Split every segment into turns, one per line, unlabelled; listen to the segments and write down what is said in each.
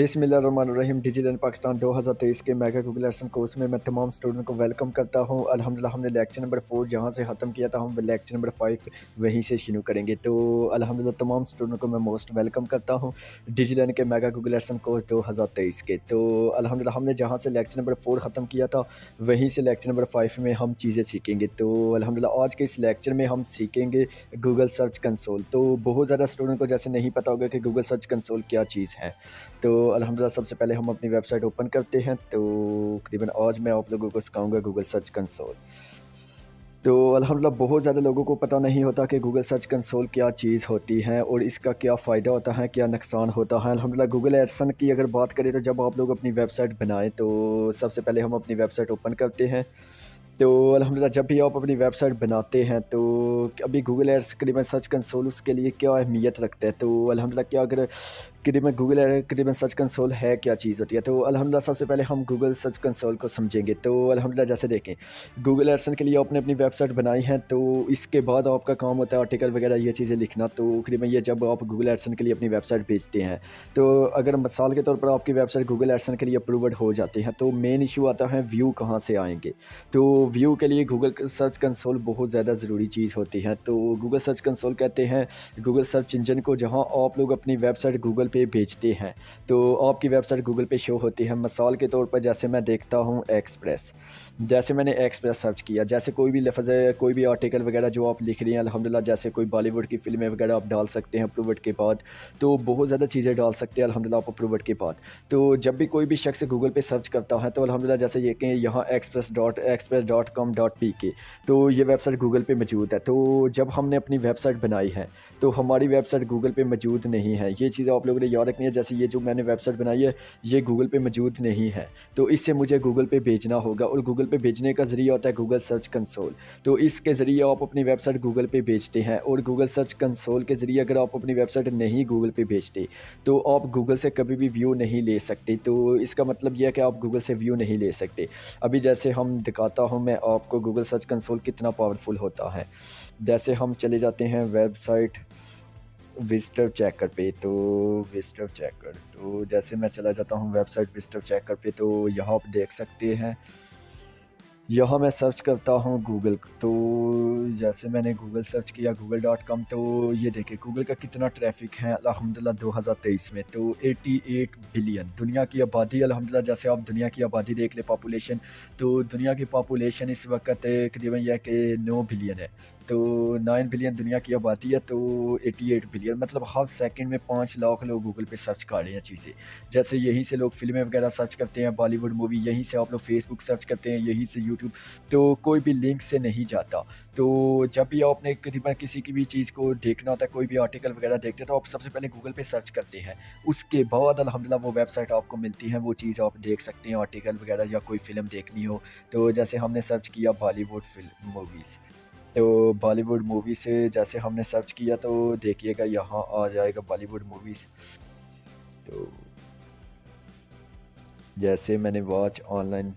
बिस्मिल्लाहिर्रहमानिर्रहीम। डिजिटल पाकिस्तान 2023 के mega Google Edson course में मैं तमाम स्टूडेंट को वेलकम करता हूं। अल्हम्दुलिल्लाह हमने लेक्चर नंबर 4 जहां से ख़त्म किया था, हम लेक्चर नंबर 5 वहीं से शुरू करेंगे। तो अल्हम्दुलिल्लाह तमाम स्टूडेंट को मैं मोस्ट वेलकम करता हूं डिजिटल के मेगा गूगल एडसन कोर्स 2023 के। तो अल्हम्दुलिल्लाह हमने जहां से लेक्चर नंबर 4 ख़त्म किया था, वहीं से लेक्चर नंबर 5 में हम चीज़ें सीखेंगे। तो अल्हम्दुलिल्लाह आज के इस लेक्चर में हम सीखेंगे गूगल सर्च कंसोल। तो बहुत ज़्यादा स्टूडेंट को जैसे नहीं पता होगा कि गूगल सर्च कंसोल क्या चीज़ है। तो अल्हम्दुलिल्लाह सबसे पहले हम अपनी वेबसाइट ओपन करते हैं। तो तकरीबन आज मैं आप लोगों को सिखाऊंगा गूगल सर्च कंसोल। तो अल्हम्दुलिल्लाह बहुत ज़्यादा लोगों को पता नहीं होता कि गूगल सर्च कंसोल क्या चीज़ होती है और इसका क्या फ़ायदा होता है, क्या नुकसान होता है। अल्हम्दुलिल्लाह गूगल एडसन की अगर बात करें तो जब आप लोग अपनी वेबसाइट बनाएं तो सबसे पहले हम अपनी वेबसाइट ओपन करते हैं। तो अल्हम्दुलिल्लाह जब भी आप अपनी वेबसाइट बनाते हैं तो अभी गूगल एड्स करीबन सर्च कंसोल उसके लिए क्या अहमियत रखता है। तो अल्हम्दुलिल्लाह क्या अगर करीबन गूगल करीबन सर्च कंसोल है क्या चीज़ होती है। तो अल्हम्दुलिल्लाह सबसे पहले हम गूगल सर्च कंसोल को समझेंगे। तो अल्हम्दुलिल्लाह जैसे देखें गूगल एडसन के लिए आपने अपनी वेबसाइट बनाई है, तो इसके बाद आपका काम होता है आर्टिकल वगैरह ये चीज़ें लिखना। तो करीबन ये जब आप गूगल एडसन के लिए अपनी वेबसाइट भेजते हैं, तो अगर मिसाल के तौर पर आपकी वेबसाइट गूगल एडसन के लिए अप्रूव्ड हो जाती है, तो मेन इशू आता है व्यू कहाँ से आएंगे। तो व्यू के लिए गूगल सर्च कंसोल बहुत ज़्यादा ज़रूरी चीज़ होती है। तो गूगल सर्च कंसोल कहते हैं गूगल सर्च इंजन को, जहां आप लोग अपनी वेबसाइट गूगल पे भेजते हैं तो आपकी वेबसाइट गूगल पे शो होती है। मिसाल के तौर पर जैसे मैं देखता हूं एक्सप्रेस, जैसे मैंने एक्सप्रेस सर्च किया, जैसे कोई भी लफ्ज़ है, कोई भी आर्टिकल वगैरह जो आप लिख रही हैं अल्हम्दुलिल्लाह, जैसे कोई बॉलीवुड की फ़िल्में वगैरह आप डाल सकते हैं अप्रूव्ड के बाद। तो बहुत ज़्यादा चीज़ें डाल सकते हैं अल्हम्दुलिल्लाह आप अप्रूव्ड के बाद। तो जब भी कोई भी शख्स गूगल पे सर्च करता है तो अल्हम्दुलिल्लाह जैसे ये कि यहाँ express.com.pk, तो ये वेबसाइट गूगल पे मौजूद है। तो जब हमने अपनी वेबसाइट बनाई है तो हमारी वेबसाइट गूगल पे मौजूद नहीं है। ये चीज़ आप लोगों ने याद रखनी है। जैसे ये जो मैंने वेबसाइट बनाई है ये गूगल पे मौजूद नहीं है, तो इससे मुझे गूगल पे भेजना होगा और गूगल पे भेजने का ज़रिया होता है गूगल सर्च कंसोल। तो इसके ज़रिए आप अपनी वेबसाइट गूगल पे भेजते हैं और गूगल सर्च कंसोल के ज़रिए अगर आप अपनी वेबसाइट नहीं गूगल पे भेजते तो आप गूगल से कभी भी व्यू नहीं ले सकते। तो इसका मतलब यह है कि आप गूगल से व्यू नहीं ले सकते। अभी जैसे हम दिखाता हूँ मैं आपको गूगल सर्च कंसोल कितना पावरफुल होता है। जैसे हम चले जाते हैं वेबसाइट विजिटर चेकर पे। तो विजिटर चेकर, तो जैसे मैं चला जाता हूँ वेबसाइट विजिटर चेकर पे, तो यहाँ आप देख सकते हैं यहाँ मैं सर्च करता हूँ गूगल। तो जैसे मैंने गूगल सर्च किया google.com, तो ये देखिए गूगल का कितना ट्रैफिक है अल्हम्दुलिल्लाह 2023 में। तो 88 बिलियन दुनिया की आबादी अल्हम्दुलिल्लाह। जैसे आप दुनिया की आबादी देख ले पॉपुलेशन, तो दुनिया की पॉपुलेशन इस वक्त तकरीबन यह कि 9 बिलियन है। तो 9 बिलियन दुनिया की आबादी है, तो 88 बिलियन मतलब हर सेकंड में 5 लाख लोग गूगल पे सर्च कर रहे हैं चीज़ें। जैसे यहीं से लोग फ़िल्में वगैरह सर्च करते हैं, बॉलीवुड मूवी, यहीं से आप लोग फेसबुक सर्च करते हैं, यहीं से यूट्यूब। तो कोई भी लिंक से नहीं जाता। तो जब भी आपने करीबन किसी की भी चीज़ को देखना होता है, कोई भी आर्टिकल वगैरह देखते हैं, तो आप सबसे पहले गूगल पे सर्च करते हैं। उसके बाद अल्हम्दुलिल्लाह वो वेबसाइट आपको मिलती है, वो चीज़ आप देख सकते हैं, आर्टिकल वगैरह या कोई फ़िल्म देखनी हो। तो जैसे हमने सर्च किया बॉलीवुड फ़िल्म मूवीज़, तो बॉलीवुड मूवी से जैसे हमने सर्च किया तो देखिएगा यहाँ आ जाएगा बॉलीवुड मूवीज़। तो जैसे मैंने वॉच ऑनलाइन,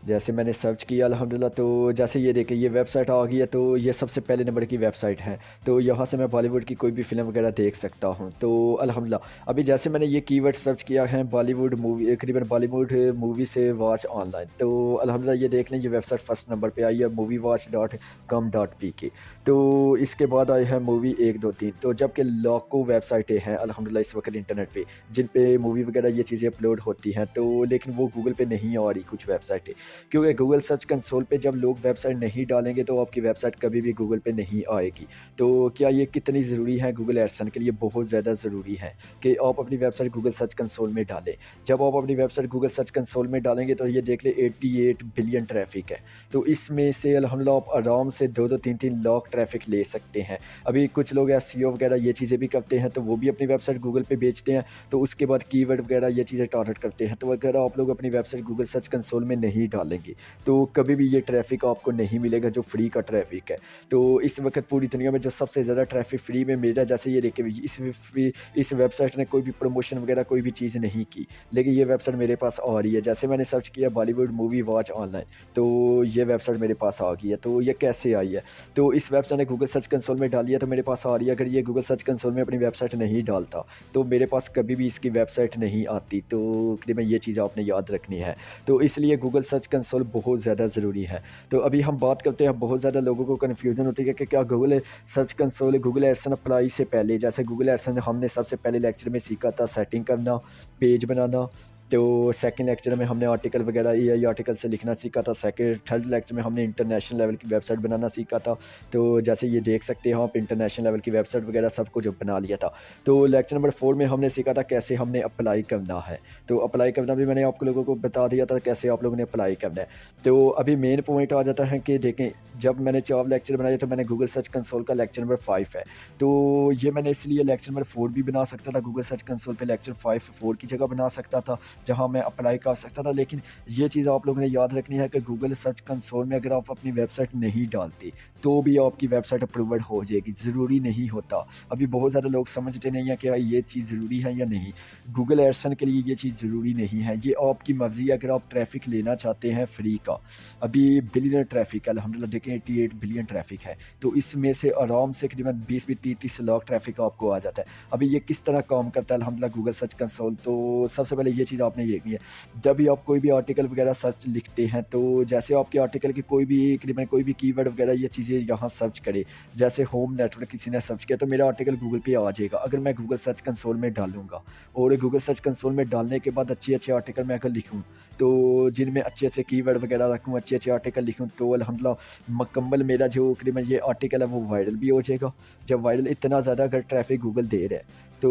जैसे मैंने सर्च किया अल्हम्दुलिल्लाह, तो जैसे ये देखिए ये वेबसाइट आ गई है। तो ये सबसे पहले नंबर की वेबसाइट है। तो यहाँ से मैं बॉलीवुड की कोई भी फ़िल्म वगैरह देख सकता हूँ। तो अल्हम्दुलिल्लाह अभी जैसे मैंने ये कीवर्ड सर्च किया है बॉलीवुड मूवी, करीबन बॉलीवुड मूवी से वॉच ऑनलाइन, तो अल्हम्दुलिल्लाह ये देख लें ये वेबसाइट फर्स्ट नंबर पे आई है movieWatch.com.pk। तो इसके बाद आई है मूवी 1 2 3। तो जबकि लाखों वेबसाइटें हैं अल्हम्दुलिल्लाह इस वक्त इंटरनेट पे जिन पे मूवी वगैरह ये चीज़ें अपलोड होती हैं, तो लेकिन वो गूगल पे नहीं आ रही कुछ वेबसाइटें। क्योंकि गूगल सर्च कंसोल पे जब लोग वेबसाइट नहीं डालेंगे तो आपकी वेबसाइट कभी भी गूगल पे नहीं आएगी। तो क्या ये कितनी ज़रूरी है गूगल एडसन के लिए? बहुत ज़्यादा ज़रूरी है कि आप अपनी वेबसाइट गूगल सर्च कंसोल में डालें। जब आप अपनी वेबसाइट गूगल सर्च कंसोल में डालेंगे तो ये देख लें 88 बिलियन ट्रैफिक है। तो इसमें से अल्हम्दुलिल्लाह आप आराम से 2-2 3-3 लाख ट्रैफिक ले सकते हैं। अभी कुछ लोग एसईओ वगैरह ये चीज़ें भी करते हैं, तो वो भी अपनी वेबसाइट गूगल पे बेचते हैं। तो उसके बाद कीवर्ड वगैरह ये चीज़ें टारगेट करते हैं। तो अगर आप लोग अपनी वेबसाइट गूगल सर्च कंसोल में नहीं डालेंगे तो कभी भी ये ट्रैफ़िक आपको नहीं मिलेगा जो फ्री का ट्रैफ़िक है। तो इस वक़्त पूरी दुनिया में जो सबसे ज़्यादा ट्रैफ़िक फ्री में मिल रहा है, जैसे ये देखिए इस वेबसाइट ने कोई भी प्रमोशन वग़ैरह कोई भी चीज़ नहीं की, लेकिन ये वेबसाइट मेरे पास आ रही है। जैसे मैंने सर्च किया बॉलीवुड मूवी वॉच ऑनलाइन, तो ये वेबसाइट मेरे पास आ गई है। तो ये कैसे आई है? तो इस वेबसाइट ने गूगल सर्च कंसोल में डाली है तो मेरे पास आ रही है। अगर ये गूगल सर्च कंसोल में अपनी वेबसाइट नहीं डालता, तो मेरे पास कभी भी इसकी वेबसाइट नहीं आती। तो तकरीबन ये चीज़ आपने याद रखनी है। तो इसलिए गूगल सर्च कंसोल बहुत ज़्यादा ज़रूरी है। तो अभी हम बात करते हैं, बहुत ज़्यादा लोगों को कन्फ्यूज़न होती है कि क्या Google search console Google Edson apply से पहले, जैसे गूगल एडसन हमने सबसे पहले लेक्चर में सीखा था सेटिंग करना, पेज बनाना। तो सेकंड लेक्चर में हमने आर्टिकल वगैरह एआई आर्टिकल से लिखना सीखा था। थर्ड लेक्चर में हमने इंटरनेशनल लेवल की वेबसाइट बनाना सीखा था। तो जैसे ये देख सकते हो आप, इंटरनेशनल लेवल की वेबसाइट वगैरह सब कुछ बना लिया था। तो लेक्चर नंबर 4 में हमने सीखा था कैसे हमने अप्लाई करना है। तो अप्लाई करना भी मैंने आप लोगों को बता दिया था कैसे आप लोगों ने अप्लाई करना है। तो अभी मेन पॉइंट आ जाता है कि देखें, जब मैंने 4 लेक्चर बनाए तो मैंने गूगल सर्च कंसोल का लेक्चर नंबर 5 है। तो ये मैंने इसलिए लेक्चर नंबर 4 भी बना सकता था, गूगल सर्च कंसोल पे लेक्चर 5 4 की जगह बना सकता था, जहाँ मैं अप्लाई कर सकता था। लेकिन ये चीज़ आप लोगों ने याद रखनी है कि गूगल सर्च कंसोल में अगर आप अपनी वेबसाइट नहीं डालते, तो भी आपकी वेबसाइट अप्रूवड हो जाएगी, ज़रूरी नहीं होता। अभी बहुत ज़्यादा लोग समझते नहीं हैं कि ये चीज़ ज़रूरी है या नहीं। गूगल एडसन के लिए ये चीज़ ज़रूरी नहीं है, ये आपकी मर्ज़ी है। अगर आप ट्रैफ़िक लेना चाहते हैं फ्री का, अभी बिलियन ट्रैफ़िक है, अल्हम्दुलिल्लाह देखें 88 बिलियन ट्रैफ़िक है, तो इसमें से आराम से करीबन 20-20 30-30 लाख ट्रैफ़िक आपको आ जाता है। अभी ये किस तरह काम करता है अल्हम्दुलिल्लाह गूगल सर्च कंसोल, तो सबसे पहले ये चीज़ आपने देखनी है। जब भी आप कोई भी आर्टिकल वगैरह सर्च लिखते हैं, तो जैसे आपके आर्टिकल की कोई भी कीवर्ड वगैरह ये चीज़ें यहाँ सर्च करें, जैसे होम नेटवर्क किसी ने सर्च किया तो मेरा आर्टिकल गूगल पे आ जाएगा। अगर मैं गूगल सर्च कंसोल में डालूँगा और गूगल सर्च कंसोल में डालने के बाद अच्छे-अच्छे आर्टिकल मैं अगर लिखूँ, तो जिनमें अच्छे-अच्छे कीवर्ड वगैरह रखूँ, अच्छे-अच्छे आर्टिकल लिखूँ, तो अल्हम्दुलिल्लाह मुकम्मल मेरा जो तकरीबन ये आर्टिकल है वो वायरल भी हो जाएगा। जब वायरल इतना ज़्यादा अगर ट्रैफ़िक गूगल दे रहा है, तो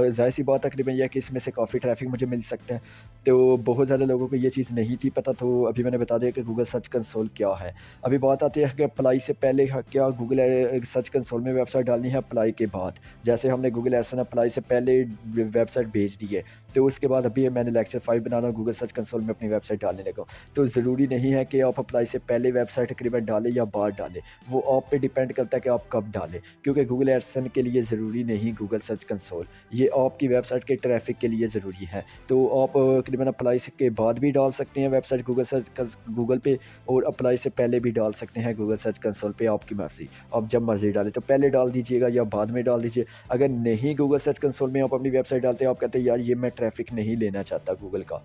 ज़ाहिर-सी बात है तकरीबन ये है कि इसमें से काफ़ी ट्रैफ़िक मुझे मिल सकता है। तो बहुत ज़्यादा लोगों को ये चीज़ नहीं थी पता, तो अभी मैंने बता दिया कि गूगल सर्च कंसोल क्या है। अभी बात आती है कि अप्लाई से पहले क्या गूगल सर्च कंसोल में वेबसाइट डालनी है अप्लाई के बाद। जैसे हमने गूगल एडसन अप्लाई से पहले वेबसाइट भेज दी है, तो उसके बाद अभी मैंने लेक्चर 5 बना रहा हूँ, गूगल सर्च कंसोल में अपनी वेबसाइट डालने लगा हूँ। तो ज़रूरी नहीं है कि आप अप्लाई से पहले वेबसाइट तकरीबन डालें या बाद डालें, वो आप पे डिपेंड करता है कि आप कब डालें। क्योंकि गूगल एडसन के लिए ज़रूरी नहीं गूगल सर्च कंसोल, ये आपकी वेबसाइट के ट्रैफ़िक के लिए ज़रूरी है। तो आप तकरीबन अप्लाई से के बाद भी डाल सकते हैं वेबसाइट गूगल पे, और अप्लाई से पहले भी डाल सकते हैं गूगल सर्च कंसोल पे, आपकी मर्ज़ी। आप जब मर्ज़ी डालें, तो पहले डाल दीजिएगा या बाद में डाल दीजिए। अगर नहीं गूगल सर्च कंसोल में आप अपनी वेबसाइट डालते हैं, आप कहते हैं यार ये मैं ट्रैफ़िक नहीं लेना चाहता गूगल का,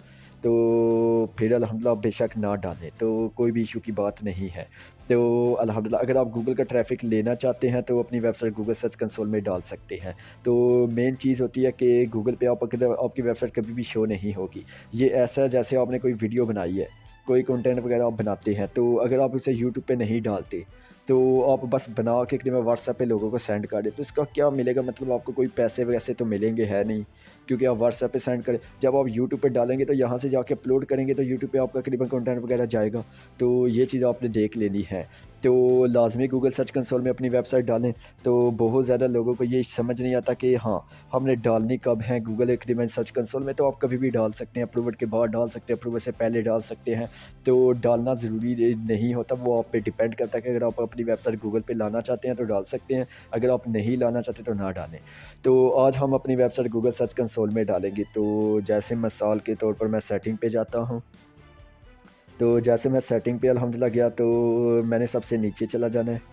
तो फिर अल्हम्दुलिल्लाह बेशक ना डालें, तो कोई भी इश्यू की बात नहीं है। तो अल्हम्दुलिल्लाह अगर आप गूगल का ट्रैफ़िक लेना चाहते हैं, तो अपनी वेबसाइट गूगल सर्च कंसोल में डाल सकते हैं। तो मेन चीज़ होती है कि गूगल पे आप अगर आपकी वेबसाइट कभी भी शो नहीं होगी। ये ऐसा है जैसे आपने कोई वीडियो बनाई है, कोई कंटेंट वगैरह आप बनाते हैं, तो अगर आप उसे यूट्यूब पे नहीं डालते, तो आप बस बना के करीबन व्हाट्सएप पे लोगों को सेंड कर दें, तो इसका क्या मिलेगा, मतलब आपको कोई पैसे वैसे तो मिलेंगे है नहीं, क्योंकि आप व्हाट्सएप पे सेंड करें। जब आप यूट्यूब पे डालेंगे तो यहाँ से जाके अपलोड करेंगे, तो यूट्यूब पे आपका करीबन कंटेंट वगैरह जाएगा। तो ये चीज़ आपने देख लेनी है। तो लाज़मी गूगल सर्च कंसोल में अपनी वेबसाइट डालें। तो बहुत ज़्यादा लोगों को ये समझ नहीं आता कि हाँ, हमने डालनी कब है गूगल तकरीबन सर्च कंसोल में, तो आप कभी भी डाल सकते हैं, अप्रूवल के बाद डाल सकते हैं, अप्रूवल से पहले डाल सकते हैं। तो डालना ज़रूरी नहीं होता, वो आप पे डिपेंड करता है कि अगर आप अपनी वेबसाइट गूगल पे लाना चाहते हैं तो डाल सकते हैं, अगर आप नहीं लाना चाहते तो ना डालें। तो आज हम अपनी वेबसाइट गूगल सर्च कंसोल में डालेंगे। तो जैसे मिसाल के तौर पर मैं सेटिंग पे जाता हूँ, तो जैसे मैं सेटिंग पे अल्हम्दुलिल्लाह गया, तो मैंने सबसे नीचे चला जाना है।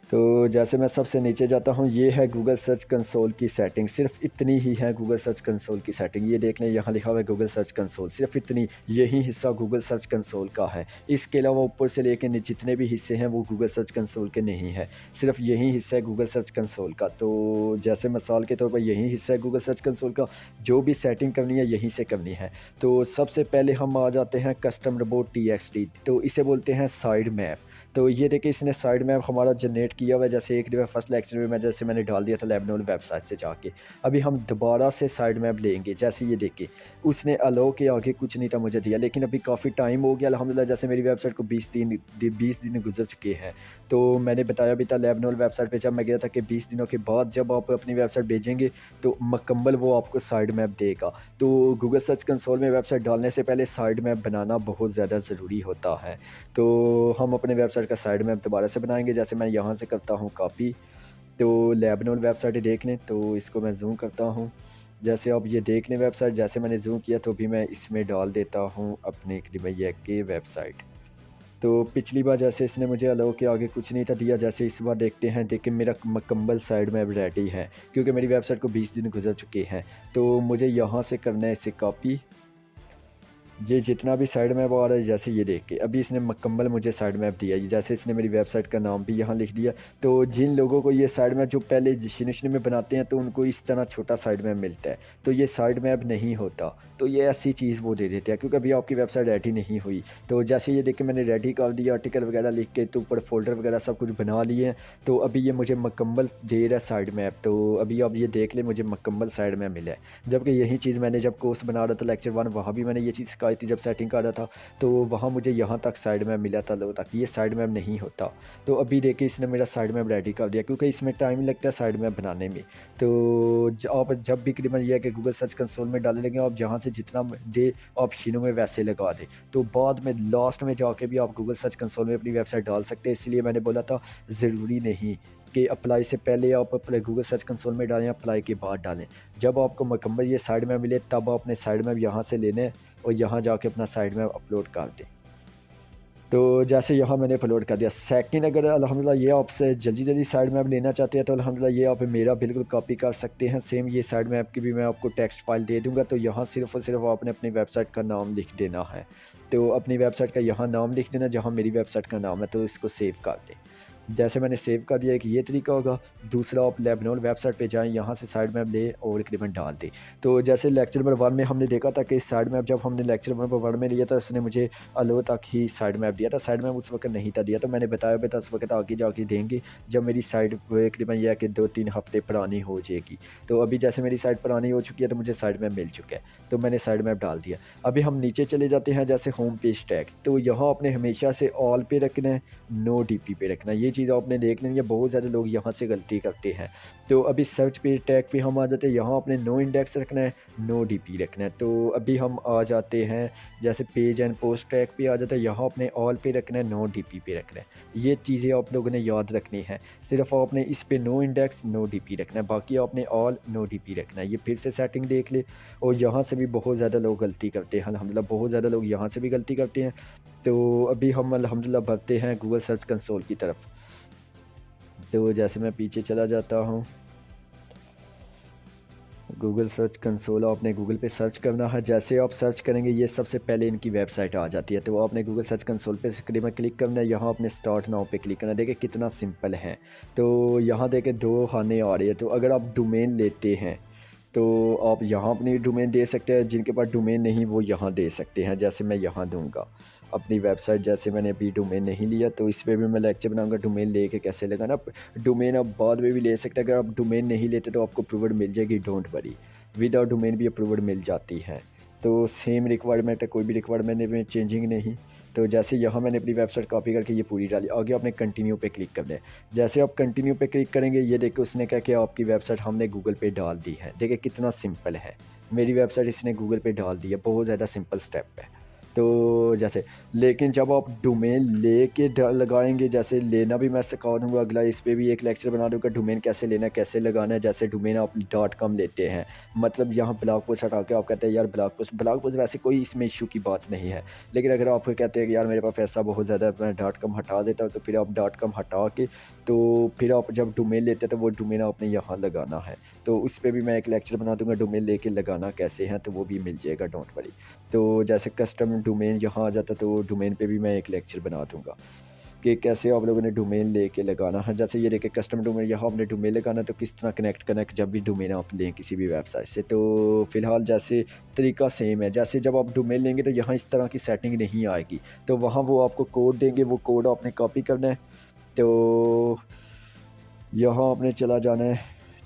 तो जैसे मैं सबसे नीचे जाता हूँ, ये है गूगल सर्च कंसोल की सेटिंग, सिर्फ़ इतनी ही है गूगल सर्च कंसोल की सेटिंग। ये देख लें, यहाँ लिखा हुआ है गूगल सर्च कंसोल, सिर्फ़ इतनी यही हिस्सा गूगल सर्च कंसोल का है। इसके अलावा ऊपर से लेके जितने भी हिस्से हैं वो गूगल सर्च कंसोल के नहीं है, सिर्फ़ यही हिस्सा है गूगल सर्च कंसोल का। तो जैसे मिसाल के तौर पर यही हिस्सा है गूगल सर्च कंसोल का, जो भी सेटिंग करनी है यहीं से करनी है। तो सबसे पहले हम आ जाते हैं कस्टम रिपोर्ट टीएक्सटी, तो इसे बोलते हैं साइड मैप। तो ये देखिए इसने साइड मैप हमारा जनरेट किया हुआ है। जैसे एक दफ़ा फर्स्ट लेक्चर में जैसे मैंने डाल दिया था लेबनोन वेबसाइट से जाके। अभी हम दोबारा से साइड मैप लेंगे। जैसे ये देखिए उसने अलाउ के आगे कुछ नहीं था मुझे दिया, लेकिन अभी काफ़ी टाइम हो गया अल्हम्दुलिल्लाह। जैसे मेरी वेबसाइट को 20 दिन गुज़र चुके हैं। तो मैंने बताया भी था लेबनोन वेबसाइट पे जब मैं गया था कि 20 दिनों के बाद जब आप अपनी वेबसाइट भेजेंगे तो मुकम्मल वो आपको साइड मैप देगा। तो गूगल सर्च कंसोल में वेबसाइट डालने से पहले साइड मैप बनाना बहुत ज़्यादा ज़रूरी होता है। तो हम अपने वेबसाइट का साइड मैप दोबारा से बनाएँगे। जैसे मैं यहाँ से करता हूँ कॉपी, तो लेबनोन वेबसाइट देख लें, तो इसको मैं ज़ूम करता हूँ। जैसे आप ये देख लें वेबसाइट, जैसे मैंने ज़ूम किया तो अभी मैं इसमें डाल देता हूँ अपने भैया की वेबसाइट। तो पिछली बार जैसे इसने मुझे अलाउ के आगे कुछ नहीं था दिया, जैसे इस बार देखते हैं, देखिए मेरा मुकम्मल साइड मैप रेडी है क्योंकि मेरी वेबसाइट को 20 दिन गुजर चुके हैं। तो मुझे यहाँ से करना है इसे कॉपी, ये जितना भी साइड मैप आ रहा है जैसे ये देख के अभी इसने मुकम्मल मुझे साइड मैप दिया। ये जैसे इसने मेरी वेबसाइट का नाम भी यहाँ लिख दिया। तो जिन लोगों को ये साइड मैप जो पहले शुरू में बनाते हैं तो उनको इस तरह छोटा साइड मैप मिलता है, तो ये साइड मैप नहीं होता। तो ये ऐसी चीज़ वो दे देते हैं क्योंकि अभी आपकी वेबसाइट रेडी नहीं हुई। तो जैसे ये देख के मैंने रेडी कर दिया, आर्टिकल वगैरह लिख के तो ऊपर फोल्डर वगैरह सब कुछ बना लिए हैं। तो अभी ये मुझे मुकम्मल दे रहा है साइड मैप। तो अभी आप ये देख लें मुझे मुकम्मल साइड मैप मिला है। जबकि यही चीज़ मैंने जब कोर्स बना रहा था लेक्चर 1 वहाँ भी मैंने ये चीज़ सिखाई थी जब सेटिंग कर रहा था। तो वहाँ मुझे यहाँ तक साइड मैप मिला था, लो तक ये साइड मैप नहीं होता। तो अभी देखिए इसने मेरा साइड मैप रेडी कर दिया क्योंकि इसमें टाइम लगता है साइड मैप बनाने में। तो आप जब भी करीबन ये है कि गूगल सर्च कंसोल में डालने लगे आप जहाँ से जितना दे ऑप्शनों में वैसे लगा दें, तो बाद में लास्ट में जाके भी आप गूगल सर्च कंसोल में अपनी वेबसाइट डाल सकते हैं। इसलिए मैंने बोला था ज़रूरी नहीं कि अप्लाई से पहले आप अपने गूगल सर्च कंसोल में डालें, अप्लाई के बाद डालें। जब आपको मुकम्मल ये साइड मैप मिले तब आपने साइड मैप यहाँ से लेना है और यहाँ जाके अपना साइड मैप अपलोड कर दें। तो जैसे यहाँ मैंने अपलोड कर दिया। सेकंड अगर अल्हम्दुलिल्लाह ये आपसे जल्दी-जल्दी साइड मैप लेना चाहते हैं तो अल्हम्दुलिल्लाह ये आप मेरा बिल्कुल कॉपी कर सकते हैं। सेम ये साइड मैप की भी मैं आपको टेक्स्ट फ़ाइल दे दूँगा। तो यहाँ सिर्फ़ और सिर्फ़ आपने अपनी वेबसाइट का नाम लिख देना है। तो अपनी वेबसाइट का यहाँ नाम लिख देना जहाँ मेरी वेबसाइट का नाम है, तो इसको सेव कर दें। जैसे मैंने सेव कर दिया, एक ये तरीका होगा। दूसरा आप लेबनोन वेबसाइट पे जाएँ, यहाँ से साइड मैप लें और तकरीबन डाल दें। तो जैसे लेक्चर नंबर 1 में हमने देखा था कि साइड मैप जब हमने लेक्चर नंबर 1 में लिया था उसने मुझे अलो तक ही साइड मैप दिया था। साइड मैप उस वक़्त नहीं था दिया, तो मैंने बताया भी था उस वक़्त आगे जाके देंगे जब मेरी साइट तकरीबन यह है कि 2-3 हफ़्ते पुरानी हो जाएगी। तो अभी जैसे मेरी साइट पुरानी हो चुकी है तो मुझे साइड मैप मिल चुका है, तो मैंने साइड मैप डाल दिया। अभी हम नीचे चले जाते हैं जैसे होम पेज टैग, तो यहाँ आपने हमेशा से ऑल पे रखना है, नो डीपी पे रखना है। ये चीज़ आपने देख लेनी है, बहुत ज़्यादा लोग यहाँ से गलती करते हैं। तो अभी सर्च पेज टैग पे हम आ जाते हैं, यहाँ आपने नो इंडेक्स रखना है, नो डीपी रखना है। तो अभी हम आ जाते हैं जैसे पेज एंड पोस्ट टैग पे आ जाता है, यहाँ आपने ऑल पे रखना है, नो डीपी पे रखना है। ये चीज़ें आप लोगों ने याद रखनी है। सिर्फ आपने इस पे नो इंडेक्स नो डीपी रखना है, बाकी आपने ऑल नो डीपी रखना है। ये फिर से सेटिंग देख ले। और यहाँ से भी बहुत ज़्यादा लोग गलती करते हैं, अल्हम्दुलिल्लाह बहुत ज़्यादा लोग यहाँ से भी गलती करते हैं। तो अभी हम अल्हम्दुलिल्लाह बढ़ते हैं गूगल सर्च कंसोल की तरफ। तो जैसे मैं पीछे चला जाता हूँ, गूगल सर्च कंसोल आपने गूगल पे सर्च करना है। जैसे आप सर्च करेंगे ये सबसे पहले इनकी वेबसाइट आ जाती है। तो आपने गूगल सर्च कंसोल पे तकरीबन क्लिक करना है, यहाँ आपने स्टार्ट नाउ पे क्लिक करना है। देखिए कितना सिंपल है। तो यहाँ देखें 2 खाने आ रही है। तो अगर आप डोमेन लेते हैं तो आप यहाँ अपनी डोमेन दे सकते हैं, जिनके पास डोमेन नहीं वो यहाँ दे सकते हैं। जैसे मैं यहाँ दूँगा अपनी वेबसाइट, जैसे मैंने अभी डोमेन नहीं लिया तो इस पे भी मैं लेक्चर बनाऊंगा डोमेन लेके कैसे लगाना। डोमेन आप बाद में भी ले सकते हैं, अगर आप डोमेन नहीं लेते तो आपको अप्रूवल मिल जाएगी, डोंट वरी। विदाउट डोमेन भी अप्रूवल मिल जाती है। तो सेम रिक्वायरमेंट है, कोई भी रिक्वायरमेंट में चेंजिंग नहीं। तो जैसे यहाँ मैंने अपनी वेबसाइट कॉपी करके ये पूरी डाली, आगे आपने कंटिन्यू पे क्लिक करना है। जैसे आप कंटिन्यू पे क्लिक करेंगे ये देखिए उसने कहा कि आपकी वेबसाइट हमने गूगल पे डाल दी है। देखिए कितना सिंपल है, मेरी वेबसाइट इसने गूगल पे डाल दी है, बहुत ज़्यादा सिंपल स्टेप है। तो जैसे लेकिन जब आप डोमेन लेके लगाएंगे, जैसे लेना भी मैं सिखा दूँगा, अगला इस पे भी एक लेक्चर बना दूँगा डोमेन कैसे लेना है कैसे लगाना है। जैसे डोमेन आप .com लेते हैं, मतलब यहाँ ब्लॉग पोस्ट हटा के आप कहते हैं यार ब्लॉग पोस्ट वैसे कोई इसमें इशू की बात नहीं है। लेकिन अगर आप कहते हैं कि यार मेरे पास पैसा बहुत ज़्यादा मैं .com हटा देता हूँ, तो फिर आप .com हटा के तो फिर आप जब डोमेन लेते हैं तो वो डोमेन आपने यहाँ लगाना है। तो उस पर भी मैं एक लेक्चर बना दूँगा डोमेन लेके लगाना कैसे हैं, तो वो भी मिल जाएगा, डोंट वरी। तो जैसे कस्टम डोमेन यहाँ आ जाता है तो डोमेन पे भी मैं एक लेक्चर बना दूँगा कि कैसे आप लोगों ने डोमेन लेके लगाना है। जैसे ये देखिए कस्टम डोमेन, यहाँ आपने डोमेन लगाना तो किस तरह कनेक्ट करना है जब भी डोमेन आप लें किसी भी वेबसाइट से। तो फ़िलहाल जैसे तरीका सेम है, जैसे जब आप डोमेन लेंगे तो यहाँ इस तरह की सेटिंग नहीं आएगी, तो वहाँ वो आपको कोड देंगे, वो कोड आपने कॉपी करना है। तो यहाँ आपने चला जाना है,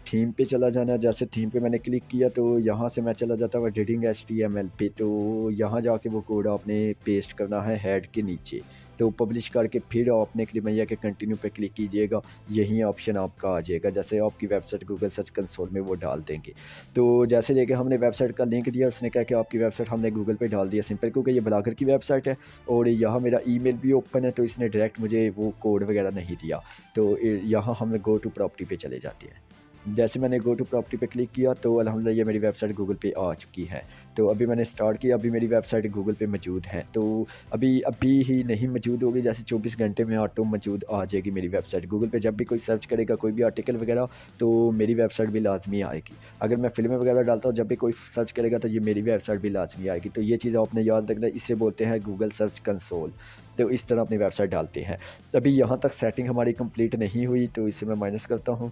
थीम पे चला जाना है। जैसे थीम पे मैंने क्लिक किया तो यहाँ से मैं चला जाता हूँ एडिटिंग HTML पे। तो यहाँ जाके वो कोड आपने पेस्ट करना है हेड के नीचे। तो पब्लिश करके फिर आपने क्रीमैया के कंटिन्यू पे क्लिक कीजिएगा, यही ऑप्शन आपका आ जाएगा। जैसे आपकी वेबसाइट गूगल सर्च कंसोल में वो डाल देंगे। तो जैसे देखिए हमने वेबसाइट का लिंक दिया, उसने कहा कि आपकी वेबसाइट हमने गूगल पे डाल दिया सिंपल, क्योंकि ये ब्लॉगर की वेबसाइट है और यहाँ मेरा ईमेल भी ओपन है, तो इसने डायरेक्ट मुझे वो कोड वगैरह नहीं दिया। तो यहाँ हम गो टू प्रॉपर्टी पे चले जाते हैं। जैसे मैंने गो टू प्रॉपर्टी पे क्लिक किया तो अल्हम्दुलिल्लाह ये मेरी वेबसाइट गूगल पे आ चुकी है। तो अभी मैंने स्टार्ट किया, अभी मेरी वेबसाइट गूगल पे मौजूद है। तो अभी अभी ही नहीं मौजूद होगी, जैसे 24 घंटे में ऑटो मौजूद आ जाएगी मेरी वेबसाइट गूगल पे। जब भी कोई सर्च करेगा कोई भी आर्टिकल वगैरह तो मेरी वेबसाइट भी लाजमी आएगी। अगर मैं फ़िल्में वगैरह डालता हूँ, जब भी कोई सर्च करेगा तो ये मेरी वेबसाइट भी लाजमी आएगी। तो ये चीज़ आपने याद रखना है, इसे बोलते हैं गूगल सर्च कंसोल। तो इस तरह अपनी वेबसाइट डालते हैं। अभी यहाँ तक सेटिंग हमारी कंप्लीट नहीं हुई, तो इसे मैं माइनस करता हूँ।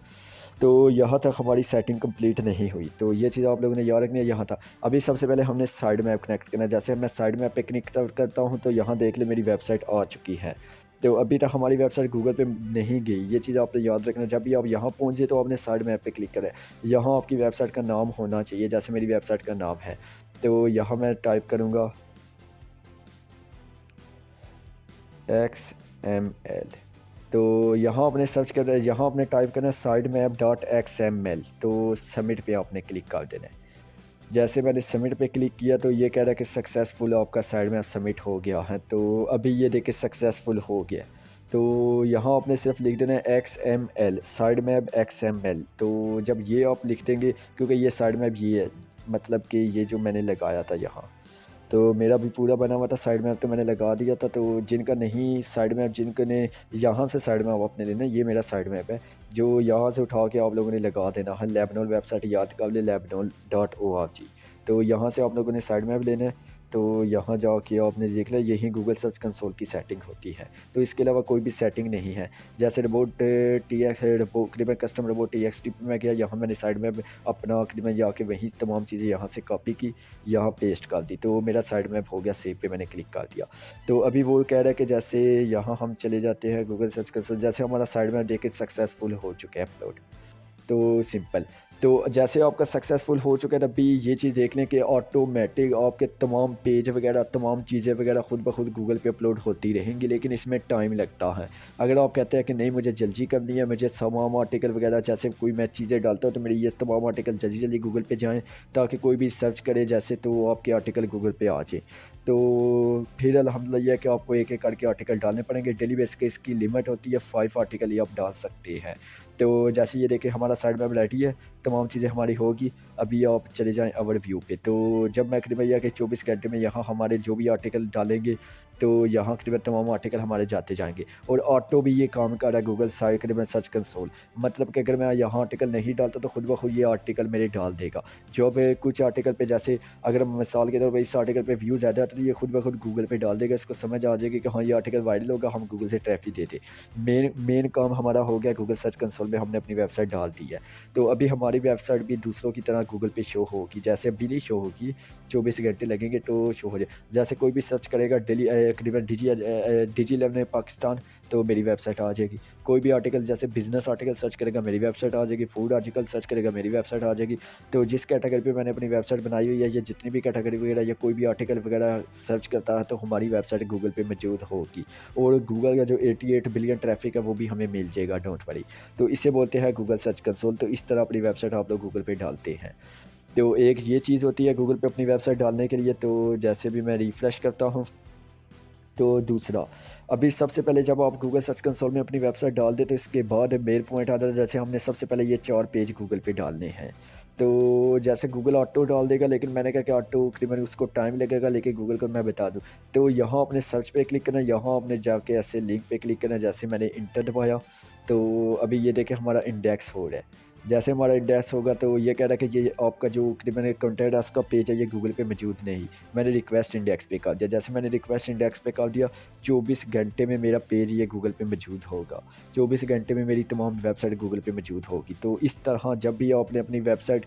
तो यहाँ तक हमारी सेटिंग कंप्लीट नहीं हुई, तो ये चीज़ आप लोगों ने याद रखनी है यहाँ तक। अभी सबसे पहले हमने साइड मैप कनेक्ट करना है। जैसे मैं साइड मैप पे क्लिक करता हूँ तो यहाँ देख ले मेरी वेबसाइट आ चुकी है। तो अभी तक हमारी वेबसाइट गूगल पे नहीं गई, ये चीज़ आपने याद रखना है। जब भी आप यहाँ पहुँचे तो आपने साइड मैप पे क्लिक करें, यहाँ आपकी वेबसाइट का नाम होना चाहिए, जैसे मेरी वेबसाइट का नाम है। तो यहाँ मैं टाइप करूँगा XML। तो यहाँ आपने सर्च करना है, यहाँ आपने टाइप करना है sitemap.xml। तो सबमिट पे आपने क्लिक कर देना है। जैसे मैंने सबमिट पे क्लिक किया तो ये कह रहा है कि सक्सेसफुल आपका साइड मैप सबमिट हो गया है। तो अभी ये देखिए सक्सेसफुल हो गया। तो यहाँ आपने सिर्फ लिख देना है XML, साइड मैप XML। तो जब ये आप लिख देंगे, क्योंकि ये साइड मैप ये है, मतलब कि ये जो मैंने लगाया था यहाँ, तो मेरा भी पूरा बना हुआ था साइड मैप, तो मैंने लगा दिया था। तो जिनका नहीं साइड मैप, जिनको ने यहाँ से साइड मैप आपने लेना है, ये मेरा साइड मैप है जो यहाँ से उठा के आप लोगों ने लगा देना है। लेबनोल वेबसाइट याद कर ले, lebanon.org। तो यहाँ से आप लोगों ने साइड मैप लेना है। तो यहाँ जाके आपने देख लिया, यही गूगल सर्च कंसोल की सेटिंग होती है। तो इसके अलावा कोई भी सेटिंग नहीं है। जैसे रोबोट मैं कस्टम रोबोट TXT पे मैं गया, यहाँ मैंने साइड मैप अपना मैं जाके वही तमाम चीज़ें यहाँ से कॉपी की, यहाँ पेस्ट कर दी, तो मेरा साइड मैप हो गया। सेव पे मैंने क्लिक कर दिया। तो अभी वो कह रहा है कि जैसे यहाँ हम चले जाते हैं गूगल सर्च कंसोल, जैसे हमारा साइड मैप देख के सक्सेसफुल हो चुका है अपलोड। तो सिंपल। तो जैसे आपका सक्सेसफुल हो चुका है, तब भी ये चीज़ देख लें कि ऑटोमेटिक आपके तमाम पेज वगैरह, तमाम चीज़ें वगैरह खुद ब खुद गूगल पे अपलोड होती रहेंगी, लेकिन इसमें टाइम लगता है। अगर आप कहते हैं कि नहीं मुझे जल्दी करनी है, मुझे तमाम आर्टिकल वगैरह, जैसे कोई मैं चीज़ें डालता हूँ तो मेरी ये तमाम आर्टिकल जल्दी जल्दी गूगल पे जाएँ, ताकि कोई भी सर्च करे जैसे तो आपके आर्टिकल गूगल पे आ जाए। तो फिर अल्हम्दुलिल्लाह ये है कि आपको एक एक करके आर्टिकल डालने पड़ेंगे। डेली बेस के इसकी लिमिट होती है, 5 आर्टिकल ही आप डाल सकते हैं। तो जैसे ये देखिए हमारा साइड मैप रेडी है, तमाम चीज़ें हमारी होगी। अभी आप चले जाएँ ओवर व्यू पे। तो जब मैं करीबन भैया के 24 घंटे में यहाँ हमारे जो भी आर्टिकल डालेंगे, तो यहाँ करीबन तमाम आर्टिकल हमारे जाते जाएँगे। और ऑटो भी ये काम कर रहा है गूगल साइट करीबन सर्च कंसोल, मतलब कि अगर मैं यहाँ आर्टिकल नहीं डालता तो खुद ब खुद ये आर्टिकल मेरे डाल देगा। जो अब कुछ आर्टिकल पे, जैसे अगर मिसाल के तौर पर इस आर्टिकल पे व्यू ज़्यादा आते तो ये खुद ब खुद गूगल पे डाल देगा। इसको समझ आ जाएगी कि हाँ ये आर्टिकल वायरल होगा, हम गूगल से ट्रैफिक देते। मेन काम हमारा हो गया, गूगल सर्च कंसोल में हमने अपनी वेबसाइट डाल दी है। तो अभी हमारी वेबसाइट भी दूसरों की तरह गूगल पे शो होगी, जैसे अभी नहीं शो होगी, 24 घंटे लगेंगे तो शो हो जाए। जैसे कोई भी सर्च करेगा डेली करीबन डिजी लेवन पाकिस्तान, तो मेरी वेबसाइट आ जाएगी। कोई भी आर्टिकल जैसे बिजनेस आर्टिकल सर्च करेगा मेरी वेबसाइट आ जाएगी, फूड आर्टिकल सर्च करेगा मेरी वेबसाइट आ जाएगी। तो जिस कैटेगरी पे मैंने अपनी वेबसाइट बनाई हुई है, या जितनी भी कैटेगरी वगैरह या कोई भी आर्टिकल वगैरह सर्च करता है, तो हमारी वेबसाइट गूगल पे मौजूद होगी। और गूगल का जो 88 बिलियन ट्रैफिक है वो भी हमें मिल जाएगा, डोंट वरी। तो इसे बोलते हैं गूगल सर्च कंसोल। तो इस तरह अपनी वेबसाइट आप लोग गूगल पे डालते हैं। तो एक ये चीज़ होती है गूगल पे अपनी वेबसाइट डालने के लिए। तो जैसे भी मैं रिफ़्रेश करता हूँ, तो दूसरा, अभी सबसे पहले जब आप गूगल सर्च कंसोल में अपनी वेबसाइट डाल दें तो इसके बाद मेन पॉइंट आता है, जैसे हमने सबसे पहले ये 4 पेज गूगल पे डालने हैं। तो जैसे गूगल ऑटो डाल देगा, लेकिन मैंने कहा कि ऑटो तकरीबन उसको टाइम लगेगा, लेकिन गूगल को मैं बता दूं। तो यहाँ आपने सर्च पे क्लिक करना, यहाँ आपने जाके ऐसे लिंक पे क्लिक करना, जैसे मैंने इंटर दबाया तो अभी ये देखें हमारा इंडेक्स हो रहा है। जैसे हमारा इंडेक्स होगा तो ये कह रहा है कि ये आपका जो मैंने कंटेंट है उसका पेज है ये गूगल पे मौजूद नहीं। मैंने रिक्वेस्ट इंडेक्स पे कर दिया, जैसे मैंने रिक्वेस्ट इंडेक्स पे कर दिया 24 घंटे में मेरा पेज ये गूगल पे मौजूद होगा। 24 घंटे में मेरी तमाम वेबसाइट गूगल पे मौजूद होगी। तो इस तरह जब भी आपने अपनी वेबसाइट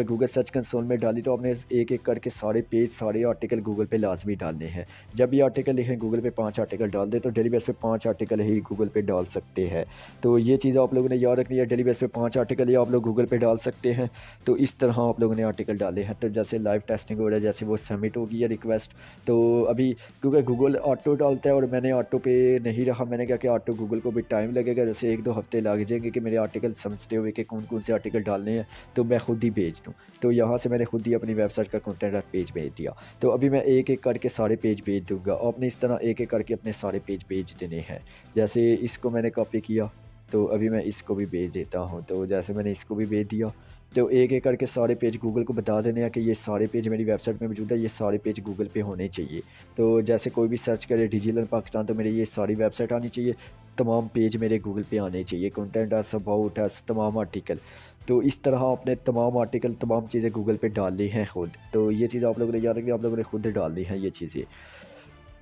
गूगल सर्च कंसोल में डाली तो आपने एक एक करके सारे पेज सारे आर्टिकल गूगल पे लाजमी डालने हैं। जब भी आर्टिकल लिखें गूगल पे 5 आर्टिकल डाल दें तो डेली बेस पे 5 आर्टिकल ही गूगल पे डाल सकते हैं। तो ये चीज़ आप लोगों ने याद रखनी है, डेली बेस पे 5 आर्टिकल ही आप लोग गूगल पे डाल सकते हैं। तो इस तरह आप लोगों ने आर्टिकल डाले हैं। तो जैसे लाइव टेस्टिंग हो रहा है, जैसे वो सबमिट होगी या रिक्वेस्ट, तो अभी क्योंकि गूगल ऑटो डालता है और मैंने ऑटो पे नहीं रखा, मैंने कहा कि ऑटो गूगल को भी टाइम लगेगा, जैसे 1-2 हफ्ते लग जाएंगे कि मेरे आर्टिकल समझते हुए कि कौन कौन से आर्टिकल डालने हैं, तो मैं खुद ही भेज दूँ। तो यहाँ से मैंने खुद ही अपनी वेबसाइट का कंटेंट पेज भेज दिया। तो अभी मैं एक एक करके सारे पेज भेज दूँगा। आपने इस तरह एक एक करके अपने सारे पेज भेज देने हैं। जैसे इसको मैंने कॉपी किया, तो अभी मैं इसको भी भेज देता हूँ। तो जैसे मैंने इसको भी भेज दिया, तो एक एक करके सारे पेज गूगल को बता देने हैं कि ये सारे पेज मेरी वेबसाइट में मौजूद है, ये सारे पेज गूगल पे होने चाहिए। तो जैसे कोई भी सर्च करे डिजिटल पाकिस्तान तो मेरी ये सारी वेबसाइट आनी चाहिए, तमाम पेज मेरे गूगल पे आने चाहिए, कंटेंट अस, अबाउट अस, तमाम आर्टिकल। तो इस तरह आपने तमाम आर्टिकल, तमाम चीज़ें गूगल पे डालनी हैं खुद। तो ये चीज़ आप लोगों ने याद रखनी, आप लोगों ने खुद डालनी है ये चीज़ें।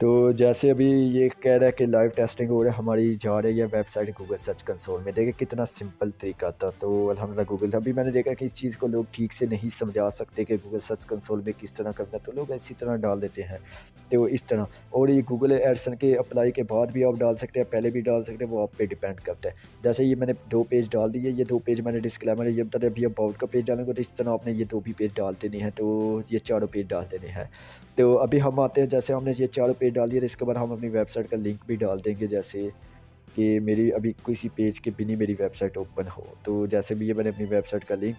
तो जैसे अभी ये कह रहा है कि लाइव टेस्टिंग हो रहा है, हमारी जा रही है वेबसाइट गूगल सर्च कंसोल में। देखिए कितना सिंपल तरीका था। तो अल्हम्दुलिल्लाह गूगल, अभी मैंने देखा कि इस चीज़ को लोग ठीक से नहीं समझा सकते कि गूगल सर्च कंसोल में किस तरह करना है, तो लोग इसी तरह डाल देते हैं। तो इस तरह, और ये गूगल एडसन के अप्लाई के बाद भी आप डाल सकते हैं, पहले भी डाल सकते हैं, वो आप पे डिपेंड करता है। जैसे ये मैंने 2 पेज डाल दिए, ये 2 पेज मैंने डिस्क्लेमर ये बता दिया, अभी अबाउट का पेज डालेंगे तो इस तरह आपने ये 2 भी पेज डाल देने हैं, तो ये चारों पेज डाल देने हैं। तो अभी हम आते हैं, जैसे हमने ये चारों पेज डाल दिए, तो इसके बाद हम अपनी वेबसाइट का लिंक भी डाल देंगे, जैसे कि मेरी अभी किसी पेज के भी नहीं मेरी वेबसाइट ओपन हो। तो जैसे भी ये मैंने अपनी वेबसाइट का लिंक,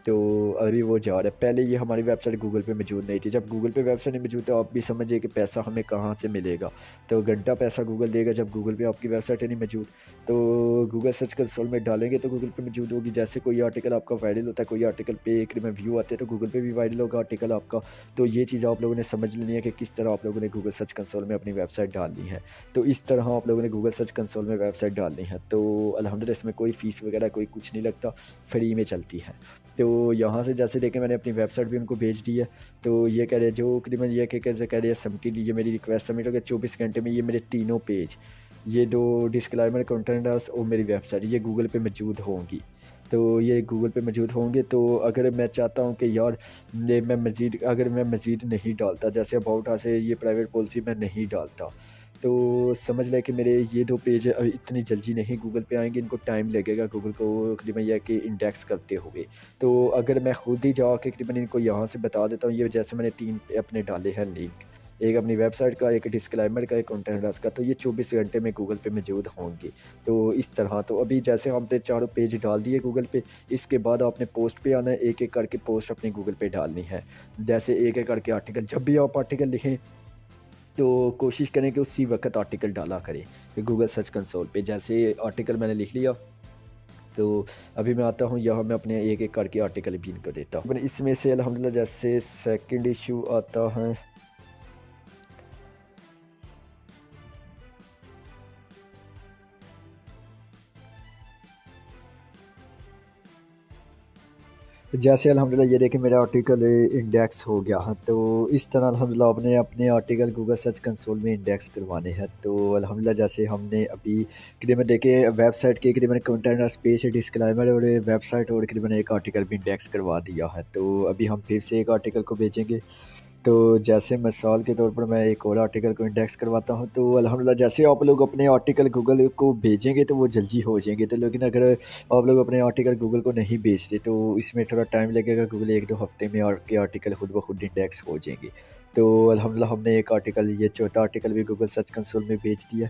तो अभी वो जा रहा है। पहले ये हमारी वेबसाइट गूगल पे मौजूद नहीं थी। जब गूगल पे वेबसाइट नहीं मौजूद तो आप भी समझिए कि पैसा हमें कहाँ से मिलेगा। तो घंटा पैसा गूगल देगा जब गूगल पे आपकी वेबसाइट ही नहीं मौजूद। तो गूगल सर्च कंसोल में डालेंगे तो गूगल पे मौजूद होगी। जैसे कोई आर्टिकल आपका वायरल होता है, कोई आर्टिकल पे एक में व्यू आते हैं तो गूगल पे भी वायरल होगा आर्टिकल आपका। तो ये चीज़ आप लोगों ने समझ लेनी है कि किस तरह आप लोगों ने गूगल सर्च कंसोल में अपनी वेबसाइट डालनी है। तो इस तरह आप लोगों ने गूगल सर्च कंसोल में वेबसाइट डालनी है। तो अल्हम्दुलिल्लाह इसमें कोई फ़ीस वगैरह कोई कुछ नहीं लगता, फ्री में चलती है। तो यहाँ से जैसे देखें मैंने अपनी वेबसाइट भी उनको भेज दी है। तो ये कह रहे हैं जो तकरीबन ये कह रहे हैं सबमिट, ये मेरी रिक्वेस्ट सबमिट हो गया 24 घंटे में, ये मेरे तीनों पेज, ये 2 डिस्क्लेमर कंटेंटर्स और मेरी वेबसाइट ये गूगल पे मौजूद होंगी। तो ये गूगल पे मौजूद होंगे। तो अगर मैं चाहता हूँ कि यार ये मैं मज़ीद, अगर मैं मज़ीद नहीं डालता, जैसे अबाउट अस से ये प्राइवेट पॉलिसी मैं नहीं डालता, तो समझ लें कि मेरे ये 2 पेज इतनी जल्दी नहीं गूगल पे आएँगे, इनको टाइम लगेगा गूगल को तकरीबन यह कि इंडेक्स करते हुए। तो अगर मैं खुद ही जाके तकरीबन इनको यहाँ से बता देता हूँ, ये जैसे मैंने 3 अपने डाले हैं लिंक, एक अपनी वेबसाइट का, एक डिस्क्लेमर का, एक कंटेंट का, तो ये 24 घंटे में गूगल पे मौजूद होंगे। तो इस तरह, तो अभी जैसे हमने चारों पेज डाल दिए गूगल पे, इसके बाद आपने पोस्ट पे आना है, एक-एक करके पोस्ट अपनी गूगल पे डालनी है। जैसे एक-एक करके आर्टिकल, जब भी आप आर्टिकल लिखें तो कोशिश करें कि उसी वक़्त आर्टिकल डाला करें गूगल सर्च कंसोल पे। जैसे आर्टिकल मैंने लिख लिया, तो अभी मैं आता हूँ यहाँ, मैं अपने एक-एक करके आर्टिकल भी इनको देता हूँ। मैंने इसमें से अल्हम्दुलिल्लाह जैसे सेकंड इश्यू आता है, जैसे अल्हम्दुलिल्लाह ये देखिए मेरा आर्टिकल इंडेक्स हो गया है। तो इस तरह अल्हम्दुलिल्लाह आपने अपने आर्टिकल गूगल सर्च कंसोल में इंडेक्स करवाने हैं। तो अल्हम्दुलिल्लाह जैसे हमने अभी करीबन देखिए वेबसाइट के करीबन कंटेंट स्पेस, डिस्क्लेमर और वेबसाइट और करीबन एक आर्टिकल भी इंडेक्स करवा दिया है। तो अभी हम फिर से एक आर्टिकल को भेजेंगे। तो जैसे मिसाल के तौर पर मैं एक और आर्टिकल को इंडेक्स करवाता हूँ, तो अल्हम्दुलिल्लाह जैसे आप लोग अपने आर्टिकल गूगल को भेजेंगे तो वो जल्दी हो जाएँगे। तो लेकिन अगर आप लोग अपने आर्टिकल गूगल को नहीं भेजते तो इसमें थोड़ा टाइम लगेगा, गूगल 1-2 हफ़्ते में आपके आर्टिकल खुद ब खुद इंडेक्स हो जाएँगे। तो अल्हम्दुलिल्लाह हमने एक आर्टिकल, ये चौथा आर्टिकल भी गूगल सर्च कंसोल में भेज दिया।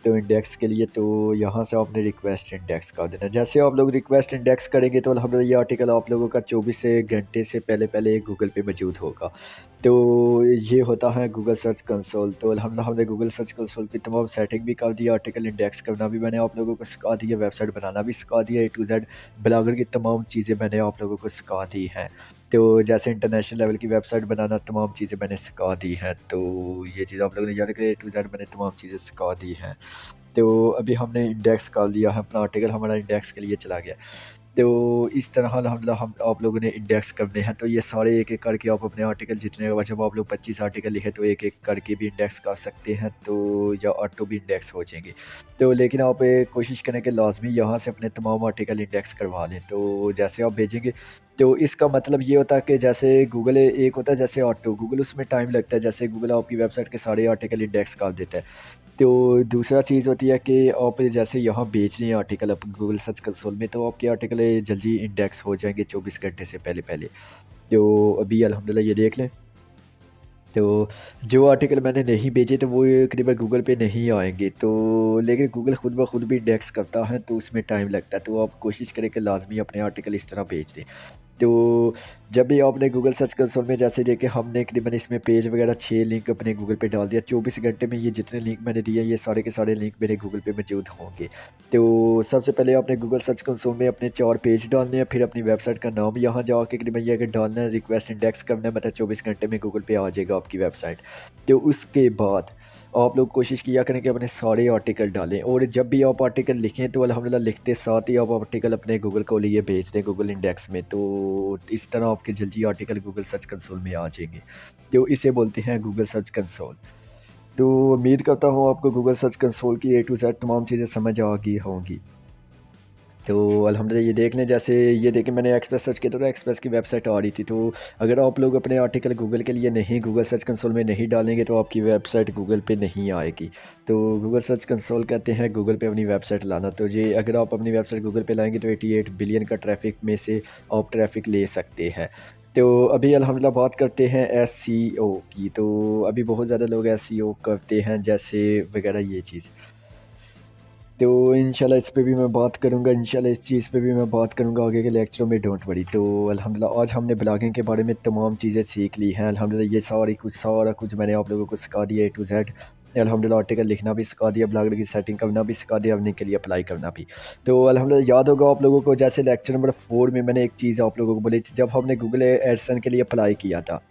तो इंडेक्स के लिए तो यहाँ से आपने रिक्वेस्ट इंडेक्स कर देना। जैसे आप लोग रिक्वेस्ट इंडेक्स करेंगे तो अल्हम्दुलिल्लाह ये आर्टिकल आप लोगों का 24 घंटे से पहले गूगल पे मौजूद होगा। तो ये होता है गूगल सर्च कंसोल। तो अल्हम्दुलिल्लाह हमने गूगल सर्च कंसोल की तमाम सेटिंग भी कर दी, आर्टिकल इंडेक्स करना भी मैंने आप लोगों को सिखा दिया, वेबसाइट बनाना भी सिखा दिया, ए टू ज़ेड ब्लॉगर की तमाम चीज़ें मैंने आप लोगों को सिखा दी हैं। तो जैसे इंटरनेशनल लेवल की वेबसाइट बनाना, तमाम चीज़ें मैंने सिखा दी हैं। तो ये चीज़ आप लोगों ने याद रखनी, ए टू ज़ेड मैंने तमाम चीज़ें सिखा दी हैं। तो अभी हमने इंडेक्स कर लिया है, अपना आर्टिकल हमारा इंडेक्स के लिए चला गया। तो इस तरह अल्हम्दुलिल्लाह हम आप लोगों ने इंडेक्स करने हैं। तो ये सारे एक-एक करके आप अपने आर्टिकल जितने जब आप लोग 25 आर्टिकल लिखें तो एक-एक करके भी इंडेक्स कर सकते हैं, तो या ऑटो भी इंडेक्स हो जाएँगे। तो लेकिन आप कोशिश करें कि लाज़मी यहाँ से अपने तमाम आर्टिकल इंडेक्स करवा लें। तो जैसे आप भेजेंगे तो इसका मतलब ये होता है कि जैसे गूगल एक होता है जैसे ऑटो, गूगल उसमें टाइम लगता है, जैसे गूगल आपकी वेबसाइट के सारे आर्टिकल इंडेक्स कर देता है। तो दूसरा चीज़ होती है कि आप जैसे यहाँ बेच रहे हैं आर्टिकल आप गूगल सर्च कंसोल में, तो आपके आर्टिकल जल्दी इंडेक्स हो जाएँगे 24 घंटे से पहले-पहले। तो अभी अल्हम्दुलिल्लाह ये देख लें, तो जो आर्टिकल मैंने नहीं भेजे तो वो करीबन गूगल पे नहीं आएँगे। तो लेकिन गूगल खुद ब खुद भी इंडेक्स करता है, तो उसमें टाइम लगता है। तो आप कोशिश करें कि लाज़मी अपने आर्टिकल इस तरह भेज दें। तो जब भी आपने गूगल सर्च कंसोल में जैसे देखिए हमने तकरीबन इसमें पेज वगैरह 6 लिंक अपने गूगल पे डाल दिया। 24 घंटे में ये जितने लिंक मैंने दिए ये सारे के सारे लिंक मेरे गूगल पे मौजूद होंगे। तो सबसे पहले आपने गूगल सर्च कंसोल में अपने 4 पेज डालने हैं, फिर अपनी वेबसाइट का नाम यहाँ जाके तकरीबन ये अगर डालना है, रिक्वेस्ट इंडेक्स करना है, मतलब 24 घंटे में गूगल पे आ जाएगा आपकी वेबसाइट। तो उसके बाद आप लोग कोशिश किया करें कि अपने सारे आर्टिकल डालें, और जब भी आप आर्टिकल लिखें तो अल्हम्दुलिल्लाह लिखते साथ ही आप आर्टिकल अपने गूगल को लिए भेज दें गूगल इंडेक्स में। तो इस तरह आपके जल्दी आर्टिकल गूगल सर्च कंसोल में आ जाएंगे। तो इसे बोलते हैं गूगल सर्च कंसोल। तो उम्मीद करता हूँ आपको गूगल सर्च कंसोल की ए टू जेड तमाम चीज़ें समझ आ गई होंगी। तो अल्हम्दुलिल्लाह ये देख लें, जैसे ये देखें मैंने एक्सप्रेस सर्च किया तो एक्सप्रेस की वेबसाइट आ रही थी। तो अगर आप लोग अपने आर्टिकल गूगल के लिए नहीं गूगल सर्च कंसोल में नहीं डालेंगे तो आपकी वेबसाइट गूगल पे नहीं आएगी। तो गूगल सर्च कंसोल कहते हैं गूगल पे अपनी वेबसाइट लाना। तो ये अगर आप अपनी वेबसाइट गूगल पे लाएंगे तो 88 बिलियन का ट्रैफिक में से आप ट्रैफिक ले सकते हैं। तो अभी अल्हम्दुलिल्लाह बात करते हैं एसईओ की। तो अभी बहुत ज़्यादा लोग एसईओ करते हैं जैसे वगैरह ये चीज़। तो इंशाल्लाह इस पे भी मैं बात करूँगा, इंशाल्लाह इस चीज़ पे भी मैं बात करूँगा आगे के लेक्चरों में, डोंट वरी। तो अल्हम्दुलिल्लाह आज हमने ब्लॉगिंग के बारे में तमाम चीज़ें सीख ली हैं। अल्हम्दुलिल्लाह ये सारा कुछ मैंने आप लोगों को सिखा दिया ए टू ज़ेड। अल्हम्दुलिल्लाह आर्टिकल लिखना भी सिखा दिया, ब्लॉगर की सेटिंग करना भी सिखा दिया, अर्निंग के लिए अप्लाई करना भी। तो अल्हम्दुलिल्लाह याद होगा आप लोगों को जैसे लेक्चर नंबर 4 में मैंने एक चीज़ आप लोगों को बोली थी, जब हमने गूगल एडसेंस के लिए अप्लाई किया था।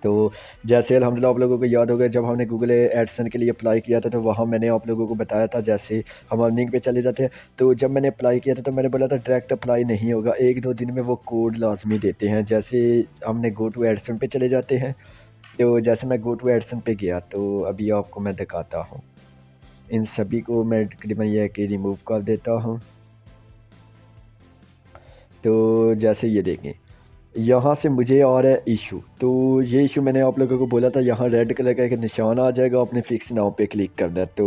तो जैसे अल्हम्दुलिल्लाह आप लोगों को याद होगा जब हमने गूगल एडसेंस के लिए अप्लाई किया था, तो वहाँ मैंने आप लोगों को बताया था जैसे हम अर्निंग पे चले जाते हैं। तो जब मैंने अप्लाई किया था तो मैंने बोला था डायरेक्ट अप्लाई नहीं होगा, 1-2 दिन में वो कोड लाज़मी देते हैं। जैसे हमने गो टू एडसेंस पे चले जाते हैं, तो जैसे मैं गो टू एडसेंस पे गया तो अभी आपको मैं दिखाता हूँ। इन सभी को मैं तकरीबन ये है कि रिमूव कर देता हूँ। तो जैसे ये देखें, यहाँ से मुझे आ रहा है इशू। तो ये इशू मैंने आप लोगों को बोला था, यहाँ रेड कलर का एक निशान आ जाएगा, आपने फिक्स नाउ पे क्लिक करना है। तो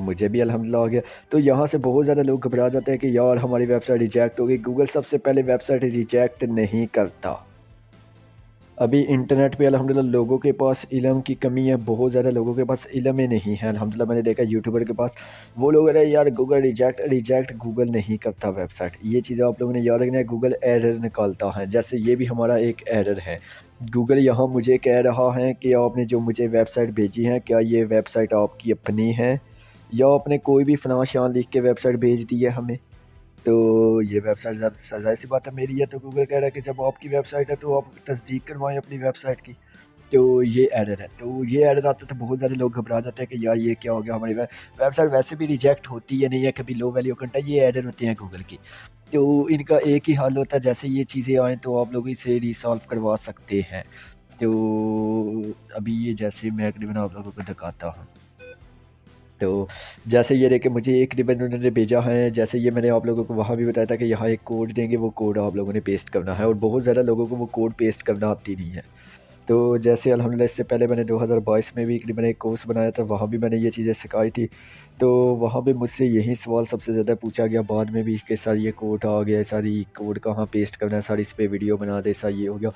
मुझे भी अल्हम्दुलिल्लाह आ गया। तो यहाँ से बहुत ज़्यादा लोग घबरा जाते हैं कि यार हमारी वेबसाइट रिजेक्ट हो गई। गूगल सबसे पहले वेबसाइट रिजेक्ट नहीं करता। अभी इंटरनेट पे अल्हम्दुलिल्लाह लोगों के पास इल्म की कमी है, बहुत ज़्यादा लोगों के पास इल्म ही नहीं है। अल्हम्दुलिल्लाह मैंने देखा यूट्यूबर के पास, वो लोग अरे यार गूगल रिजेक्ट रिजेक्ट गूगल नहीं करता वेबसाइट। ये चीज़ आप लोगों ने याद रखना है, गूगल एरर निकालता है। जैसे ये भी हमारा एक एरर है। गूगल यहाँ मुझे कह रहा है कि आपने जो मुझे वेबसाइट भेजी है, क्या ये वेबसाइट आपकी अपनी है या आपने कोई भी फलां शान लिख के वेबसाइट भेज दी है हमें। तो ये वेबसाइट जब ज़ाहिर-सी बात है मेरी है, तो गूगल कह रहा है कि जब आपकी वेबसाइट है तो आप तस्दीक करवाएँ अपनी वेबसाइट की। तो ये एरर है। तो ये एरर आता है तो बहुत सारे लोग घबरा जाते हैं कि यार ये क्या हो गया, हमारी वेबसाइट वैसे भी रिजेक्ट होती है नहीं है, कभी लो वैल्यू कंटेंट, ये एरर होते हैं गूगल की। तो इनका एक ही हल होता है, जैसे ये चीज़ें आएँ तो आप लोग इसे रिसॉल्व करवा सकते हैं। तो अभी ये जैसे मैं तकरीबन आप लोगों को दिखाता हूँ। तो जैसे ये देखिए मुझे एक रिबन उन्होंने भेजा है, जैसे ये मैंने आप लोगों को वहाँ भी बताया था कि यहाँ एक कोड देंगे, वो कोड आप लोगों ने पेस्ट करना है, और बहुत ज़्यादा लोगों को वो कोड पेस्ट करना आती नहीं है। तो जैसे अल्हम्दुलिल्लाह इससे पहले मैंने 2022 में भी मैंने एक कोर्स बनाया था, वहाँ भी मैंने ये चीज़ें सिखाई थी। तो वहाँ पे मुझसे यही सवाल सबसे ज़्यादा पूछा गया बाद में भी कि सर ये कोड आ गया है, सर ये कोड कहाँ पेस्ट करना है, सर इस पे वीडियो बना दे, सर ये हो गया।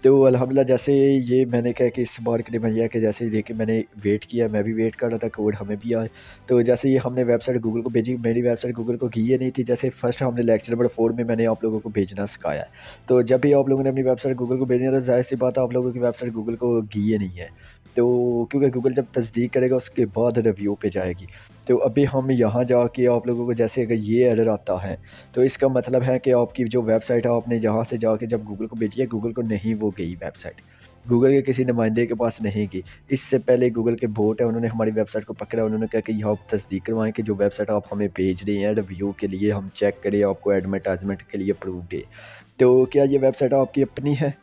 तो अल्हम्दुलिल्लाह जैसे ये मैंने कहा कि इस बार के लिए मैं यह कि जैसे ही देखिए मैंने वेट किया, मैं भी वेट कर रहा था कोड हमें भी आए। तो जैसे ही हमने वेबसाइट गूगल को भेजी, मेरी वेबसाइट गूगल को की ही नहीं थी। जैसे फर्स्ट हमने लेक्चर नंबर 4 में मैंने आप लोगों को भेजना सिखाया है। तो जब भी आप लोगों ने अपनी वेबसाइट गूगल को भेजनी है तो ज़ाहिर-सी बात है आप लोगों की वेबसाइट गूगल को की ही नहीं है। तो क्योंकि गूगल जब तस्दीक करेगा उसके बाद रिव्यू पे जाएगी। तो अभी हम यहाँ जाके आप लोगों को जैसे अगर ये एरर आता है, तो इसका मतलब है कि आपकी जो वेबसाइट है आपने यहाँ से जाके जब गूगल को भेजी है, गूगल को नहीं वो गई वेबसाइट। गूगल के किसी नुमाइंदे के पास नहीं गई। इससे पहले गूगल के बोट है, उन्होंने हमारी वेबसाइट को पकड़ा, उन्होंने कहा कि यहाँ आप तस्दीक करवाएँ कि जो वेबसाइट आप हमें भेज रही हैं रिव्यू के लिए, हम चेक करें, आपको एडवर्टाइज़मेंट के लिए अप्रूव्ड है। तो क्या ये वेबसाइट आपकी अपनी है?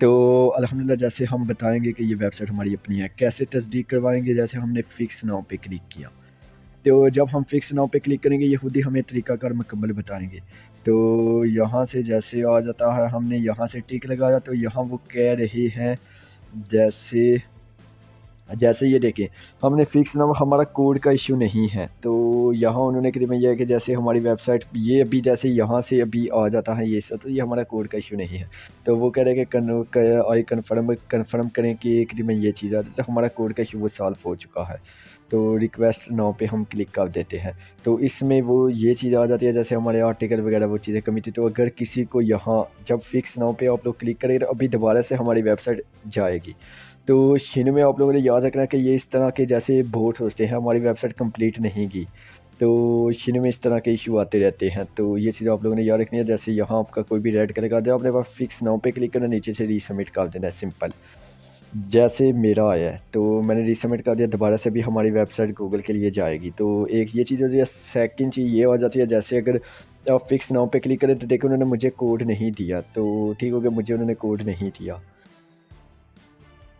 तो अल्हम्दुलिल्लाह जैसे हम बताएँगे कि ये वेबसाइट हमारी अपनी है। कैसे तस्दीक करवाएँगे? जैसे हमने फिक्स नाउ पे क्लिक किया। तो जब हम फिक्स नाउ पे क्लिक करेंगे, ये खुद ही हमें तरीकाकार मुकम्मल बताएँगे। तो यहाँ से जैसे आ जाता है, हमने यहाँ से टिक लगाया तो यहाँ वो कह रहे हैं जैसे जैसे ये देखें, हमने फिक्स नाउ, हमारा कोड का इश्यू नहीं है। तो यहाँ उन्होंने करीबन ये है कि जैसे हमारी वेबसाइट ये अभी जैसे यहाँ से अभी आ जाता है ये सब, तो ये हमारा कोड का इश्यू नहीं है। तो वो कह रहे हैं कि आई कन्फर्म करें कि करीबन ये चीज़ आ जाए, तो हमारा कोड का इश्यू वो सॉल्व हो चुका है। तो रिक्वेस्ट नाउ पे हम क्लिक कर देते हैं। तो इसमें वो ये चीज़ आ जाती है जैसे हमारे आर्टिकल वगैरह वो चीज़ें कमिटी। तो अगर किसी को यहाँ जब फिक्स नाउ पे आप लोग क्लिक करेंगे तो अभी दोबारा से हमारी वेबसाइट जाएगी। तो शुरू में आप लोगों ने याद रखना कि ये इस तरह के जैसे बोट होते हैं, हमारी वेबसाइट कंप्लीट नहीं की। तो शुरू में इस तरह के इशू आते रहते हैं, तो ये चीज़ आप लोगों ने याद रखनी है। जैसे यहाँ आपका कोई भी रेड कलर का दे, आपने पास फिक्स नाउ पे क्लिक करना, नीचे से रीसबमिट कर देना है, सिंपल। जैसे मेरा आया है तो मैंने रीसबमिट कर दिया, दोबारा से भी हमारी वेबसाइट गूगल के लिए जाएगी। तो एक ये चीज़ होती है। सेकंड चीज़ ये हो जाती है, जैसे अगर आप फिक्स नाउ पे क्लिक करें तो देखो उन्होंने मुझे कोड नहीं दिया, तो ठीक हो गया, मुझे उन्होंने कोड नहीं दिया।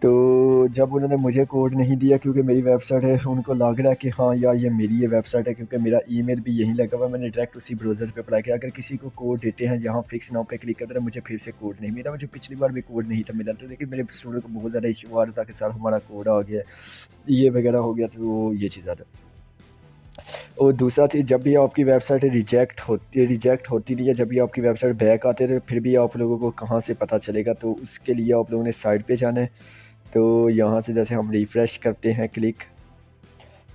तो जब उन्होंने मुझे कोड नहीं दिया, क्योंकि मेरी वेबसाइट है, उनको लग रहा है कि हाँ यार ये मेरी ये वेबसाइट है, क्योंकि मेरा ईमेल भी यहीं लगा हुआ है, मैंने डायरेक्ट उसी ब्राउज़र पे अप्लाई किया। अगर किसी को कोड देते हैं यहाँ फिक्स नाउ पे क्लिक करते हैं, मुझे फिर से कोड नहीं मिला, मुझे पिछली बार भी कोड नहीं था मिला। तो लेकिन मेरे स्टूडेंट को बहुत ज़्यादा इशू आ रहा था कि सर हमारा कोड आ गया है, ये वगैरह हो गया, तो ये चीज़ आ रहा है। और दूसरा चीज़, जब भी आपकी वेबसाइट रिजेक्ट होती नहीं है, जब भी आपकी वेबसाइट बैक आते हैं, तो फिर भी आप लोगों को कहाँ से पता चलेगा? तो उसके लिए आप लोगों ने साइट पे जाना है। तो यहाँ से जैसे हम रिफ़्रेश करते हैं क्लिक,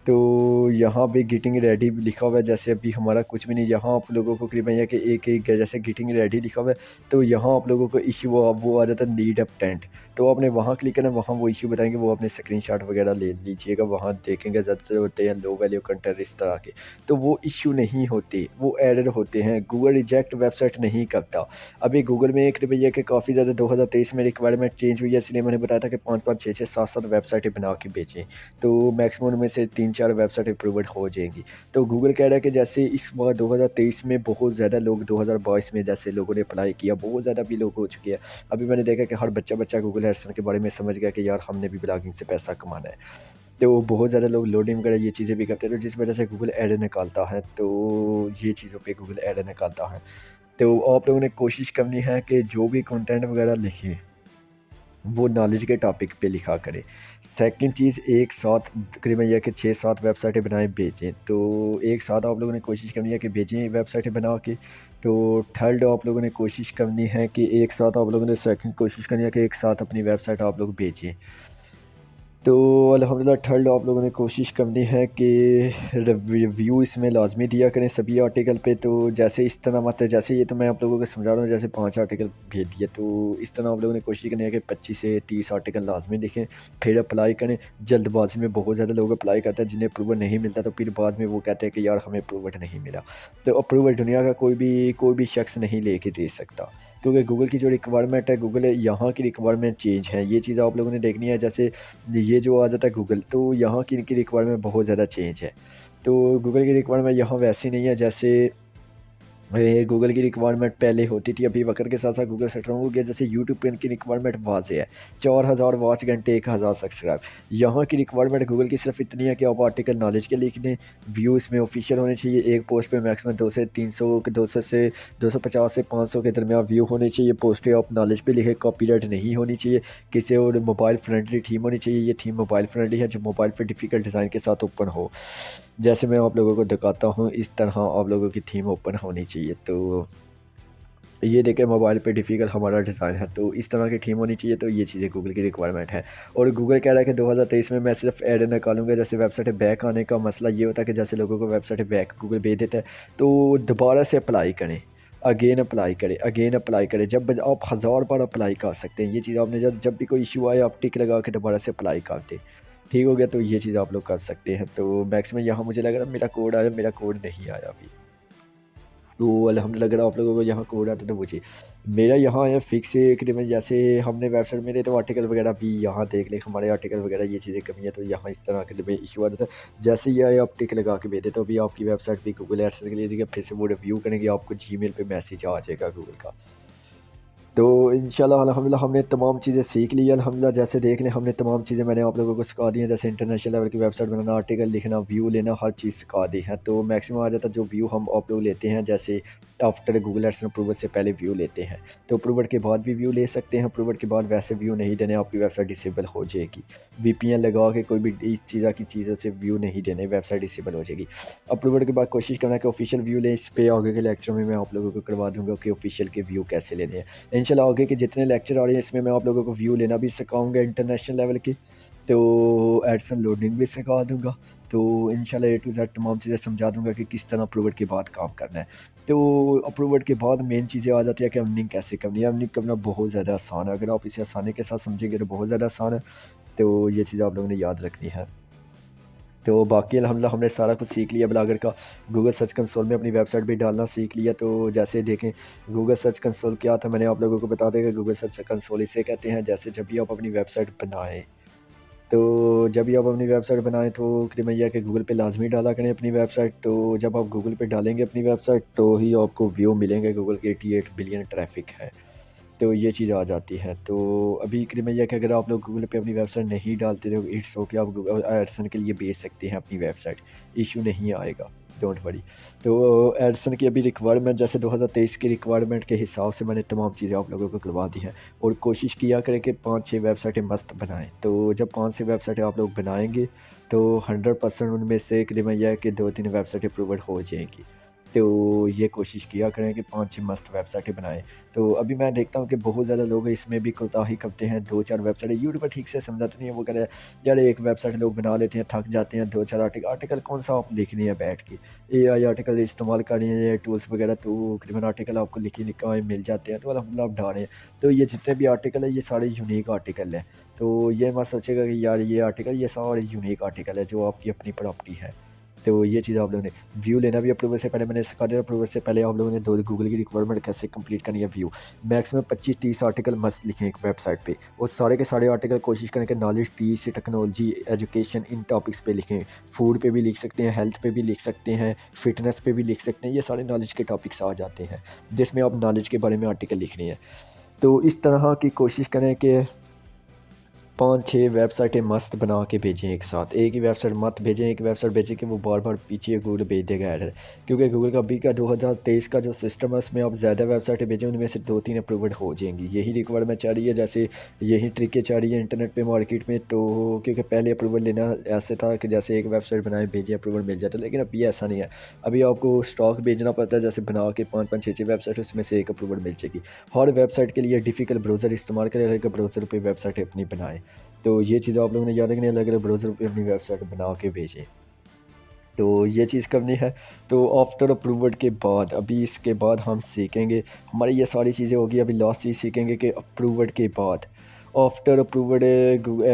तो यहाँ पे गेटिंग रेडी लिखा हुआ है। जैसे अभी हमारा कुछ भी नहीं, यहाँ आप लोगों को करीबन ये कि एक जैसे गेटिंग रेडी लिखा हुआ है, तो यहाँ आप लोगों को इश्यू वो आ जाता है नीड अपटेंट। तो आपने वहाँ क्लिक करना, वहाँ वो इश्यू बताएंगे, वो अपने स्क्रीनशॉट वगैरह ले लीजिएगा, वहाँ देखेंगे ज़्यादातर होते हैं लो वैल्यू कंटेंट इस तरह के। तो वो इश्यू नहीं होते, वो एरर होते हैं, गूगल रिजेक्ट वेबसाइट नहीं करता। अभी गूगल में एक भैया कि काफ़ी ज़्यादा 2023 में रिक्वायरमेंट चेंज हुई है, इसलिए मैंने बताया था कि 5-5 6-6 7-7 वेबसाइटें बना के बेचें। तो मैक्सिमम में से 3-4 वेबसाइट अप्रूवड हो जाएंगी। तो गूगल कह रहा है कि जैसे इस बार 2023 में बहुत ज़्यादा लोग, 2022 में जैसे लोगों ने अप्लाई किया, बहुत ज़्यादा भी लोग हो चुके हैं। अभी मैंने देखा कि हर बच्चा गूगल एडसेंस के बारे में समझ गया कि यार हमने भी ब्लॉगिंग से पैसा कमाना है। तो बहुत ज़्यादा लोग लोडिंग वगैरह ये चीज़ें भी करते हैं, तो जिस वजह से गूगल एड निकालता है, तो ये चीज़ों पे गूगल एड निकालता है। तो आप लोगों ने कोशिश करनी है कि जो भी कंटेंट वगैरह लिखें, वो नॉलेज के टॉपिक पे लिखा करें। सेकंड चीज़, एक साथ तकरीबन यह कि 6-7 वेबसाइटें बनाएँ भेजें, तो एक साथ आप लोगों ने कोशिश करनी है कि भेजें वेबसाइटें बना के। तो थर्ड आप लोगों ने कोशिश करनी है कि एक साथ आप लोगों ने सेकंड कोशिश करनी है कि एक साथ अपनी वेबसाइट आप लोग भेजें। तो अल्हम्दुलिल्लाह थर्ड आप लोगों ने कोशिश करनी है कि रिव्यू इसमें लाज़मी दिया करें सभी आर्टिकल पे। तो जैसे इस तरह मत है, जैसे ये तो मैं आप लोगों को समझा रहा हूँ, जैसे 5 आर्टिकल भेज दिए, तो इस तरह आप लोगों ने कोशिश करनी है कि 25 से 30 आर्टिकल लाज़मी लिखें, फिर अप्लाई करें। जल्दबाजी में बहुत ज़्यादा लोग अप्लाई करते हैं, जिन्हें अप्रूवल नहीं मिलता, तो फिर बाद में वो कहते हैं कि यार हमें अप्रूवल नहीं मिला। तो अप्रूवल दुनिया का कोई भी शख्स नहीं लेके दे सकता, क्योंकि गूगल की जो रिक्वायरमेंट है, गूगल यहाँ की रिक्वायरमेंट चेंज है, ये चीज़ आप लोगों ने देखनी है। जैसे ये जो आ जाता है गूगल, तो यहाँ की इनकी रिक्वायरमेंट बहुत ज़्यादा चेंज है। तो गूगल की रिक्वायरमेंट यहाँ वैसी नहीं है जैसे गूगल की रिक्वायरमेंट पहले होती थी। अभी वक्त के साथ साथ गूगल स्ट्रॉन्ग हो गया। जैसे यूट्यूब पे इनकी रिक्वायरमेंट वाज़ेह है, 4000 वॉच घंटे, 1000 सब्सक्राइब। यहाँ की रिक्वायरमेंट गूगल की सिर्फ इतनी है कि आप आर्टिकल नॉलेज के लिख दें, व्यू इसमें ऑफिशियल होने चाहिए, एक पोस्ट पे मैक्सिमम 2 से 300 200 से 250 से 500 के दरमियान व्यू होने चाहिए। पोस्टें आप नॉलेज पे लिखे, कॉपीराइट नहीं होनी चाहिए, किसी और मोबाइल फ्रेंडली थीम होनी चाहिए। ये थीम मोबाइल फ्रेंडली है, जो मोबाइल पर डिफ़िकल्ट डिज़ाइन के साथ ओपन हो। जैसे मैं आप लोगों को दिखाता हूँ, इस तरह आप लोगों की थीम ओपन होनी चाहिए। तो ये देखें, मोबाइल पे डिफ़िकल्ट हमारा डिज़ाइन है, तो इस तरह की थीम होनी चाहिए। तो ये चीज़ें गूगल की रिक्वायरमेंट है। और गूगल कह रहा है कि 2023 में मैं सिर्फ ऐड निकालूंगा। जैसे वेबसाइट बैक आने का मसला ये होता है कि जैसे लोगों को वेबसाइट बैक गूगल भेज देता है, तो दोबारा से अप्लाई करें, अगेन अप्लाई करें। जब आप 1000 बार अप्लाई कर सकते हैं, ये चीज़ आपने जब भी कोई इशू आए, आप टिक लगा के दोबारा से अप्लाई कर दें, ठीक हो गया। तो ये चीज़ आप लोग कर सकते हैं। तो मैक्सिमम यहाँ मुझे लग रहा है मेरा कोड आया, मेरा कोड नहीं आया अभी। तो अल्हम्दुलिल्लाह अगर आप लोगों को यहाँ कोड आता है तो पूछिए। मेरा यहाँ है फ़िक्स तकरीबन जैसे हमने वेबसाइट मेरे तो आर्टिकल वगैरह भी यहाँ देख लें, हमारे आर्टिकल वगैरह ये चीज़ें कमी है तो यहाँ इस तरह के इशू आ जाता है। जैसे ये आप टिक लगा के भेजें तो अभी आपकी वेबसाइट भी गूगल एडसेंस के लिए जगह फिर से वो रिव्यू करेंगे, आपको जीमेल पे मैसेज आ जाएगा गूगल का। तो इंशाल्लाह अल्हम्दुलिल्लाह हमने तमाम चीज़ें सीख ली है अल्हम्दुलिल्लाह। जैसे देख लें हमने तमाम चीज़ें मैंने आप लोगों को सिखा दी हैं, जैसे इंटरनेशनल लेवल की वेबसाइट बनाना, आर्टिकल लिखना, व्यू लेना, हर चीज़ सिखा दी है। तो मैक्सिमम आ जाता है जो व्यू हम आप लोग लेते हैं, जैसे आफ्टर गूगल एडसेंस अप्रूवल से पहले व्यू लेते हैं, तो अप्रूवल के बाद भी व्यू ले सकते हैं। अप्रूवल के बाद वैसे व्यू नहीं देने, आपकी वेबसाइट डिसेबल हो जाएगी। वीपीएन लगा के कोई भी इस चीज़ों से व्यू नहीं देने, वेबसाइट डिसेबल हो जाएगी। अप्रूवल के बाद कोशिश करना कि ऑफिशियल व्यू लें। इस पे आगे के लेक्चर में मैं आप लोगों को करवा दूँगा कि ऑफिशियल के व्यू कैसे लेने हैं। इंशाल्लाह आगे के जितने लेक्चर आ रहे हैं इसमें मैं आप लोगों को व्यू लेना भी सिखाऊंगा इंटरनेशनल लेवल की, तो एडसन लोडिंग भी सिखा दूंगा। तो इंशाल्लाह ए टू जेड तमाम चीज़ें समझा दूंगा कि किस तरह अप्रूवल के बाद काम करना है। तो अप्रूवल के बाद मेन चीज़ें आ जाती है कि अर्निंग कैसे करनी है। अर्निंग करना बहुत ज़्यादा आसान है, अगर आप इसे आसानी के साथ समझेंगे तो बहुत ज़्यादा आसान है। तो ये चीज़ आप लोगों ने याद रखनी है। तो बाकी अल्हम्दुलिल्लाह हमने सारा कुछ सीख लिया ब्लॉगर का। गूगल सर्च कंसोल में अपनी वेबसाइट भी डालना सीख लिया। तो जैसे देखें गूगल सर्च कंसोल क्या था, मैंने आप लोगों को बता दें कि गूगल सर्च कंसोल इसे कहते हैं। जैसे जब भी आप अपनी वेबसाइट बनाएं, तो जब भी आप अपनी वेबसाइट बनाएं तो तकरीबन यह है कि गूगल पे लाजमी डाला करें अपनी वेबसाइट। तो जब आप गूगल पे डालेंगे अपनी वेबसाइट तो ही आपको व्यू मिलेंगे। गूगल के 88 बिलियन ट्रैफिक है, तो ये चीज़ आ जाती है। तो अभी करीबन यह कि अगर आप लोग गूगल पे अपनी वेबसाइट नहीं डालते तो इट्स ओके, आप गूगल एडसन के लिए भेज सकते हैं अपनी वेबसाइट, इशू नहीं आएगा, डोंट वरी। तो एडसन की अभी रिक्वायरमेंट जैसे 2023 की रिक्वायरमेंट के हिसाब से मैंने तमाम चीज़ें आप लोगों को करवा दी हैं। और कोशिश किया करें कि 5-6 वेबसाइटें मस्त बनाएं। तो जब 5 से वेबसाइटें आप लोग बनाएंगे तो 100% उनमें से करीबन यह है कि 2-3 वेबसाइटें अप्रूवल हो जाएंगी। तो ये कोशिश किया करें कि 5-6 मस्त वेबसाइटें बनाएँ। तो अभी मैं देखता हूँ कि बहुत ज़्यादा लोग इसमें भी कोताही करते हैं, 2-4 वेबसाइटें यूट्यूब पर ठीक से समझाते नहीं है। वो कह रहे हैं यार एक वेबसाइट लोग बना लेते हैं, थक जाते हैं, 2-4 आर्टिकल कौन-सा आप लिखनी है बैठ के। एआई आर्टिकल इस्तेमाल कर रहे हैं, टूल्स वगैरह, तो तकरीबन आर्टिकल आपको लिखे-लिखाए मिल जाते हैं, तो अल्हम्दुलिल्लाह आप डालें। तो ये जितने भी आर्टिकल हैं ये सारे यूनिक आर्टिकल हैं। तो ये मत सोचिएगा कि यार ये आर्टिकल, ये सारे यूनिक आर्टिकल है जो आपकी अपनी प्रॉपर्टी है। तो ये चीज़ आप लोगों ने व्यू लेना भी अप्रूवल से पहले मैंने सिखा दिया। अप्रूवल से पहले आप लोगों ने दो गूगल की रिक्वायरमेंट कैसे कंप्लीट करनी है व्यू। मैक्सिमम 25-30 आर्टिकल मस्त लिखें एक वेबसाइट पे, और सारे के सारे आर्टिकल कोशिश करें कि knowledge, teach, technology, education in topics पे लिखें। फूड पे भी लिख सकते हैं, हेल्थ पे भी लिख सकते हैं, फिटनेस पे भी लिख सकते हैं। ये सारे नॉलेज के टॉपिक्स आ जाते हैं जिसमें आप नॉलेज के बारे में आर्टिकल लिखनी है। तो इस तरह की कोशिश करें कि 5-6 वेबसाइटें मस्त बना के भेजें एक साथ। एक ही वेबसाइट मत भेजें, एक वेबसाइट भेजें कि वो बार-बार पीछे गूगल भेज देगा एरर। क्योंकि गूगल का अभी का 2023 का जो सिस्टम है उसमें आप ज़्यादा वेबसाइटें भेजें, उनमें से 2-3 अप्रूवड हो जाएँगी। यही रिक्वायरमेंट चाह रही है, जैसे यही ट्रिकें चाह रही है इंटरनेट पे, मार्केट में। तो क्योंकि पहले अप्रूवल लेना ऐसे था कि जैसे एक वेबसाइट बनाए भेजें अप्रूवल मिल जाता, लेकिन अभी ऐसा नहीं है। अभी आपको स्टॉक भेजना पड़ता है, जैसे बना के 5-5, 6-6 वेबसाइट, उसमें से एक अप्रूवल मिल जाएगी। हर वेबसाइट के लिए डिफ़िकल्ट ब्राउज़र इस्तेमाल करें, अलग ब्राउज़र पे वेबसाइटें अपनी बनाएँ। तो ये चीज़ आप लोगों ने याद रखनी है, अलग-अलग ब्राउज़र पे अपनी वेबसाइट बना के भेजें। तो ये चीज़ करनी है। तो आफ्टर अप्रूवल के बाद अभी इसके बाद हम सीखेंगे, हमारी ये सारी चीज़ें होगी। अभी लास्ट चीज़ सीखेंगे कि अप्रूवल के बाद after approval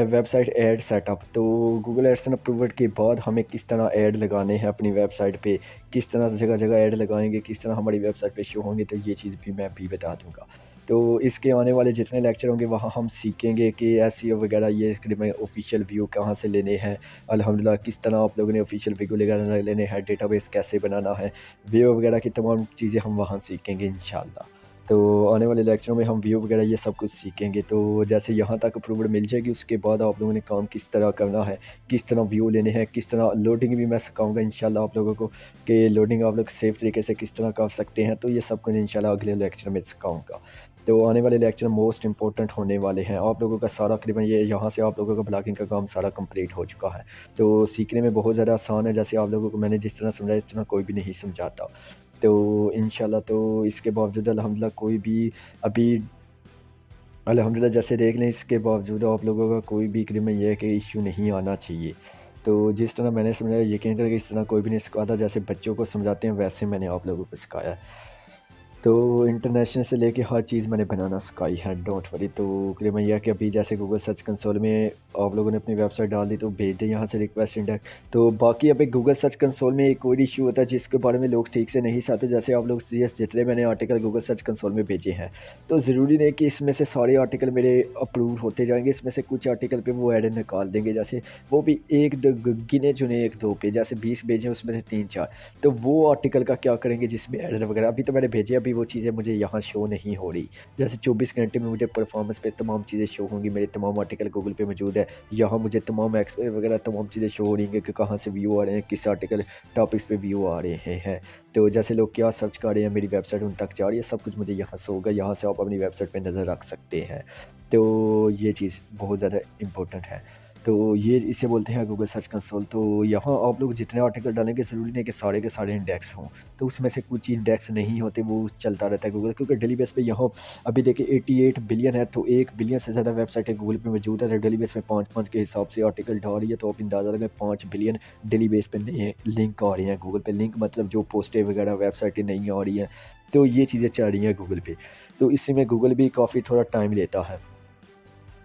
website add setup. तो गूगल एडसन अप्रूवल के बाद हमें किस तरह ऐड लगाने हैं अपनी वेबसाइट पे, किस तरह से जगह-जगह ऐड लगाएँगे, किस तरह हमारी वेबसाइट पे शो होंगे, तो ये चीज़ भी मैं अभी बता दूँगा। तो इसके आने वाले जितने लेक्चर होंगे वहाँ हम सीखेंगे कि एसईओ वगैरह, ये इसके ऑफिशियल व्यू कहाँ से लेने हैं, अल्हम्दुलिल्लाह किस तरह आप लोगों ने ऑफिशियल व्यू वगैरह लेने हैं, डेटाबेस कैसे बनाना है, व्यू वगैरह की तमाम चीज़ें हम वहाँ सीखेंगे इंशाल्लाह। तो आने वाले लेक्चरों में हम व्यू वगैरह ये सब कुछ सीखेंगे। तो जैसे यहाँ तक अप्रूवल मिल जाएगी उसके बाद आप लोगों ने काम किस तरह करना है, किस तरह व्यू लेने हैं, किस तरह लोडिंग भी मैं सिखाऊंगा इंशाल्लाह आप लोगों को कि लोडिंग आप लोग सेफ़ तरीके से किस तरह कर सकते हैं। तो ये सब कुछ इंशाल्लाह अगले लेक्चर में सिखाऊंगा। तो आने वाले लेक्चर मोस्ट इंपॉर्टेंट होने वाले हैं। आप लोगों का सारा तकरीबन ये यहाँ से आप लोगों का ब्लॉगिंग का काम सारा कंप्लीट हो चुका है। तो सीखने में बहुत ज़्यादा आसान है, जैसे आप लोगों को मैंने जिस तरह समझाया इस तरह कोई भी नहीं समझाता। तो इंशाल्लाह तो इसके बावजूद अल्हम्दुलिल्लाह कोई भी अभी अल्हम्दुलिल्लाह जैसे देख लें, इसके बावजूद आप लोगों का कोई भी तकरीबन ये है कि इश्यू नहीं आना चाहिए। तो जिस तरह मैंने समझाया यकीन करें कि इस तरह कोई भी नहीं सिखाता, जैसे बच्चों को समझाते हैं वैसे मैंने आप लोगों को सिखाया है। तो इंटरनेशनल से लेके हर चीज़ मैंने बनाना सिखाई है, डोंट वरी। तो करीबन यह कि अभी जैसे गूगल सर्च कंसोल में आप लोगों ने अपनी वेबसाइट डाल दी तो भेज दें यहाँ से रिक्वेस्ट इंडेक्स। तो बाकी अभी गूगल सर्च कंसोल में एक और इशू होता है जिसके बारे में लोग ठीक से नहीं समझते। जैसे आप लोग जितने मैंने आर्टिकल गूगल सर्च कंसोल में भेजे हैं, तो ज़रूरी नहीं कि इसमें से सारे आर्टिकल मेरे अप्रूव होते जाएंगे। इसमें से कुछ आर्टिकल पे वो एड निकाल देंगे, जैसे वो भी एक दो गिने चुने एक दो पे, जैसे 20 भेजे उसमें से 3-4। तो वो आर्टिकल का क्या करेंगे जिसमें एरर वगैरह अभी तो मैंने भेजे, अभी वो चीज़ें मुझे यहाँ शो नहीं हो रही। जैसे 24 घंटे में मुझे परफॉर्मेंस पे तमाम चीज़ें शो होंगी, मेरे तमाम आर्टिकल गूगल पे मौजूद है। यहाँ मुझे तमाम एक्सपायर वगैरह तमाम चीज़ें शो हो रही हैं कि कहाँ से व्यू आ रहे हैं, किस आर्टिकल टॉपिक्स पे व्यू आ रहे हैं। तो जैसे लोग क्या सर्च कर रहे हैं, मेरी वेबसाइट उन तक जा रही है, सब कुछ मुझे यहाँ से होगा। यहाँ से आप अपनी वेबसाइट पर नज़र रख सकते हैं। तो ये चीज़ बहुत ज़्यादा इम्पोर्टेंट है। तो ये इसे बोलते हैं गूगल सर्च कंसोल। तो यहाँ आप लोग जितने आर्टिकल डालेंगे ज़रूरी नहीं कि सारे के सारे इंडेक्स हों। तो उसमें से कुछ इंडेक्स नहीं होते, वो चलता रहता है गूगल, क्योंकि डेली बेस पे यहाँ अभी देखिए 88 बिलियन है, तो 1 बिलियन से ज़्यादा वेबसाइटें गूगल पे मौजूद है। तो डेली बेस पे 5-5 के हिसाब से आर्टिकल डाल रही है, तो आप अंदाज़ा लगाएं 5 बिलियन डेली बेस पे नए लिंक आ रहे हैं गूगल पे। लिंक मतलब जो पोस्टें वगैरह वेबसाइटें नहीं आ रही हैं, तो ये चीज़ें चल रही हैं गूगल पे। तो इसी में गूगल भी काफ़ी थोड़ा टाइम लेता है।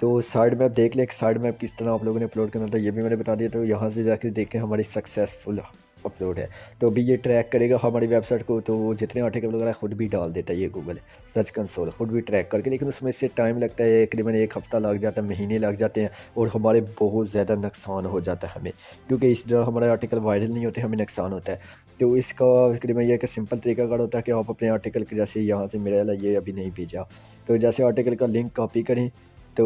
तो साइड मैप देख लें, साइड मैप किस तरह आप लोगों ने अपलोड करना था ये भी मैंने बता दिया। तो यहाँ से जाकर देखें हमारी सक्सेसफुल अपलोड है। तो अभी ये ट्रैक करेगा हमारी वेबसाइट को, तो जितने आर्टिकल वगैरह खुद भी डाल देता है ये गूगल सर्च कंसोल, खुद भी ट्रैक करके। लेकिन उसमें से टाइम लगता है, करीबन 1 हफ़्ता लग जाता है, महीने लग जाते हैं, और हमारे बहुत ज़्यादा नुकसान हो जाता है हमें, क्योंकि इस तरह हमारे आर्टिकल वायरल नहीं होते, हमें नुकसान होता है। तो इसका तकरीबन यह कि सिंपल तरीका कार होता है कि आप अपने आर्टिकल के, जैसे यहाँ से मेरा वाला ये अभी नहीं भेजा, तो जैसे आर्टिकल का लिंक कॉपी करें, तो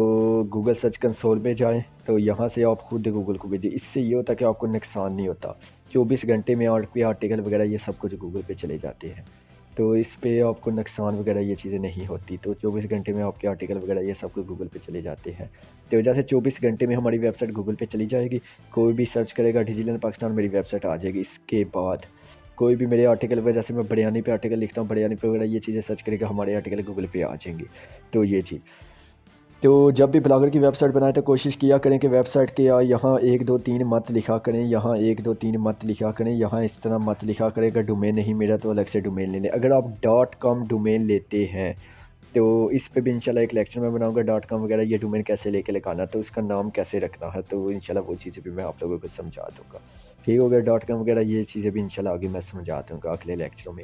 गूगल सर्च कंसोल पे जाएँ, तो यहाँ से आप खुद गूगल को भेजिए। इससे ये होता है कि आपको नुकसान नहीं होता। 24 घंटे में आपके आर्टिकल वगैरह ये सब कुछ गूगल पे चले जाते हैं। तो इस पे आपको नुकसान वगैरह ये चीज़ें नहीं होती। तो 24 घंटे में आपके आर्टिकल वगैरह ये सब कुछ गूगल पे चले जाते हैं। तो जैसे 24 घंटे में हमारी वेबसाइट गूगल पे चली जाएगी, कोई भी सर्च करेगा डिजिटल पाकिस्तान, मेरी वेबसाइट आ जाएगी। इसके बाद कोई भी मेरे आर्टिकल पे, जैसे मैं बिरयानी पे आर्टिकल लिखता हूँ, बिरयानी पे वगैरह ये चीज़ें सर्च करेगा, हमारे आर्टिकल गूगल पे आ जाएंगे। तो ये चीज़, तो जब भी ब्लॉगर की वेबसाइट बनाएं तो कोशिश किया करें कि वेबसाइट के यहाँ 1 2 3 मत लिखा करें, यहाँ 1 2 3 मत लिखा करें, यहाँ इस तरह मत लिखा करें। अगर डोमेन नहीं मिला तो अलग से डोमेन ले लें। अगर आप .com डोमेन लेते हैं, तो इस पे भी इंशाल्लाह एक लेक्चर में बनाऊंगा। .com वगैरह ये डोमेन कैसे लेके लगाना, तो उसका नाम कैसे रखना है, तो इंशाल्लाह वो चीज़ें भी मैं आप लोगों को समझा दूँगा। ठीक हो गया। .com वगैरह ये चीज़ें भी इंशाल्लाह आगे मैं समझा दूँगा अगले लेक्चरों में।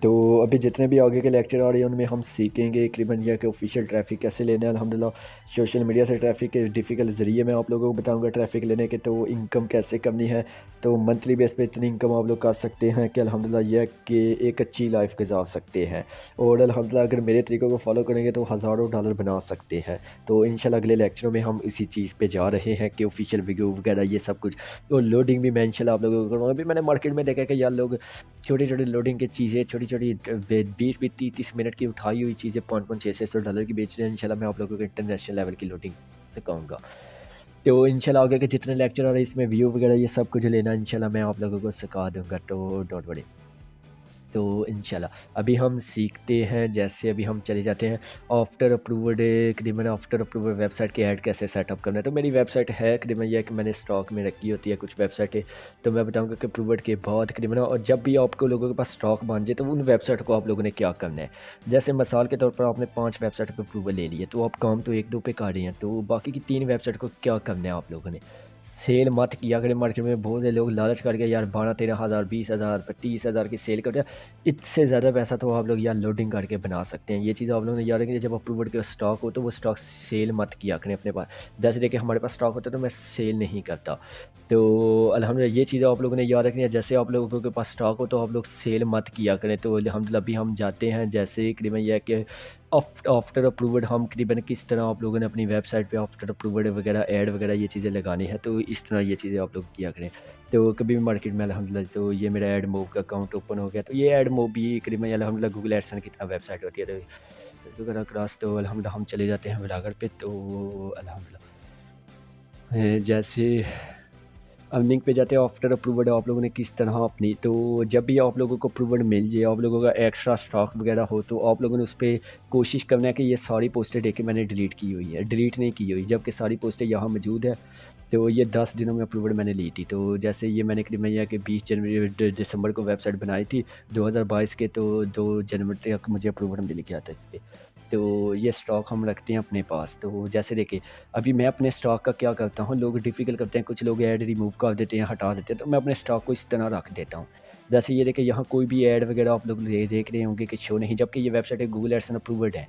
तो अभी जितने भी आगे के लेक्चर आ रहे हैं उनमें हम सीखेंगे करीबन यह कि ऑफिशियल ट्रैफिक कैसे लेना है। अल्हम्दुलिल्लाह सोशल मीडिया से ट्रैफिक के डिफ़िकल्ट ज़रिए मैं आप लोगों को बताऊंगा ट्रैफिक लेने के। तो इनकम कैसे करनी है, तो मंथली बेस पे इतनी इनकम आप लोग कर सकते हैं कि अल्हम्दुलिल्लाह यह कि एक अच्छी लाइफ गुजार सकते हैं। और अल्हम्दुलिल्लाह अगर मेरे तरीक़ों को फॉलो करेंगे तो हज़ारों डॉलर बना सकते हैं। तो इंशाल्लाह अगले लेक्चरों में हम इसी चीज़ पे जा रहे हैं कि ऑफिशियल वीडियो वगैरह ये सब कुछ। तो लोडिंग भी मैं इंशाल्लाह आप लोगों को करूँगा। अभी मैंने मार्केट में देखा कि यार लोग छोटी-छोटी लोडिंग की चीज़ें, छोटी-छोटी 20-20 30-30 मिनट की उठाई हुई चीज़ें $500-600 की बेच रहे हैं। इंशाल्लाह मैं आप लोगों को इंटरनेशनल लेवल की लोडिंग सिखाऊँगा। तो इंशाल्लाह आगे के जितने लेक्चर आ रहे हैं इसमें व्यू वगैरह ये सब कुछ लेना इंशाल्लाह मैं आप लोगों को सिखा दूँगा, तो डोंट वरी। तो इंशाल्लाह अभी हम सीखते हैं। जैसे अभी हम चले जाते हैं आफ्टर अप्रूव्ड, करीबन आफ्टर अप्रूव्ड वेबसाइट के ऐड कैसे सेटअप करना है। तो मेरी वेबसाइट है करीबन यह कि मैंने स्टॉक में रखी होती है कुछ वेबसाइटें, तो मैं बताऊंगा कि अप्रूव्ड के बाद करीबन, और जब भी आपको लोगों के पास स्टॉक बन जाए तो उन वेबसाइट को आप लोगों ने क्या करना है। जैसे मिसाल के तौर पर आपने 5 वेबसाइट पर अप्रूवल ले लिया, तो आप काम तो 1-2 पे कर रहे हैं, तो बाकी की 3 वेबसाइट को क्या करना है आप लोगों ने। सेल मत किया करें। मार्केट में बहुत से लोग लालच करके यार 12-13 हज़ार 20 हज़ार 30 हज़ार की सेल करते हैं। इससे ज़्यादा पैसा तो आप लोग यार लोडिंग करके बना सकते हैं। ये चीज़ आप लोगों ने याद रखें, जब अप्रूवल के स्टॉक हो तो वो स्टॉक सेल मत किया करें अपने पास। जैसे देखिए हमारे पास स्टॉक होता है तो मैं सेल नहीं करता। तो अल्हम्दुलिल्लाह ये चीज़ें आप लोगों ने याद रखनी है। जैसे आप लोगों के पास स्टॉक हो तो आप लोग सेल मत किया करें। तो अल्हम्दुलिल्लाह अभी हम जाते हैं, जैसे करीबन यह कि आफ्टर अप्रूवड हम करीबन किस तरह आप लोगों ने अपनी वेबसाइट पे आफ्टर अप्रूवड वगैरह ऐड वगैरह ये चीज़ें लगानी है। तो इस तरह ये चीज़ें आप लोग किया करें। तो कभी भी मार्केट में अल्हम्दुलिल्लाह, तो ये मेरा ऐड मूव का अकाउंट ओपन हो गया। तो ये ऐड मूव भी करीबन अल्हम्दुलिल्लाह गूगल एडसन की तरह वेबसाइट होती है। तो फेसबुक वगैरह क्रॉस, तो अल्हम्दुलिल्लाह हम चले जाते हैं ब्लॉगर पे। तो अल्हम्दुलिल्लाह जैसे अब लिंक पे जाते हैं आफ्टर अप्रूवड आप लोगों ने किस तरह अपनी, तो जब भी आप लोगों को अप्रूवड मिल जाए, आप लोगों का एक्स्ट्रा स्टॉक वगैरह हो, तो आप लोगों ने उस पर कोशिश करना है कि ये सारी पोस्टें देख के मैंने डिलीट की हुई है, डिलीट नहीं की हुई, जबकि सारी पोस्टें यहाँ मौजूद है। तो ये 10 दिनों में अप्रूवल मैंने ली थी। तो जैसे ये मैंने करीबन ये कि 20 जनवरी दिसंबर को वेबसाइट बनाई थी 2022 के, तो 2 जनवरी तक मुझे अप्रूवल मिल गया था इस पे। तो ये स्टॉक हम रखते हैं अपने पास। तो जैसे देखिए, अभी मैं अपने स्टॉक का क्या करता हूँ, लोग डिफ़िकल्ट करते हैं, कुछ लोग ऐड रिमूव कर देते हैं, हटा देते हैं, तो मैं अपने स्टॉक को इस तरह रख देता हूँ। जैसे ये देखिए, यहाँ कोई भी ऐड वगैरह आप लोग देख रहे होंगे कि शो नहीं, जबकि ये वेबसाइट है गूगल एडसन अप्रूव्ड है।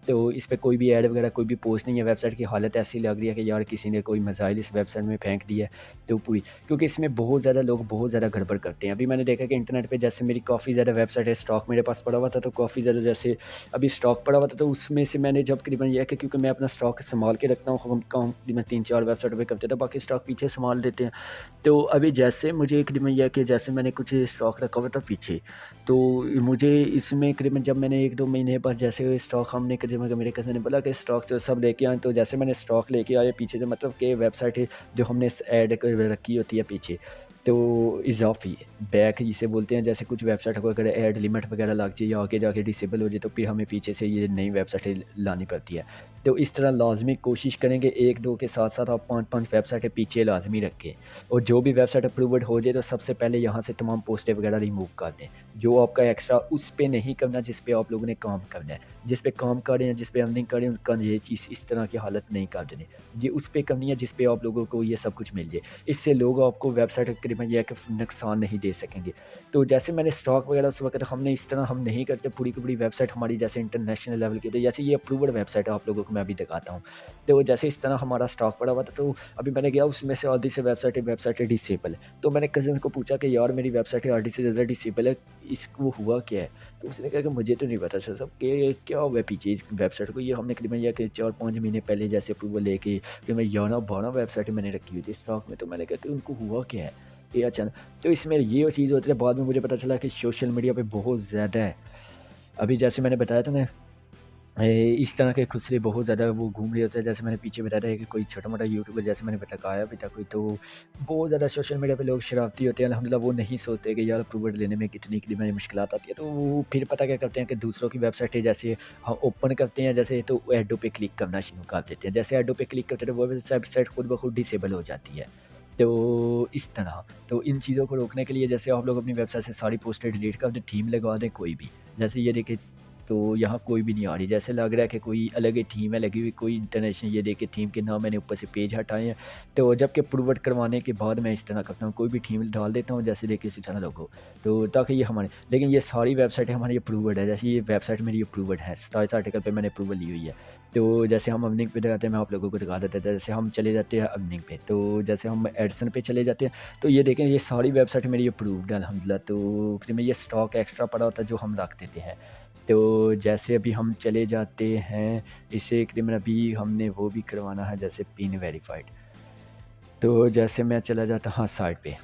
तो इस पे कोई भी ऐड वगैरह कोई भी पोस्ट नहीं है। वेबसाइट की हालत ऐसी लग रही है कि यार किसी ने कोई मिसाइल इस वेबसाइट में फेंक दी है। तो पूरी, क्योंकि इसमें बहुत ज़्यादा लोग बहुत ज़्यादा गड़बड़ करते हैं। अभी मैंने देखा कि इंटरनेट पे जैसे मेरी काफ़ी ज़्यादा वेबसाइट है, स्टॉक मेरे पास पड़ा हुआ था, तो काफ़ी ज़्यादा जैसे अभी स्टॉक पड़ा हुआ था, तो उसमें से मैंने जब करीबन ये है कि क्योंकि मैं अपना स्टॉक संभाल के रखता हूँ, हम काम मैं 3-4 वेबसाइटों पे करते थे, बाकी स्टॉक पीछे संभाल देते हैं। तो अभी जैसे मुझे करीबन ये है कि जैसे मैंने कुछ स्टॉक रखा हुआ था पीछे, तो मुझे इसमें करीबन जब मैंने 1-2 महीने बाद जैसे स्टॉक हमने करीबन, मेरे कज़न ने बोला कि स्टॉक तो सब लेके आएँ, तो जैसे मैंने स्टॉक लेके आया पीछे से, मतलब कि वेबसाइट है जो हमने ऐड कर रखी होती है पीछे, तो इज़ाफ़ी बैक जिसे बोलते हैं, जैसे कुछ वेबसाइट को अगर ऐड लिमिट वगैरह लग जाए या आगे जाके डिसेबल हो जाए, तो फिर हमें पीछे से ये नई वेबसाइटें लानी पड़ती है। तो इस तरह लाज़मी कोशिश करेंगे 1-2 के साथ-साथ आप 5-5 वेबसाइटें पीछे लाज़मी रखें, और जो भी वेबसाइट अप्रूव्ड हो जाए, तो सबसे पहले यहाँ से तमाम पोस्टें वगैरह रिमूव कर दें। जो आपका एक्स्ट्रा उस पे नहीं करना जिस पे आप लोगों ने काम करना है। जिस पे काम कर रहे हैं, जिस पे अर्निंग कर रहे हैं, उनका ये चीज़ इस तरह की हालत नहीं कर देनी। ये उस पे करनी है जिस पे आप लोगों को ये सब कुछ मिल जाए। इससे लोग आपको वेबसाइट करीबन ये है कि नुकसान नहीं दे सकेंगे। तो जैसे मैंने स्टॉक वगैरह उस वक़्त हमने इस तरह हम नहीं करते, पूरी की पूरी वेबसाइट हमारी जैसे इंटरनेशनल लेवल की, तो जैसे ये अप्रूव्ड वेबसाइट है, आप लोगों को मैं अभी दिखाता हूँ। तो जैसे इस तरह हमारा स्टॉक पड़ा हुआ था, तो अभी मैंने गया उसमें से आधी से वेबसाइटें डिसेबल है। तो मैंने कज़िन को पूछा कि यार मेरी वेबसाइट आधी से ज़्यादा डिसेबल है, इसको हुआ क्या है? तो उसने कहा कि मुझे तो नहीं पता सर साहब कि क्या हुआ है पीछे इस वेबसाइट को। ये हमने करीबन ये कि 4-5 महीने पहले जैसे अप्रूवल लेके कि मैं 11-12 वेबसाइटें मैंने रखी हुई थी स्टॉक में, तो मैंने कहा कि उनको हुआ क्या है? ये अचानक, तो इसमें ये चीज़ होती है। बाद में मुझे पता चला कि सोशल मीडिया पे बहुत ज़्यादा है। अभी जैसे मैंने बताया था ना, इस तरह के खुसरे बहुत ज़्यादा वो घूम रहे होते हैं। जैसे मैंने पीछे बताया था कि कोई छोटा-मोटा यूट्यूबर, जैसे मैंने बताया अभी तक कोई, तो बहुत ज़्यादा सोशल मीडिया पे लोग शरारती होते हैं। अल्हम्दुलिल्लाह वो नहीं सोचते कि यार अप्रूवल लेने में कितनी मुश्किलात आती है। तो वो फिर पता क्या करते हैं कि दूसरों की वेबसाइटें जैसे ओपन करते हैं जैसे, तो ऐडों पे क्लिक करना शुरू कर देते हैं। जैसे ऐडों पे क्लिक करते हैं, तो वो वेबसाइट खुद ब खुद डिसेबल हो जाती है। तो इस तरह, तो इन चीज़ों को रोकने के लिए जैसे आप लोग अपनी वेबसाइट से सारी पोस्टें डिलीट कर दें, थीम लगवा दें कोई भी। जैसे ये देखिए, तो यहाँ कोई भी नहीं आ रही, जैसे लग रहा है कि कोई अलग ही थीम है लगी हुई, कोई इंटरनेशनल। ये देखिए थीम के नाम मैंने ऊपर से पेज हटाए हैं। तो जबकि अप्रूवल करवाने के बाद मैं इस तरह करता हूँ, कोई भी थीम डाल देता हूँ, जैसे देखिए इसी तरह लोगो, तो ताकि ये हमारे, लेकिन ये सारी वेबसाइटें हमारी अप्रूवड है। जैसे ये वेबसाइट मेरी अप्रूवड है, इस आर्टिकल पे मैंने अप्रूवल ली हुई है। तो जैसे हम अर्निंग पे दिखाते हैं, मैं आप लोगों को दिखा देता था। जैसे हम चले जाते हैं अर्निंग पे, तो जैसे हम एडसन पे चले जाते हैं, तो ये देखें ये सारी वेबसाइट मेरी अप्रूव्ड है अल्हम्दुलिल्लाह। तो फिर में ये स्टॉक एक्स्ट्रा पड़ा होता है जो हम रख देते हैं। तो जैसे अभी हम चले जाते हैं, इसे करीबन अभी हमने वो भी करवाना है जैसे पिन वेरीफाइड। तो जैसे मैं चला जाता, हाँ, साइट पे।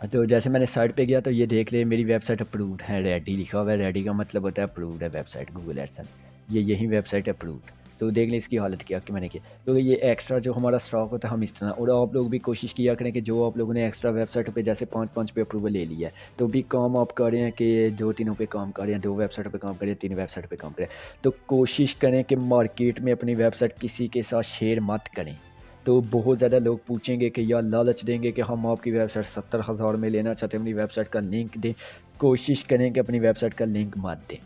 तो जैसे मैंने साइट पे गया, तो ये देख ले मेरी वेबसाइट अप्रूव्ड है, रेडी लिखा हुआ है। रेडी का मतलब होता है अप्रूव्ड है वेबसाइट गूगल एडसन। ये यही वेबसाइट अप्रूव्ड। तो देख लें इसकी हालत क्या कि मैंने की, क्योंकि ये एक्स्ट्रा जो हमारा स्टॉक होता है हम इस तरह, और आप लोग भी कोशिश किया करें कि जो आप लोगों ने एक्स्ट्रा वेबसाइटों पे जैसे 5-5 पे अप्रूवल ले लिया है, तो भी काम आप कर रहे हैं कि 2-3 पे काम कर रहे हैं, 2 वेबसाइटों पे काम कर रहे हैं, 3 वेबसाइट पे काम कर रहे हैं, तो कोशिश करें कि मार्केट में अपनी वेबसाइट किसी के साथ शेयर मत करें। तो बहुत ज़्यादा लोग पूछेंगे कि या लालच देंगे कि हम आपकी वेबसाइट 70,000 में लेना चाहते हैं, अपनी वेबसाइट का लिंक दें। कोशिश करें कि अपनी वेबसाइट का लिंक मत दें।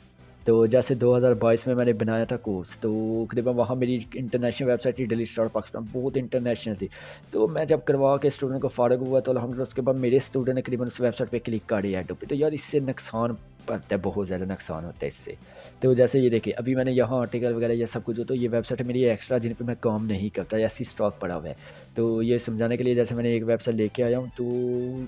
तो जैसे 2022 में मैंने बनाया था कोर्स, तो करीबन वहाँ मेरी इंटरनेशनल वेबसाइट थी, डेली स्टार पाकिस्तान, बहुत इंटरनेशनल थी। तो मैं जब करवा के स्टूडेंट को फ़ारग हुआ, तो अल्हम्दुलिल्लाह उसके बाद मेरे स्टूडेंट ने करीबन उस वेबसाइट पे क्लिक कर दिया ऐडों पे। तो यार इससे नुकसान पड़ता है, बहुत ज़्यादा नुकसान होता है इससे। तो जैसे ये देखिए अभी मैंने यहाँ आर्टिकल वगैरह ये सब कुछ हो, तो ये वेबसाइट मेरी एक्स्ट्रा जिन पे मैं काम नहीं करता, ऐसी स्टॉक पड़ा हुआ है। तो ये समझाने के लिए जैसे मैंने एक वेबसाइट लेके आया हूँ, तो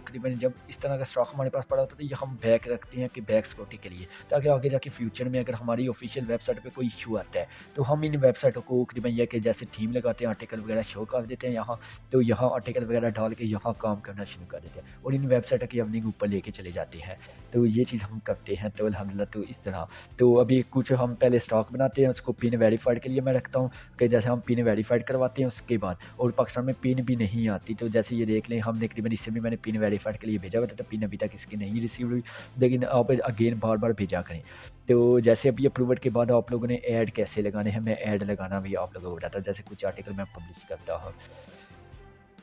करीबन जब इस तरह का स्टॉक हमारे पास पड़ा होता है, तो ये हम बैक रखते हैं कि बैक सिक्योरिटी के लिए, ताकि आगे जाके फ्यूचर में अगर हमारी ऑफिशियल वेबसाइट पे कोई इशू आता है, तो हम इन वेबसाइटों को करीबन यह कि जैसे थीम लगाते हैं, आर्टिकल वगैरह शो कर देते हैं यहाँ, तो यहाँ आर्टिकल वगैरह डाल के यहाँ काम करना शुरू कर देते हैं, और इन वेबसाइटों की अर्निंग ऊपर लेके चले जाते हैं। तो ये चीज़ हम करते हैं, तो अल्हम्दुलिल्लाह तो इस तरह। तो अभी कुछ हम पहले स्टॉक बनाते हैं, उसको पिन वेरीफाइड के लिए मैं रखता हूँ कि जैसे हम पिन वेरीफाइड करवाते हैं उसके बाद, और पाकिस्तान में पिन भी नहीं आती, तो जैसे ये देख लें हमने करीबन इससे भी मैंने पिन वेरीफाइड के लिए भेजा हुआ था, तो पिन अभी तक इसकी नहीं रिसीव हुई, लेकिन आप अगेन बार-बार भेजा करें। तो जैसे अभी अप्रूवल के बाद आप लोगों ने ऐड कैसे लगाने हैं, मैं ऐड लगाना भी आप लोगों को बताता हूँ। जैसे कुछ आर्टिकल मैं पब्लिश करता हूँ,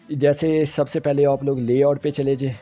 जैसे सबसे पहले आप लोग लेआउट पे चले जाएँ।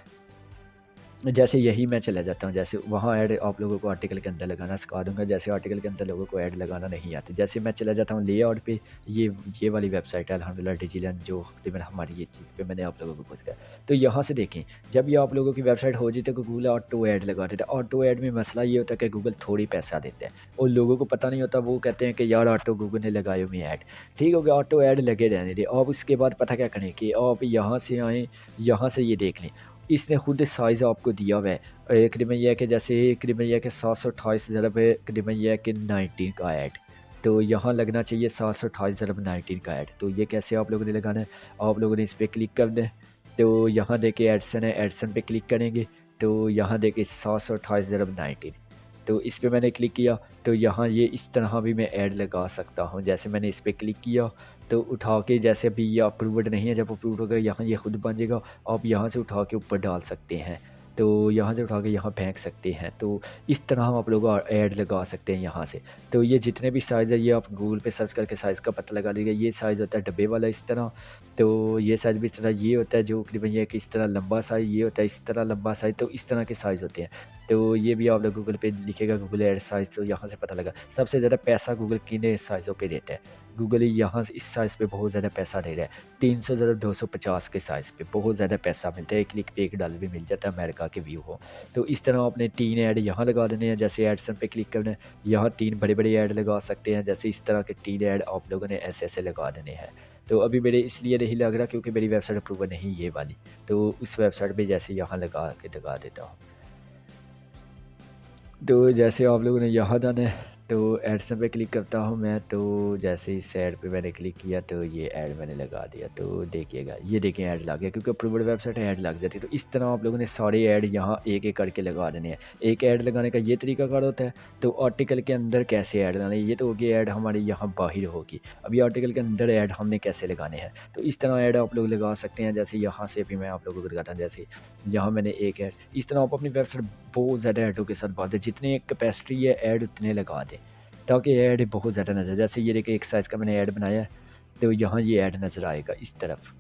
जैसे यही मैं चला जाता हूँ, जैसे वहाँ ऐड आप लोगों को आर्टिकल के अंदर लगाना सिखा दूँगा, जैसे आर्टिकल के अंदर लोगों को ऐड लगाना नहीं आती। जैसे मैं चला जाता हूँ लेआउट पे, ये वाली वेबसाइट है अल्हम्दुलिल्लाह डिजिलन, जो तकरीबन हमारी ये चीज़ पे मैंने आप लोगों को पूछा। तो यहाँ से देखें, जब ये आप लोगों की वेबसाइट हो जाती है तो गूगल ऑटो ऐड लगा देता है। ऑटो ऐड में मसला ये होता है कि गूगल थोड़ी पैसा देता है और लोगों को पता नहीं होता, वो कहते हैं कि यार ऑटो गूगल ने लगाए हुए हैं ऐड। ठीक हो गया, ऑटो ऐड लगे रहने दें। आप उसके बाद पता क्या करें कि आप यहाँ से आएँ, यहाँ से ये देख लें, इसने खुद साइज़ आपको दिया हुआ है। करीबन ये है कि जैसे करीबन ये है कि 728 ज़रब करीबन ये है कि 19 का ऐड। तो यहाँ लगना चाहिए 728 ज़रब 19 का ऐड। तो ये कैसे आप लोगों ने लगाना है, आप लोगों ने इस पे क्लिक करना है। तो यहाँ देखिए एडसन है, एडसन पे क्लिक करेंगे तो यहाँ देखिए 728 ज़रब 19। तो इस पे मैंने क्लिक किया तो यहाँ ये इस तरह भी मैं ऐड लगा सकता हूँ। जैसे मैंने इस पे क्लिक किया तो उठा के, जैसे अभी ये अप्रूव्ड नहीं है, जब अप्रूव्ड होगा यहाँ ये खुद बन जाएगा। आप यहाँ से उठा के ऊपर डाल सकते हैं, तो यहाँ से उठा के यहाँ फेंक सकते हैं। तो इस तरह हम आप लोग ऐड लगा सकते हैं यहाँ से। तो ये जितने भी साइज़ है ये आप गूगल पे सर्च करके साइज़ का पता लगा लीजिएगा। ये साइज़ होता है डब्बे वाला इस तरह, तो ये साइज़ भी इस तरह ये होता है, जो करीबन ये कि इस तरह लंबा साइज़, ये होता है इस तरह लंबा साइज़। तो इस तरह के साइज़ होते हैं। तो ये भी आप लोग गूगल पे लिखेगा गूगल ऐड साइज़, तो यहाँ से पता लगा। सबसे ज़्यादा पैसा गूगल किन साइज़ों पे देता है। गूगल यहाँ से इस साइज़ पे बहुत ज़्यादा पैसा दे रहा है। 300 ज़रब 250 के साइज़ पे बहुत ज़्यादा पैसा मिलता है। एक क्लिक पे $1 भी मिल जाता है, अमेरिका के व्यू हो। तो इस तरह आपने 3 ऐड यहाँ लगा देने हैं। जैसे एडसन पे क्लिक करना है, यहाँ 3 बड़े-बड़े ऐड लगा सकते हैं। जैसे इस तरह के 3 ऐड आप लोगों ने ऐसे-ऐसे लगा देने हैं। तो अभी मेरे इसलिए नहीं लग रहा क्योंकि मेरी वेबसाइट अप्रूवल नहीं ये वाली। तो उस वेबसाइट पे जैसे यहाँ लगा के दिखा देता हूँ। तो जैसे आप लोगों ने यहाँ जाना है तो एड्स पे क्लिक करता हूँ मैं। तो जैसे इस ऐड पे मैंने क्लिक किया तो ये ऐड मैंने लगा दिया। तो देखिएगा, ये देखिए ऐड लग गया, क्योंकि अप्रूव्ड वेबसाइट है ऐड लग जाती है। तो इस तरह आप लोगों ने सारे ऐड यहाँ एक एक करके लगा देने हैं। एक ऐड लगाने का ये तरीका कार होता है। तो आर्टिकल के अंदर कैसे ऐड लगाने, ये तो होगी ऐड हमारी यहाँ बाहर होगी। अभी आर्टिकल के अंदर ऐड हमने कैसे लगाने हैं, तो इस तरह ऐड आप लोग लगा सकते हैं। जैसे यहाँ से भी मैं आप लोगों को दिखाता हूँ। जैसे यहाँ मैंने एक ऐड, इस तरह आप अपनी वेबसाइट बहुत ज़्यादा ऐडों के साथ बात है, जितने कैपेसिटी है ऐड उतने लगा दें ताकि ऐड बहुत ज़्यादा नज़र। जैसे ये देखिए एक साइज़ का मैंने ऐड बनाया है, तो यहाँ ये ऐड नज़र आएगा इस तरफ।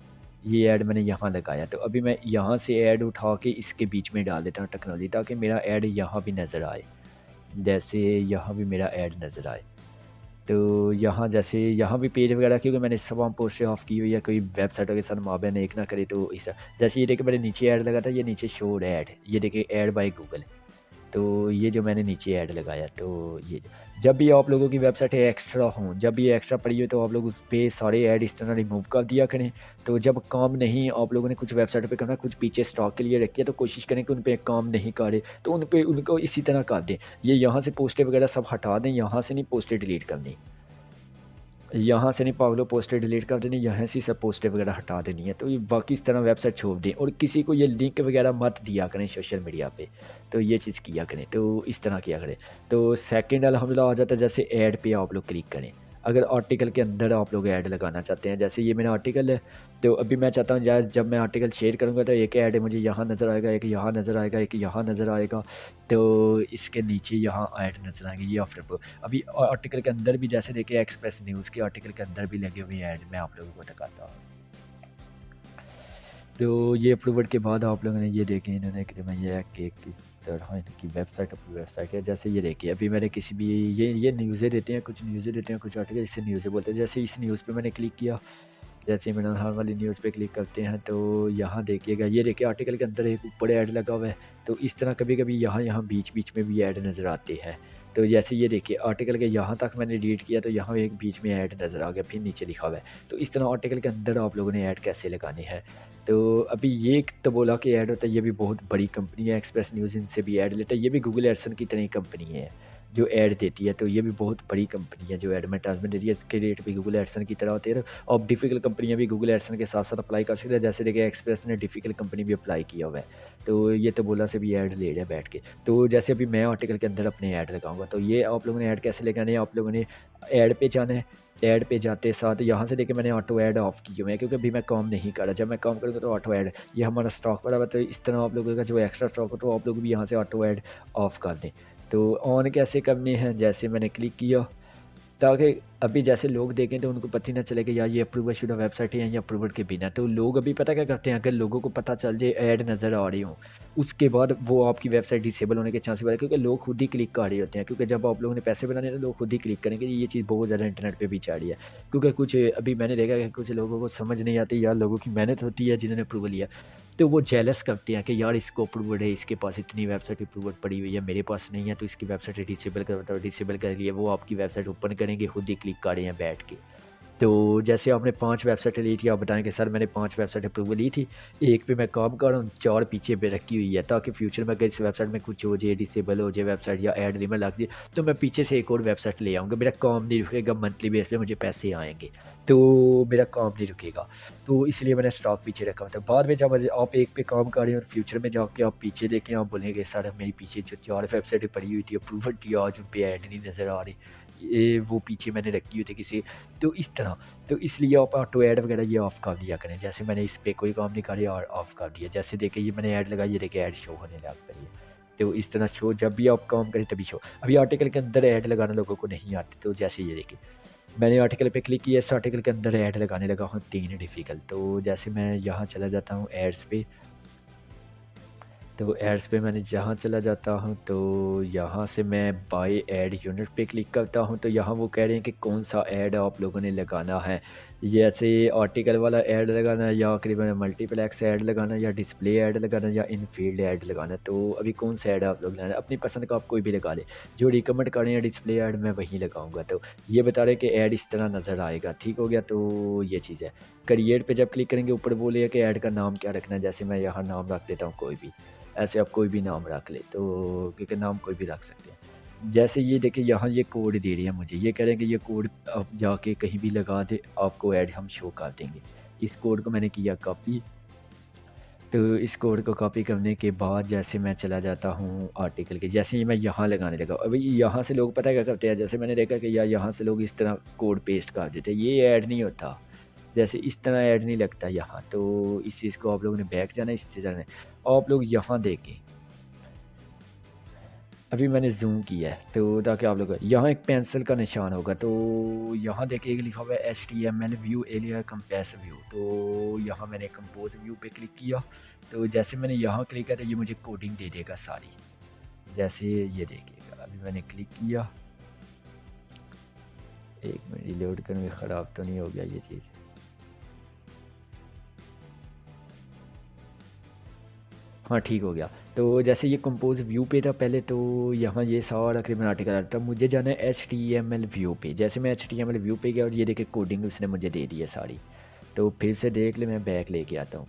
ये ऐड मैंने यहाँ लगाया, तो अभी मैं यहाँ से ऐड उठा के इसके बीच में डाल देता हूँ टेक्नोलॉजी, ताकि मेरा ऐड यहाँ भी नज़र आए। जैसे यहाँ भी मेरा ऐड नज़र आए। तो यहाँ जैसे यहाँ भी पेज वगैरह, क्योंकि मैंने स्पैम पोस्टें ऑफ की हुई है, कोई वेबसाइटों के साथ माबैन एक ना करे। तो इस जैसे ये देखिए मैंने नीचे ऐड लगा था, ये नीचे शोड ऐड, ये देखिए ऐड बाय गूगल। तो ये जो मैंने नीचे ऐड लगाया, तो ये जब भी आप लोगों की वेबसाइट एक्स्ट्रा हों, जब भी एक्स्ट्रा पड़ी हो, तो आप लोग उस पे सारे ऐड इस तरह रिमूव कर दिया करें। तो जब काम नहीं आप लोगों ने कुछ वेबसाइट पे करना, कुछ पीछे स्टॉक के लिए रखिए, तो कोशिश करें कि उन पे काम नहीं करे, तो उन पे उनको इसी तरह कर दें। ये यहाँ से पोस्टें वगैरह सब हटा दें, यहाँ से नहीं पोस्टें डिलीट करनी। यहाँ से नहीं पागलों पोस्टें डिलीट कर देनी, यहाँ से सब पोस्टें वगैरह हटा देनी है। तो ये बाकी इस तरह वेबसाइट छोड़ दें और किसी को ये लिंक वगैरह मत दिया करें सोशल मीडिया पे। तो ये चीज़ किया करें, तो इस तरह किया करें। तो सेकंड अल्हम्दुलिल्लाह आ जाता है, जैसे ऐड पे आप लोग क्लिक करें। अगर आर्टिकल के अंदर आप लोग ऐड लगाना चाहते हैं, जैसे ये मेरा आर्टिकल है, तो अभी मैं चाहता हूँ यार जब मैं आर्टिकल शेयर करूँगा तो एक ऐड मुझे यहाँ नज़र आएगा, एक यहाँ नज़र आएगा, एक यहाँ नज़र आएगा। तो इसके नीचे यहाँ ऐड नज़र आएंगे, ये ऑफर को अभी आर्टिकल के अंदर भी जैसे देखिए एक्सप्रेस न्यूज़ के आर्टिकल के अंदर भी लगे हुए ऐड मैं आप लोगों को दिखाता हूँ। तो ये अप्रूवल के बाद आप लोगों ने ये देखें, इन्होंने करीबन ये है कि किस तरह इनकी वेबसाइट अपनी वेबसाइट है। जैसे ये देखिए अभी मैंने किसी भी ये न्यूज़ें देते हैं, कुछ न्यूज़ें देते हैं, कुछ आर्टिकल इसे न्यूज़ें बोलते हैं। जैसे इस न्यूज़ पे मैंने क्लिक किया, जैसे मैंने हर वाली न्यूज़ पे क्लिक करते हैं, तो यहाँ देखिएगा, ये देखिए आर्टिकल के अंदर एक ऊपर ऐड लगा हुआ है। तो इस तरह कभी-कभी यहाँ बीच-बीच में भी ऐड नज़र आते हैं। तो जैसे ये देखिए आर्टिकल के यहाँ तक मैंने रीड किया, तो यहाँ एक बीच में ऐड नज़र आ गया, फिर नीचे लिखा हुआ है। तो इस तरह आर्टिकल के अंदर आप लोगों ने ऐड कैसे लगाने हैं। तो अभी ये तो बोला कि ऐड होता है, ये भी बहुत बड़ी कंपनी है, एक्सप्रेस न्यूज़ इनसे भी ऐड लेता है। ये भी गूगल एडसन की तरह ही कंपनी है जो ऐड देती है। तो ये भी बहुत बड़ी कंपनी है जो एडवर्टाइजमेंट देती है, इसके रेट भी गूगल एडसन की तरह होते हैं। और डिफ़िकल्ट कंपनियाँ भी गूगल एडसन के साथ साथ अप्लाई कर सकते हैं। जैसे देखिए एक्सप्रेस ने डिफ़िकल्ट कंपनी भी अप्लाई किया हुआ है, तो ये तो बोला से भी ऐड ले रहा है बैठ के। तो जैसे अभी मैं आर्टिकल के अंदर अपने ऐड लगाऊंगा, तो ये आप लोगों ने ऐड कैसे लगाने हैं, आप लोगों ने ऐड पे जाना है। ऐड पे जाते साथ यहाँ से देखिए मैंने ऑटो ऐड ऑफ की हुई है, क्योंकि अभी मैं काम नहीं कर रहा। जब मैं काम करूँगा तो ऑटो ऐड, ये हमारा स्टॉक पड़ा हुआ है। तो इस तरह आप लोगों का जो एक्स्ट्रा स्टॉक हो, तो आप लोग भी यहाँ से ऑटो ऐड ऑफ कर दें। तो ऑन कैसे करने हैं, जैसे मैंने क्लिक किया, ताकि अभी जैसे लोग देखें तो उनको पता ही ना चले कि यार ये अप्रूवल शुदा वेबसाइट है या अप्रूवल के बिना। तो लोग अभी पता क्या करते हैं, अगर लोगों को पता चल जाए ऐड नज़र आ रही हो, उसके बाद वो आपकी वेबसाइट डिसेबल होने के चांसेस बढ़े, क्योंकि लोग खुद ही क्लिक कर रहे होते हैं। क्योंकि जब आप लोगों ने पैसे बनाने हैं तो लोग खुद ही क्लिक करेंगे। ये चीज़ बहुत ज़्यादा इंटरनेट पे भी चल रही है। क्योंकि कुछ अभी मैंने देखा है कि कुछ लोगों को समझ नहीं आती, यार लोगों की मेहनत होती है जिन्होंने अप्रूवल लिया, तो वो जेलस करते हैं कि यार इसको अप्रूवल है, इसके पास इतनी वेबसाइट अप्रूवल पड़ी हुई है, मेरे पास नहीं है, तो इसकी वेबसाइट डिसेबल कर, बताओ डिसेबल कर लिए। वो आपकी वेबसाइट ओपन करेंगे, खुद ही क्लिक कर रहे हैं बैठ के। तो जैसे आपने 5 वेबसाइटें ली थी, आप बताएँ कि सर मैंने 5 वेबसाइट अप्रूवल ली थी, 1 पे मैं काम कर रहा हूँ, 4 पीछे पे रखी हुई है, ताकि फ्यूचर में अगर इस वेबसाइट में कुछ हो जाए, डिसेबल हो जाए वेबसाइट या ऐड लिमिट लग जाए, तो मैं पीछे से एक और वेबसाइट ले आऊँगा, मेरा काम नहीं रुकेगा, मंथली बेस पे मुझे पैसे आएँगे, तो मेरा काम नहीं रुकेगा। तो इसलिए मैंने स्टॉक पीछे रखा हुआ था। बाद में जब आप एक पे काम कर रहे हैं और फ्यूचर में जाके आप पीछे देखें, आप बोलेंगे सर मेरी पीछे जो 4 वेबसाइटें पड़ी हुई थी अप्रूवल थी, आज उन पे ऐड नहीं नज़र आ रही, ये वो पीछे मैंने रखी हुई थी किसी। तो इस तरह, तो इसलिए आप ऑटो ऐड वगैरह ये ऑफ़ कर दिया करें। जैसे मैंने इस पे कोई काम नहीं कर रहा और ऑफ़ कर दिया। जैसे देखिए ये मैंने ऐड लगाई, ये देखिए ऐड शो होने लग गई है। तो इस तरह शो जब भी आप काम करें तभी शो। अभी आर्टिकल के अंदर ऐड लगाना लोगों को नहीं आती, तो जैसे ये देखिए, मैंने आर्टिकल पे क्लिक किया, इस आर्टिकल के अंदर ऐड लगाने लगा हूँ 3 डिफ़िकल्ट। तो जैसे मैं यहाँ चला जाता हूँ एड्स पे, तो एड्स पे मैंने जहाँ चला जाता हूँ, तो यहाँ से मैं बाय ऐड यूनिट पे क्लिक करता हूँ। तो यहाँ वो कह रहे हैं कि कौन सा ऐड आप लोगों ने लगाना है, जैसे आर्टिकल वाला ऐड लगाना है या करीबन मल्टीप्लेक्स ऐड लगाना है या डिस्प्ले ऐड लगाना है या इन फील्ड ऐड लगाना है। तो अभी कौन सा ऐड आप लोग लगाना है, अपनी पसंद का आप कोई भी लगा ले, जो रिकमेंड कर रहे हैं डिस्प्ले ऐड मैं वही लगाऊंगा। तो ये बता रहे हैं कि ऐड इस तरह नज़र आएगा, ठीक हो गया। तो ये चीज़ है, क्रिएट पे जब क्लिक करेंगे ऊपर बोले कि ऐड का नाम क्या रखना है, जैसे मैं यहाँ नाम रख देता हूँ कोई भी, ऐसे आप कोई भी नाम रख ले, तो क्योंकि नाम कोई भी रख सकते हैं। जैसे ये देखिए यहाँ ये कोड दे रही है मुझे, ये कह रहे हैं कि ये कोड आप जाके कहीं भी लगा दे, आपको ऐड हम शो कर देंगे। इस कोड को मैंने किया कॉपी। तो इस कोड को कॉपी करने के बाद जैसे मैं चला जाता हूँ आर्टिकल के, जैसे ही मैं यहाँ लगाने लगा, अभी यहाँ से लोग पता है क्या करते हैं, जैसे मैंने देखा कि यार यहाँ से लोग इस तरह कोड पेस्ट कर देते हैं, ये ऐड नहीं होता, जैसे इस तरह ऐड नहीं लगता यहाँ। तो इस चीज़ को आप लोगों ने बैक जाना है, इस तरह से आप लोग यहाँ देखें। अभी मैंने ज़ूम किया है तो ताकि आप लोग, यहाँ एक पेंसिल का निशान होगा, तो यहाँ देखिए एक लिखा हुआ है HTML view area compass view. तो यहाँ मैंने कंपोज व्यू पे क्लिक किया, तो जैसे मैंने यहाँ क्लिक किया तो ये मुझे कोडिंग दे देगा सारी। जैसे ये देखिएगा, अभी मैंने क्लिक किया, एक मिनट रिलोड करने, ख़राब तो नहीं हो गया ये चीज़। हाँ, ठीक हो गया। तो जैसे ये कंपोज़ व्यू पे था पहले, तो यहाँ ये सारा तकरीबन आर्टिकल आ रहा था, मुझे जाना है HTML व्यू पे। जैसे मैं HTML व्यू पे गया और ये देखिए कोडिंग उसने मुझे दे दी है सारी। तो फिर से देख ले, मैं बैक लेके आता हूँ।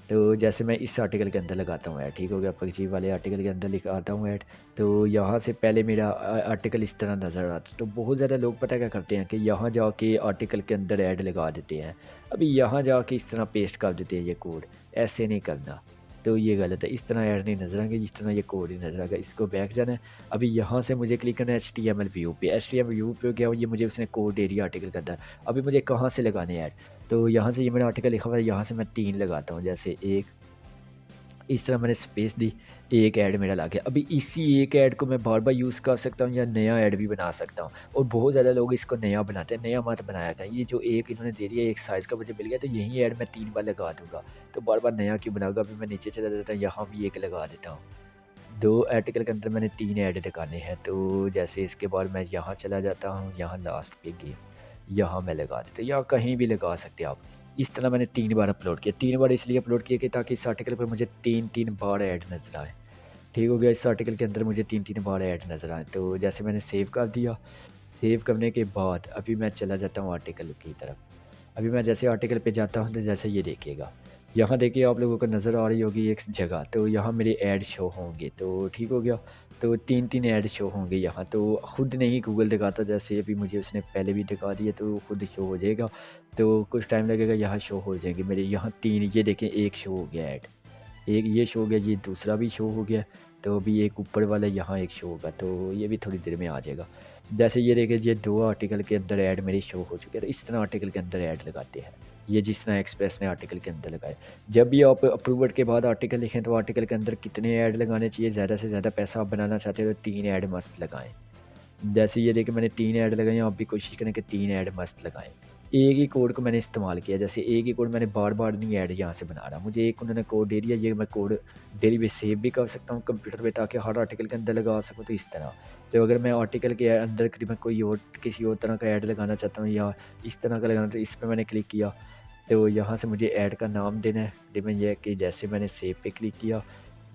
तो जैसे मैं इस आर्टिकल के अंदर लगाता हूँ ऐड, ठीक हो गया, पबजी वाले आर्टिकल के अंदर लिख आता हूँ ऐड। तो यहाँ से पहले मेरा आर्टिकल इस तरह नज़र आता, तो बहुत ज़्यादा लोग पता क्या करते हैं कि यहाँ जाके आर्टिकल के अंदर ऐड लगा देते हैं। अभी यहाँ जाके इस तरह पेस्ट कर देते हैं ये कोड, ऐसे नहीं करना। तो ये गलत है, इस तरह ऐड नहीं नज़र आएंगे, जिस तरह ये कोड ही नज़र आएगा। इसको बैक जाना है, अभी यहाँ से मुझे क्लिक करना है HTML व्यू पे। HTML व्यू पे गया, ये मुझे उसने कोड दे दिया आर्टिकल के अंदर। अभी मुझे कहाँ से लगाने ऐड, तो यहाँ से ये मेरा आर्टिकल लिखा हुआ है, यहाँ से मैं 3 लगाता हूँ, जैसे एक, इस तरह मैंने स्पेस दी, एक ऐड मेरा ला गया। अभी इसी एक ऐड को मैं बार-बार यूज़ कर सकता हूँ या नया ऐड भी बना सकता हूँ, और बहुत ज़्यादा लोग इसको नया बनाते हैं, नया मत बनाया करें। ये जो एक इन्होंने दे दिया, एक साइज़ का मुझे मिल गया, तो यही ऐड मैं 3 बार लगा दूँगा, तो बार-बार नया क्यों बनाऊँगा। अभी मैं नीचे चला जाता हूँ, यहाँ भी एक लगा देता हूँ। 2 आर्टिकल के अंदर मैंने 3 ऐड लगाने हैं, तो जैसे इसके बाद मैं यहाँ चला जाता हूँ, यहाँ लास्ट पे गेम, यहाँ मैं लगा देता हूँ, या कहीं भी लगा सकते हैं आप। इस तरह मैंने 3 बार अपलोड किया, 3 बार इसलिए अपलोड किया कि ताकि इस आर्टिकल पे मुझे 3-3 बार ऐड नज़र आए। ठीक हो गया, इस आर्टिकल के अंदर मुझे 3-3 बार ऐड नज़र आए। तो जैसे मैंने सेव कर दिया, सेव करने के बाद अभी मैं चला जाता हूँ आर्टिकल की तरफ। अभी मैं जैसे आर्टिकल पे जाता हूँ, तो जैसे ये देखिएगा, यहाँ देखिए आप लोगों को नज़र आ रही होगी एक जगह, तो यहाँ मेरे ऐड शो होंगे, तो ठीक हो गया। तो 3-3 ऐड शो होंगे यहाँ, तो खुद नहीं गूगल दिखाता, जैसे अभी मुझे उसने पहले भी दिखा दिया, तो खुद शो हो जाएगा। तो कुछ टाइम लगेगा, यहाँ शो हो जाएंगे मेरे, यहाँ 3, ये देखें एक शो हो गया ऐड, एक ये शो हो गया, ये दूसरा भी शो हो गया। तो अभी एक ऊपर वाला यहाँ एक शो होगा, तो ये भी थोड़ी देर में आ जाएगा। जैसे ये देखिए, ये 2 आर्टिकल के अंदर ऐड मेरे शो हो चुके हैं, तो इस तरह आर्टिकल के अंदर ऐड लगाते हैं। ये जिस तरह एक्सप्रेस ने आर्टिकल के अंदर लगाए। जब भी आप अप्रूवल के बाद आर्टिकल लिखें, तो आर्टिकल के अंदर कितने ऐड लगाने चाहिए, ज़्यादा से ज़्यादा पैसा आप बनाना चाहते हो तो 3 ऐड मस्त लगाएँ। जैसे ये देखिए मैंने 3 ऐड लगाई हैं, आप भी कोशिश करें कि 3 ऐड मस्त लगाएँ। एक ही कोड को मैंने इस्तेमाल किया, जैसे एक ही कोड मैंने बार-बार नहीं ऐड यहाँ से बना रहा। मुझे एक उन्होंने कोड दे दिया, ये मैं कोड डेली बेस सेव भी कर सकता हूँ कंप्यूटर पे ताकि हर आर्टिकल के अंदर लगा सकूँ, तो इस तरह। तो अगर मैं आर्टिकल के अंदर करीबन कोई और किसी और तरह का ऐड लगाना चाहता हूँ या इस तरह का लगाना, तो इस पे मैंने क्लिक किया, तो यहाँ से मुझे ऐड का नाम देना है। करीबन ये है कि जैसे मैंने सेव पे क्लिक किया,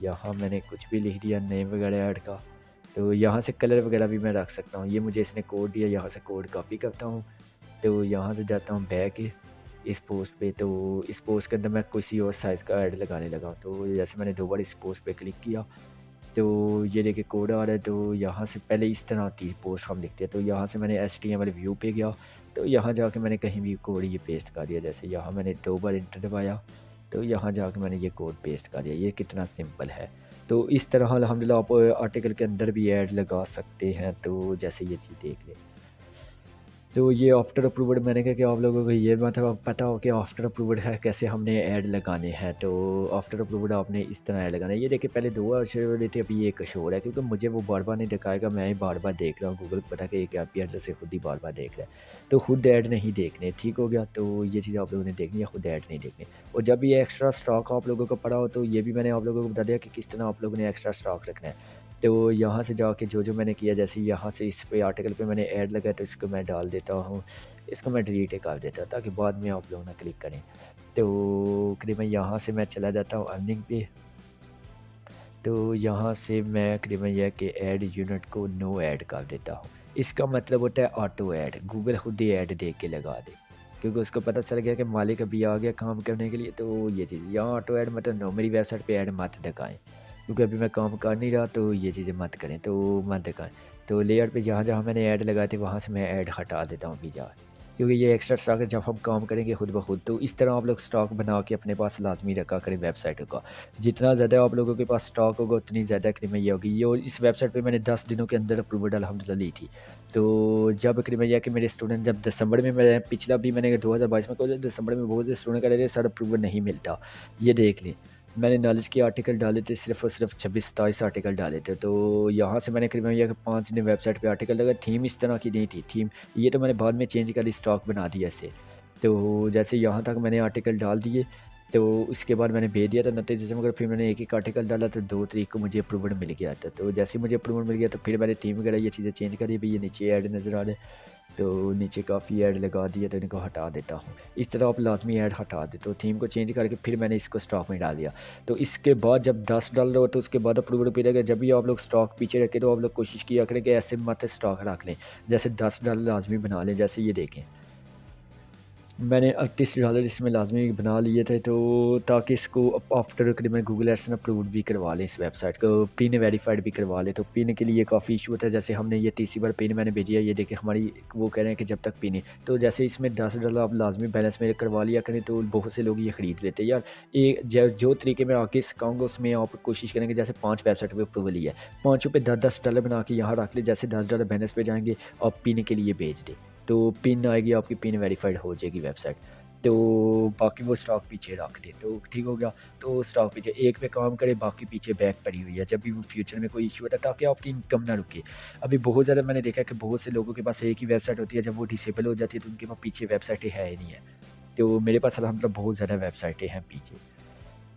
यहाँ मैंने कुछ भी लिख दिया नेम वगैरह ऐड का। तो यहाँ से कलर वगैरह भी मैं रख सकता हूँ। ये मुझे इसने कोड दिया, यहाँ से कोड कॉपी करता हूँ, तो यहाँ से जाता हूँ बैक इस पोस्ट पे, तो इस पोस्ट के अंदर मैं किसी और साइज़ का ऐड लगाने लगा। तो जैसे मैंने 2 बार इस पोस्ट पे क्लिक किया, तो ये देखिए कोड आ रहा है, तो यहाँ से पहले इस तरह आती है पोस्ट हम लिखते हैं, तो यहाँ से मैंने HTML व्यू पे गया, तो यहाँ जाके मैंने कहीं भी कोड ये पेस्ट कर दिया। जैसे यहाँ मैंने 2 बार एंटर दबाया, तो यहाँ जाके मैंने ये कोड पेस्ट कर दिया। ये कितना सिंपल है। तो इस तरह अल्हम्दुलिल्लाह आप आर्टिकल के अंदर भी ऐड लगा सकते हैं। तो जैसे ये चीज़ देख लें। तो ये आफ्टर अप्रूव्ड, मैंने कहा कि आप लोगों को ये मतलब पता हो कि आफ्टर अप्रूव्ड है कैसे हमने ऐड लगाने हैं। तो आफ्टर अप्रूव्ड आपने इस तरह ऐड लगाना है। ये देखिए पहले 2 शो हो रही थी, अभी ये एक शो हो रहा है क्योंकि मुझे वो बार-बार नहीं दिखाएगा, मैं ही बार-बार देख रहा हूँ। गूगल को पता है कि एक आईपी एड्रेस से खुद ही बार-बार देख रहा है। तो खुद ऐड नहीं देखने, ठीक हो गया? तो ये चीज़ आप लोगों ने देखनी है, खुद ऐड नहीं देखने। और जब ये एक्स्ट्रा स्टॉक आप लोगों को पड़ा हो, तो ये भी मैंने आप लोगों को बता दिया कि किस तरह आप लोगों ने एक्स्ट्रा स्टॉक रखना है। तो यहाँ से जाके जो-जो मैंने किया, जैसे यहाँ से इस पे आर्टिकल पे मैंने ऐड लगाया, तो इसको मैं डाल देता हूँ। इसको मैं डिलीट ही कर देता हूँ ताकि बाद में आप लोग ना क्लिक करें। तो करीबन यहाँ से मैं चला जाता हूँ अर्निंग पे। तो यहाँ से मैं करीबन यह है कि ऐड यूनिट को नो ऐड कर देता हूँ। इसका मतलब होता है ऑटो ऐड, गूगल खुद ही ऐड देख के लगा दे। क्योंकि उसको पता चल गया कि मालिक अभी आ गया काम करने के लिए, तो ये चीज़ यहाँ ऑटो ऐड मतलब नो, मेरी वेबसाइट पे ऐड मत दिखाएँ। क्योंकि अभी मैं काम कर नहीं रहा, तो ये चीज़ें मत करें, तो मत दिखाएँ। तो लेयर पे जहाँ-जहाँ मैंने ऐड लगाए थे वहाँ से मैं ऐड हटा देता हूँ अभी जा, क्योंकि ये एक्स्ट्रा स्टॉक है, जब हम काम करेंगे खुद ब खुद, तो इस तरह आप लोग स्टॉक बना के अपने पास लाज़मी रखा करें वेबसाइटों का। जितना ज़्यादा आप लोगों के पास स्टॉक होगा उतनी ज़्यादा करीबन ये होगी। ये और इस वेबसाइट पे मैंने 10 दिनों के अंदर अप्रूवल अल्हम्दुलिल्लाह ली थी। तो जब करीबन ये है कि मेरे स्टूडेंट जब दिसंबर में, मैं पिछला भी मैंने 2022 में खोला, दिसंबर में बहुत से स्टूडेंट कह रहे थे सर अप्रूवल नहीं मिलता। ये देख लें, मैंने नॉलेज के आर्टिकल डाले थे, सिर्फ़ और सिर्फ 26-27 आर्टिकल डाले थे। तो यहाँ से मैंने करीबन ये 5 दिन वेबसाइट पे आर्टिकल लगा, थीम इस तरह की नहीं थी। थीम ये तो मैंने बाद में चेंज करी, स्टॉक बना दिया इसे। तो जैसे यहाँ तक मैंने आर्टिकल डाल दिए, तो उसके बाद मैंने भेज दिया था नतीजे से, मगर फिर मैंने एक आर्टिकल डाला, तो 2 तारीख को मुझे अप्रूवल मिल गया था। तो जैसे ही मुझे अप्रूवल मिल गया, तो फिर मैंने थीम वगैरह ये चीज़ें चेंज करी। अभी ये नीचे ऐड नज़र आ रहा है, तो नीचे काफ़ी ऐड लगा दिया, तो इनको हटा देता हूँ। इस तरह आप लाज़मी ऐड हटा दें। तो थीम को चेंज करके फिर मैंने इसको स्टॉक में डाल दिया। तो इसके बाद जब 10 डॉलर हो, तो उसके बाद अप्रूवल पे रहेगा। जब भी आप लोग स्टॉक पीछे रखें, तो आप लोग कोशिश किया करें कि ऐसे मत स्टॉक रख लें, जैसे 10 डॉलर लाज़मी बना लें। जैसे ये देखें, मैंने $38 इसमें लाज़मी बना लिए थे, तो ताकि इसको आफ्टर तकरीबन गूगल एडसेंस अप्रूव्ड भी करवा लें, इस वेबसाइट को पिन वेरीफाइड भी करवा लें। तो पिन के लिए काफ़ी इशू होता है। जैसे हमने ये तीसरी बार पिन मैंने भेजी है, ये देखिए हमारी वो कह रहे हैं कि जब तक पिन है, तो जैसे इसमें $10 आप लाज़मी बैलेंस में करवा लिया करें, तो बहुत से लोग ये ख़रीद लेते हैं। यार जो तरीके मैं आगे सिखाऊँगा, उसमें आप कोशिश करेंगे, जैसे 5 वेबसाइट पे अप्रूवल लिया है, पाँचों पे $10-10 बना के यहाँ रख लें। जैसे $10 बैलेंस पे जाएँगे, आप पिन के लिए भेज दें, तो पिन आएगी आपकी, पिन वेरीफाइड हो जाएगी वेबसाइट। तो बाकी वो स्टॉक पीछे रख दें, तो ठीक हो गया। तो स्टॉक पीछे एक पे काम करें, बाकी पीछे बैक पड़ी हुई है, जब भी वो फ्यूचर में कोई इश्यू होता है, ताकि आपकी इनकम ना रुके। अभी बहुत ज़्यादा मैंने देखा है कि बहुत से लोगों के पास एक ही वेबसाइट होती है, जब वो डिसेबल हो जाती है, तो उनके पास पीछे वेबसाइटें है ही नहीं है। तो मेरे पास अल्हम्दुलिल्लाह बहुत ज़्यादा वेबसाइटें हैं पीछे।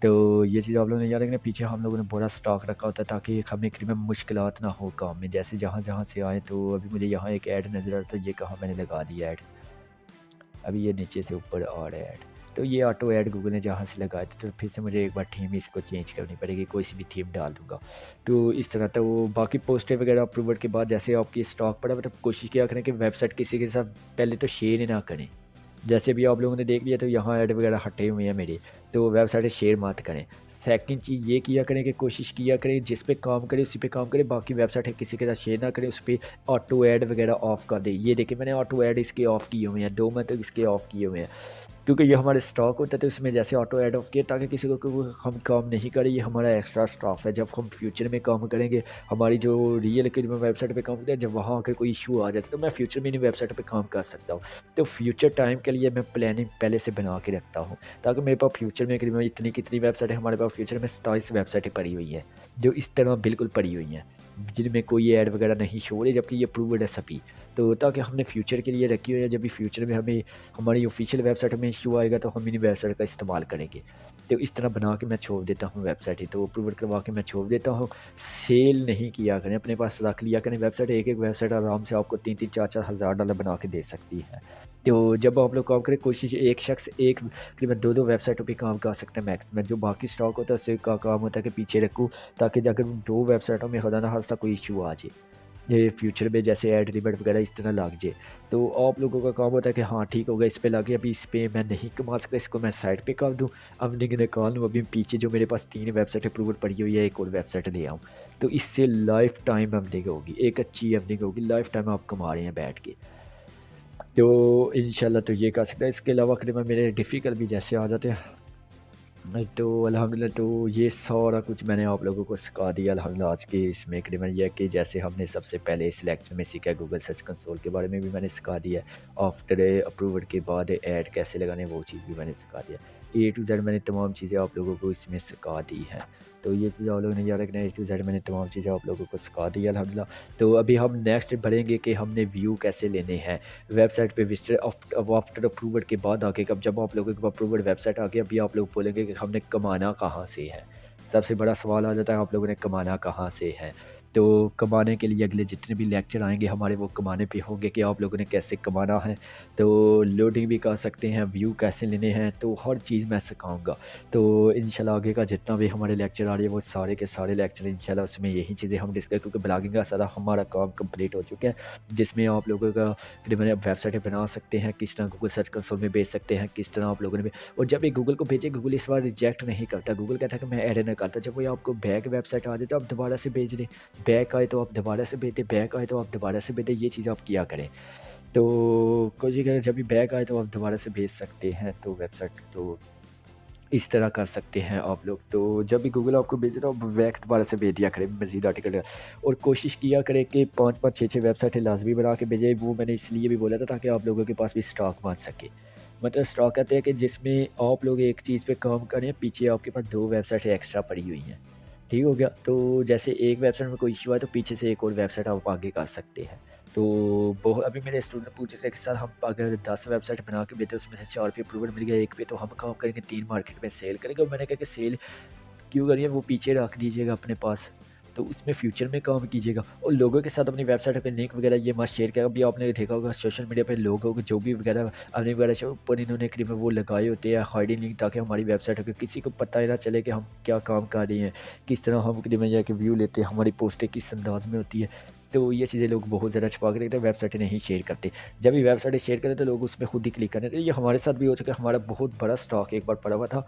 तो ये चीज़ आप लोगों ने याद रखना, पीछे हम लोगों ने पूरा स्टॉक रखा होता है, ताकि हमें करीबन मुश्किलात ना हो काम में। जैसे जहाँ-जहाँ से आए, तो अभी मुझे यहाँ एक ऐड नज़र आ रहा था, ये कहाँ मैंने लगा दिया ऐड। अभी ये नीचे से ऊपर आ रहा है ऐड। तो ये ऑटो ऐड गूगल ने जहाँ से लगाया था, तो फिर से मुझे एक बार थीम इसको चेंज करनी पड़ेगी, कोई सी भी थीम डाल दूँगा। तो इस तरह, तो बाकी पोस्टें वगैरह अप्रूवल के बाद जैसे आपकी स्टॉक पड़ा, मतलब कोशिश किया करें कि वेबसाइट किसी के साथ पहले तो शेयर ही ना करें। जैसे भी आप लोगों ने देख लिया, तो यहाँ ऐड वगैरह हटे हुए हैं मेरे, तो वेबसाइटें शेयर मत करें। सेकंड चीज़ ये किया करें कि कोशिश किया करें जिस पे काम करें उसी पे काम करें, बाकी वेबसाइटें किसी के साथ शेयर ना करें, उस पे ऑटो ऐड वगैरह ऑफ कर दें। ये देखिए मैंने ऑटो ऐड इसके ऑफ किए हुए हैं, 2 मतलब इसके ऑफ किए हुए हैं। क्योंकि ये हमारे स्टॉक होता है, तो उसमें जैसे ऑटो ऐड ऑफ किया, ताकि किसी को वो हम काम नहीं करें, ये हमारा एक्स्ट्रा स्टॉक है। जब हम फ्यूचर में काम करेंगे, हमारी जो रियल के जो वेबसाइट पे काम करते हैं, जब वहाँ आकर कोई इशू आ जाता है, तो मैं फ्यूचर में इन वेबसाइट पे काम कर सकता हूँ। तो फ्यूचर टाइम के लिए मैं प्लानिंग पहले से बना के रखता हूँ, ताकि मेरे पास फ्यूचर में करीबन इतनी कितनी वेबसाइट है, हमारे पास फ्यूचर में 27 वेबसाइटें पड़ी हुई हैं, जो इस तरह बिल्कुल पड़ी हुई हैं। जिनमें कोई ऐड वगैरह नहीं शो हो रही, जबकि ये अप्रूव्ड है सभी। तो ताकि हमने फ्यूचर के लिए रखी हुई है, जब भी फ्यूचर में हमें हमारी ऑफिशियल वेबसाइट में इशू आएगा तो हम इन वेबसाइट का इस्तेमाल करेंगे। तो इस तरह बना के मैं छोड़ देता हूँ वेबसाइट ही, तो अप्रूव्ड करवा के मैं छोड़ देता हूँ। सेल नहीं किया करें, अपने पास रख लिया करें वेबसाइट। एक-एक वेबसाइट आराम से आपको 3-3 4-4 हज़ार डॉलर बना के दे सकती है। तो जब आप लोग काम करें, कोशिश एक शख्स एक करीबन 2-2 वेबसाइटों पे काम कर सकता है मैक्सिमम। जो बाकी स्टॉक होता है उससे का काम होता है कि पीछे रखूँ, ताकि अगर उन 2 वेबसाइटों में खुदा ना खास्ता कोई इश्यू आ जाए, ये फ्यूचर में जैसे ऐड रिबेट वगैरह इस तरह लग जाए, तो आप लोगों का काम होता है कि हाँ ठीक होगा, इस पे लगे, अभी इस पे मैं नहीं कमा सकता, इसको मैं साइड पे कर दूँ, अर्निंग निकाल लूँ। अभी पीछे जो मेरे पास 3 वेबसाइट अप्रूवल पड़ी हुई है, एक और वेबसाइट ले आऊँ, तो इससे लाइफ टाइम अर्निंग होगी, एक अच्छी अर्निंग होगी, लाइफ टाइम आप कमा रहे हैं बैठ के। तो इंशाल्लाह तो ये कर सकते हैं। इसके अलावा करीबन मेरे डिफ़िकल्ट भी जैसे आ जाते हैं, तो अल्हम्दुलिल्लाह तो ये सारा कुछ मैंने आप लोगों को सिखा दिया अल्हम्दुलिल्लाह आज के इसमें। करीबन ये है कि जैसे हमने सबसे पहले इस लेक्चर में सीखा, गूगल सर्च कंसोल के बारे में भी मैंने सिखा दिया। आफ्टर अप्रूवल के बाद ऐड कैसे लगाने, वो चीज़ भी मैंने सिखा दिया। ए टू ज़ेड मैंने तमाम चीज़ें आप लोगों को इसमें सिखा दी हैं। तो ये चीज़ आप लोगों ने याद रखना है, ए टू ज़ेड मैंने तमाम चीज़ें आप लोगों को सिखा दी अल्हम्दुलिल्लाह। तो अभी हम नेक्स्ट बढ़ेंगे कि हमने व्यू कैसे लेने हैं वेबसाइट पे विजिटर आफ्टर अप्रूवल के बाद आके। कब जब आप लोगों के पास अप्रूवल वेबसाइट आ गई, अभी आप लोग बोलेंगे कि हमने कमाना कहाँ से है। सबसे बड़ा सवाल आ जाता है, आप लोगों ने कमाना कहाँ से है। तो कमाने के लिए अगले जितने भी लेक्चर आएंगे हमारे, वो कमाने पे होंगे कि आप लोगों ने कैसे कमाना है। तो लोडिंग भी कर सकते हैं, व्यू कैसे लेने हैं, तो हर चीज़ मैं सिखाऊंगा। तो इंशाल्लाह आगे का जितना भी हमारे लेक्चर आ रही है, वो सारे के सारे लेक्चर इंशाल्लाह उसमें यही चीज़ें हम डिस्कस, क्योंकि ब्लॉगिंग का सारा हमारा काम कंप्लीट हो चुका है, जिसमें आप लोगों का मैंने वेबसाइटें बना सकते हैं, किस तरह गूगल सर्च कंसोल में भेज सकते हैं, किस तरह आप लोगों ने और जब ये गूगल को भेजे, गूगल इस बार रिजेक्ट नहीं करता। गूगल कहता है कि मैं एरर निकालता, जब वो आपको बैक वेबसाइट आ जाए तो आप दोबारा से भेज दें, बैक आए तो आप दोबारा से भेज दें, बैक आए तो आप दोबारा से भेज दें, ये चीज़ आप किया करें। तो कोशिश करें जब भी बैक आए तो आप दोबारा से भेज सकते हैं, तो वेबसाइट तो इस तरह कर सकते हैं आप लोग। तो जब भी गूगल आपको भेजे तो आप बैक दोबारा से भेज दिया करें मज़ीद आर्टिकल। और कोशिश किया करें कि 5-5 6-6 वेबसाइटें लाजमी बना के भेजें। वो मैंने इसलिए भी बोला था ताकि आप लोगों के पास भी स्टॉक बन सके। मतलब स्टॉक कहते हैं कि जिसमें आप लोग एक चीज़ पे काम करें, पीछे आपके पास 2 वेबसाइटें एक्स्ट्रा पड़ी हुई हैं। ठीक हो गया? तो जैसे एक वेबसाइट में कोई इश्यू है तो पीछे से एक और वेबसाइट आप आगे कर सकते हैं। तो बहुत अभी मेरे स्टूडेंट पूछ रहे थे कि सर हम अगर 10 वेबसाइट बना के भेजते हैं, उसमें से 4 पे अप्रूवल मिल गया, 1 पे तो हम काम करेंगे, 3 मार्केट में सेल करेंगे। और मैंने कहा कि सेल क्यों करिए, वो पीछे रख दीजिएगा अपने पास, तो उसमें फ्यूचर में काम कीजिएगा। और लोगों के साथ अपनी वेबसाइट पे लिंक वगैरह ये मत शेयर करें। अभी आपने देखा होगा सोशल मीडिया पे लोगों को जो भी वगैरह अर्निंग वगैरह से ऊपर इन्होंने करीब वो लगाए होते हैं हाइडिंग लिंक, ताकि हमारी वेबसाइट पे किसी को पता ही ना चले कि हम क्या काम कर रहे हैं, किस तरह हम करीब जाके व्यू लेते हैं, हमारी पोस्टें किस अंदाज में होती है। तो ये चीज़ें लोग बहुत ज़्यादा छुपा के रखते हैं, वेबसाइटें नहीं शेयर करते। जब भी वेबसाइटें शेयर करें तो लोग उसमें खुद ही क्लिक करते हैं। ये हमारे साथ भी हो चुका है। हमारा बहुत बड़ा स्टॉक एक बार पड़ा हुआ था,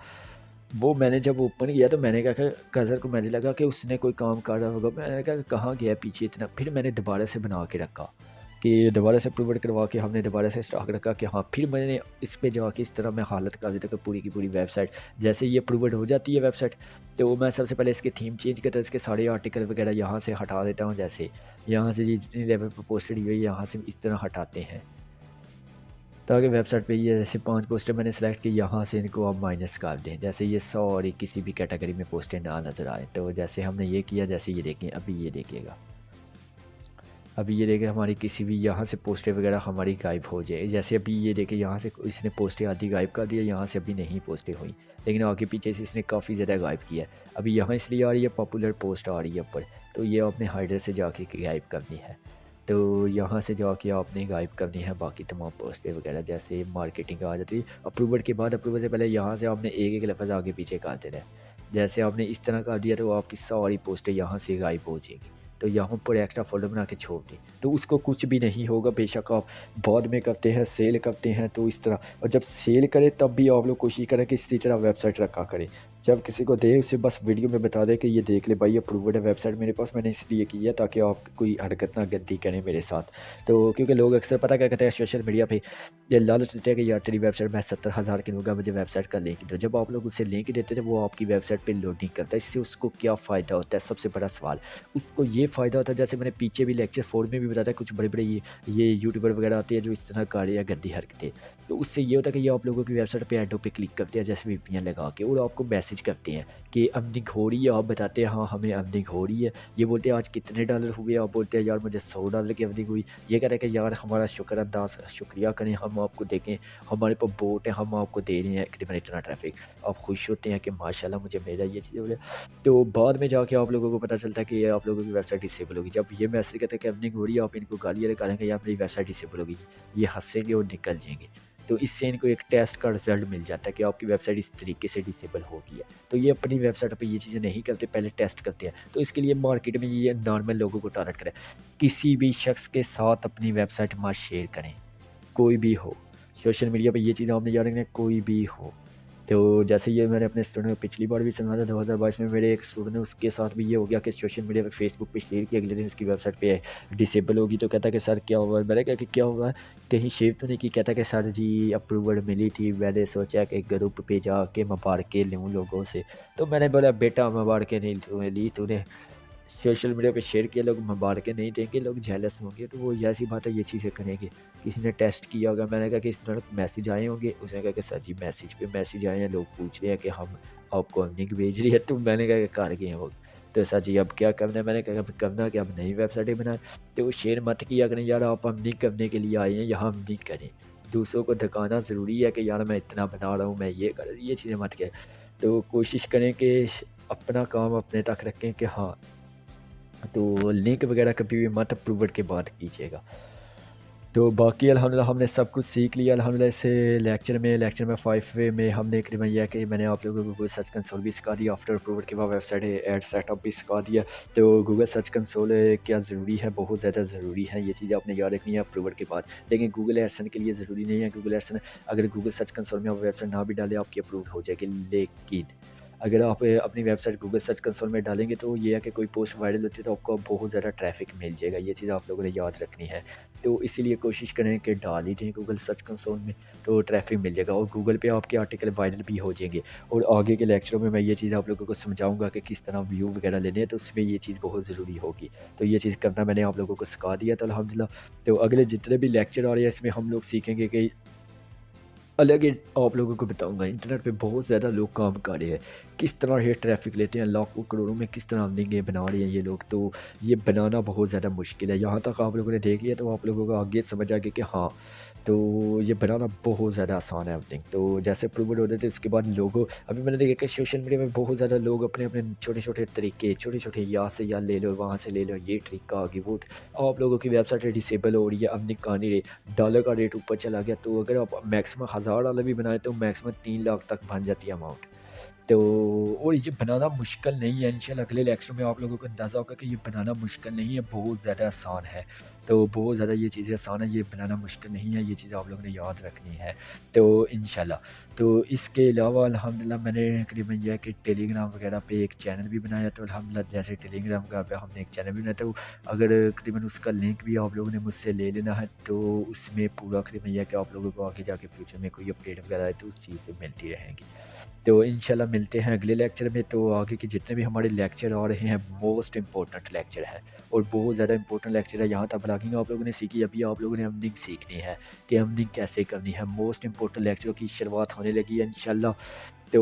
वो मैंने जब ओपन किया तो मैंने कहा कि कज़र को मुझे लगा कि उसने कोई काम कर रहा होगा। मैंने कहा कि कहाँ गया पीछे इतना, फिर मैंने दोबारा से बना के रखा कि दोबारा से अप्रूवल करवा के हमने दोबारा से स्टॉक रखा कि हाँ, फिर मैंने इस पे जाके इस तरह मैं हालत कर देता कि पूरी की पूरी वेबसाइट जैसे ये अप्रूवल हो जाती है वेबसाइट, तो मैं सबसे पहले इसकी थीम चेंज करता हूँ, इसके सारे आर्टिकल वगैरह यहाँ से हटा देता हूँ। जैसे यहाँ से ये जितनी लेवल पर पोस्टेड हुई है यहाँ से इस तरह हटाते हैं, ताकि वेबसाइट पे ये जैसे 5 पोस्टर मैंने सेलेक्ट की, यहाँ से इनको आप माइनस कर दें, जैसे ये सॉरी किसी भी कैटेगरी में पोस्टर ना नज़र आए। तो जैसे हमने ये किया, जैसे ये देखें, अभी ये देखिएगा, अभी ये देखें हमारी किसी भी यहाँ से पोस्टर वगैरह हमारी गायब हो जाए। जैसे अभी ये देखें यहाँ से इसने पोस्टें आधी गायब कर दिया, यहाँ से अभी नहीं पोस्टें हुई, लेकिन आगे पीछे से इसने काफ़ी ज़्यादा गायब किया। अभी यहाँ इसलिए आ रही है, पॉपुलर पोस्ट आ रही है ऊपर, तो ये आपने हाइडर से जाके गायब करनी है। तो यहाँ से जाके आपने गायब करनी है बाकी तमाम पोस्टें वगैरह। जैसे मार्केटिंग आ जाती है अप्रूवल के बाद, अप्रूवल से पहले यहाँ से आपने एक एक लफ्ज़ आगे पीछे कर देना है। जैसे आपने इस तरह कर दिया तो आपकी सारी पोस्टें यहाँ से गायब हो जाएंगी। तो यहाँ पर एक्स्ट्रा फोल्डर बना के छोड़ दें, तो उसको कुछ भी नहीं होगा। बेशक आप बाद में करते हैं, सेल करते हैं, तो इस तरह। और जब सेल करें तब भी आप लोग कोशिश करें कि इसी तरह वेबसाइट रखा करें। जब किसी को दे उसे बस वीडियो में बता दें कि ये देख ले भाई, अप्रूवड है वेबसाइट मेरे पास, मैंने इसलिए की है ताकि आप कोई हरकत ना गंदी करें मेरे साथ। तो क्योंकि लोग अक्सर पता क्या कहते हैं सोशल मीडिया पे, ये लालच देते हैं कि यार तेरी वेबसाइट मैं 70,000 की लूँगा, मुझे वेबसाइट का लिंक दो। जब आप लोग उसे लिंक देते थे वो आपकी वेबसाइट पर लोडिंग करता है, इससे उसको क्या फ़ायदा होता है? सबसे बड़ा सवाल उसको ये फ़ायदा होता है, जैसे मैंने पीछे भी लेक्चर 4 में भी बताया था, कुछ बड़े बड़े ये यूट्यूबर वगैरह आते हैं जो इस तरह कर गंदी हरकतें, तो उससे ये होता है कि ये आप लोगों की वेबसाइट पे ऐडों पे क्लिक करते हैं जैसे वीपीएन लगा के, और आपको मैसेज मैसेज करते हैं कि अर्निंग हो रही है, आप बताते हैं हाँ हमें अर्निंग हो रही है। ये बोलते हैं आज कितने डॉलर हुए, आप बोलते हैं यार मुझे $100 की अर्निंग हुई। ये कह रहे हैं कि यार हमारा शुक्र-अदा शुक्रिया करें, हम आपको देखें हमारे पास बोट है, हम आपको दे रहे हैं तकरीबन इतना ट्रैफ़िक। आप खुश होते हैं कि माशाल्लाह मुझे मिला ये चीज़ हो गया। तो बाद में जाके आप लोगों को पता चलता है कि ये आप लोगों की वेबसाइट डिसेबल होगी। जब ये मैसेज कहते हैं कि अर्निंग हो रही है, आप इनको गालियाँ निकालेंगे या मेरी वेबसाइट डिसेबल होगी, ये हँसेंगे और निकल जाएँगे। तो इससे इनको एक टेस्ट का रिज़ल्ट मिल जाता है कि आपकी वेबसाइट इस तरीके से डिसेबल हो गई है। तो ये अपनी वेबसाइट पे ये चीज़ें नहीं करते, पहले टेस्ट करते हैं। तो इसके लिए मार्केट में ये नॉर्मल लोगों को टारगेट करें। किसी भी शख्स के साथ अपनी वेबसाइट मत शेयर करें, कोई भी हो। सोशल मीडिया पे ये चीज़ें आपने याद रखना है, कोई भी हो। तो जैसे ये मैंने अपने स्टूडेंट को पिछली बार भी सुनाया था 2022 में मेरे एक स्टूडेंट है, उसके साथ भी ये हो गया कि सोशल मीडिया पे फेसबुक पे शेयर किया, अगले दिन उसकी वेबसाइट पे डिसेबल होगी। तो कहता है कि सर क्या हुआ है? मैंने कहा कि क्या हुआ है, कहीं शेयर तो नहीं की? कहता है कि सर जी अप्रूवल मिली थी, मैंने सोचा कि ग्रुप पे जाके मुबारकें लूँ लोगों से। तो मैंने बोला बेटा मुबारकें नहीं ली तूने, सोशल मीडिया पे शेयर किया, लोग मुबारकें नहीं देंगे, लोग जेलस होंगे। तो वो ज़ाहिर-सी बात है ये चीज़ें करेंगे। किसी ने टेस्ट किया होगा, मैंने कहा कि इस तरह मैसेज आए होंगे, उसने कहा कि सर जी मैसेज पे मैसेज आए हैं, लोग पूछ रहे हैं कि हम आपको अर्निंग भेज रही है। तो मैंने कहा कि कर गए हैं वो। तो सर जी अब क्या करना है? मैंने कहा अब करना क्या, अब नई वेबसाइटें बनाएँ। तो शेयर मत किया करें यार, आप अर्निंग करने के लिए आए हैं, यहाँ अर्निंग करें। दूसरों को दिखाना ज़रूरी है कि यार मैं इतना बना रहा हूँ, मैं ये कर ये चीज़ें मत करें। तो कोशिश करें कि अपना काम अपने तक रखें कि हाँ, तो लिंक वगैरह कभी भी मत अप्रूवल के बाद कीजिएगा। तो बाकी अल्हम्दुलिल्लाह हमने सब कुछ सीख लिया अल्हम्दुलिल्लाह इस लेक्चर में 5 में हमने करीबन यह कि मैंने आप लोगों को गूगल सर्च कंसोल भी सिखा दिया, आफ्टर अप्रूवल के बाद वेबसाइट ऐड सेटअप भी सिखा दिया। तो गूगल सर्च कंसोल क्या ज़रूरी है, बहुत ज़्यादा ज़रूरी है, ये चीज़ें आपने याद रखनी है अप्रूवल के बाद। लेकिन गूगल एडसेंस के लिए ज़रूरी नहीं है। गूगल एडसेंस अगर गूगल सर्च कंसोल में आप वेबसाइट ना भी डालें आपकी अप्रूव हो जाएगी। लेकिन अगर आप अपनी वेबसाइट गूगल सर्च कंसोल में डालेंगे तो ये है कि कोई पोस्ट वायरल होती है तो आपको बहुत ज़्यादा ट्रैफिक मिल जाएगा। ये चीज़ आप लोगों ने याद रखनी है। तो इसीलिए कोशिश करें कि डाल ही दें गूगल सर्च कंसोल में, तो ट्रैफिक मिल जाएगा और गूगल पे आपके आर्टिकल वायरल भी हो जाएंगे। और आगे के लेक्चरों में मैं ये चीज़ आप लोगों को समझाऊंगा कि किस तरह व्यू वगैरह लेने हैं, तो उसमें ये चीज़ बहुत ज़रूरी होगी। तो ये चीज़ करना मैंने आप लोगों को सिखा दिया। तो अल्हम्दुलिल्लाह तो अगले जितने भी लेक्चर आ रहे हैं इसमें हम लोग सीखेंगे कि अलग ही आप लोगों को बताऊँगा इंटरनेट पे बहुत ज़्यादा लोग काम कर रहे हैं। किस तरह ये ट्रैफ़िक लेते हैं, लाखों करोड़ों में किस तरह अर्निंग ये बना रहे हैं ये लोग, तो ये बनाना बहुत ज़्यादा मुश्किल है। यहाँ तक आप लोगों ने देख लिया तो आप लोगों को आगे समझ आ गया कि हाँ, तो ये बनाना बहुत ज़्यादा आसान है अर्निंग। तो जैसे अप्रूवल होते थे उसके बाद लोगों अभी मैंने देखा कि सोशल मीडिया में बहुत ज़्यादा लोग अपने-अपने छोटे-छोटे तरीके, छोटे-छोटे यहाँ से यहाँ ले लो, वहाँ से ले लो, ये ट्रिक आ गई, वो आप लोगों की वेबसाइट डिसेबल हो रही है, अर्निंग कर नहीं रही। डॉलर का रेट ऊपर चला गया तो अगर आप मैक्सिमम $1000 भी बनाए तो मैक्सिमम 3 लाख तक बन जाती है अमाउंट। तो और ये बनाना मुश्किल नहीं है, इंशाल्लाह अगले लेक्चर में आप लोगों को अंदाज़ा होगा कि ये बनाना मुश्किल नहीं है, बहुत ज़्यादा आसान है। तो बहुत ज़्यादा ये चीज़ें आसान है, ये बनाना मुश्किल नहीं है, ये चीज़ें आप लोगों ने याद रखनी है। तो इंशाल्लाह तो इसके अलावा अल्हम्दुलिल्लाह मैंने करीबन ये है कि टेलीग्राम वगैरह पे एक चैनल भी बनाया। तो अल्हम्दुलिल्लाह जैसे टेलीग्राम का पे हमने एक चैनल भी बनाया, तो अगर करीबन उसका लिंक भी आप लोगों ने मुझसे ले लेना है, तो उसमें पूरा करीबन ये है कि आप लोगों को आगे जाके फ्यूचर में कोई अपडेट वगैरह है तो उस चीज़ से मिलती रहेंगी। तो इंशाल्लाह मिलते हैं अगले लेक्चर में। तो आगे के जितने भी हमारे लेक्चर आ रहे हैं मोस्ट इम्पोर्टेंट लेक्चर है और बहुत ज़्यादा इंपॉर्टेंट लेक्चर है। यहाँ तक ब्लॉगिंग आप लोगों ने सीखी, अभी आप लोगों ने अर्निंग सीखनी है कि अर्निंग कैसे करनी है। मोस्ट इम्पोर्टेंट लेक्चरों की शुरुआत होने लगी है इंशाल्लाह। तो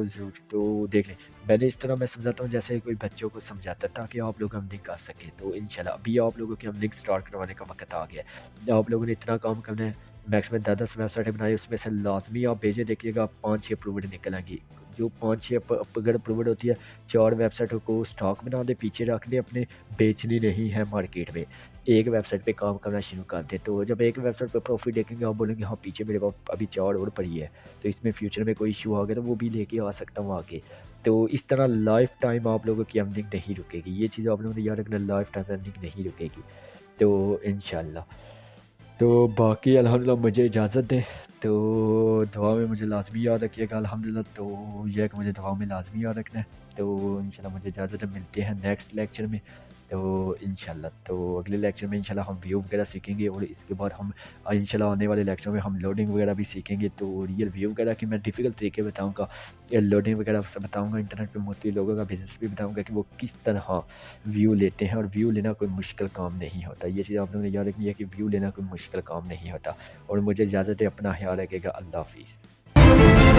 ज़रूर तो देख लें, मैंने इस तरह मैं समझाता हूँ जैसे कोई बच्चों को समझाता है ताकि आप लोग अर्निंग कर सकें। तो इंशाल्लाह अभी आप लोगों की अर्निंग स्टार्ट करवाने का वक़्त आ गया है। आप लोगों ने इतना काम करना है, मैक्सिमम 10-10 वेबसाइटें बनाई, उसमें से लाज़मी आप भेजें, देखिएगा 5-6 अप्रूव्ड निकल आएँगी। जो 5-6 अगर अप्रूव्ड होती है, 4 वेबसाइटों को स्टॉक बना दें, पीछे रख दें अपने, बेचनी नहीं है मार्केट में। एक वेबसाइट पे काम करना शुरू कर दें, तो जब एक वेबसाइट पे प्रॉफ़िट देखेंगे आप बोलेंगे हाँ, पीछे मेरे पास अभी 4 और पड़ी है, तो इसमें फ्यूचर में कोई इश्यू आ गया तो वो भी लेके आ सकता हूँ आगे। तो इस तरह लाइफ़ टाइम आप लोगों की अर्निंग नहीं रुकेगी। ये चीज़ आप लोगों ने याद रखना, लाइफ़ टाइम अर्निंग नहीं रुकेगी। तो इंशाल्लाह। तो बाकी अल्हम्दुलिल्लाह मुझे इजाज़त दें, तो दुआ में मुझे लाज़मी याद रखिएगा अल्हम्दुलिल्लाह। तो ये है कि मुझे दुआ में लाज़मी याद रखना है। तो इंशाल्लाह मुझे इजाज़त है, मिलते हैं नेक्स्ट लेक्चर में। तो इंशाल्लाह तो अगले लेक्चर में इंशाल्लाह हम व्यू वगैरह सीखेंगे और इसके बाद हम इंशाल्लाह आने वाले लेक्चर में हम लोडिंग वगैरह भी सीखेंगे। तो रियल व्यू वगैरह की मैं डिफ़िकल्ट तरीके बताऊँगा, लोडिंग वगैरह सब बताऊँगा, इंटरनेट पे मोस्टली लोगों का बिज़नेस भी बताऊँगा कि वो किस तरह व्यू लेते हैं। और व्यू लेना कोई मुश्किल काम नहीं होता। ये चीज़ आप लोगों ने याद रखनी है कि व्यू लेना कोई मुश्किल काम नहीं होता। और मुझे इजाज़त है, अपना ख़्याल रखिएगा। अल्लाह हाफ़िज़।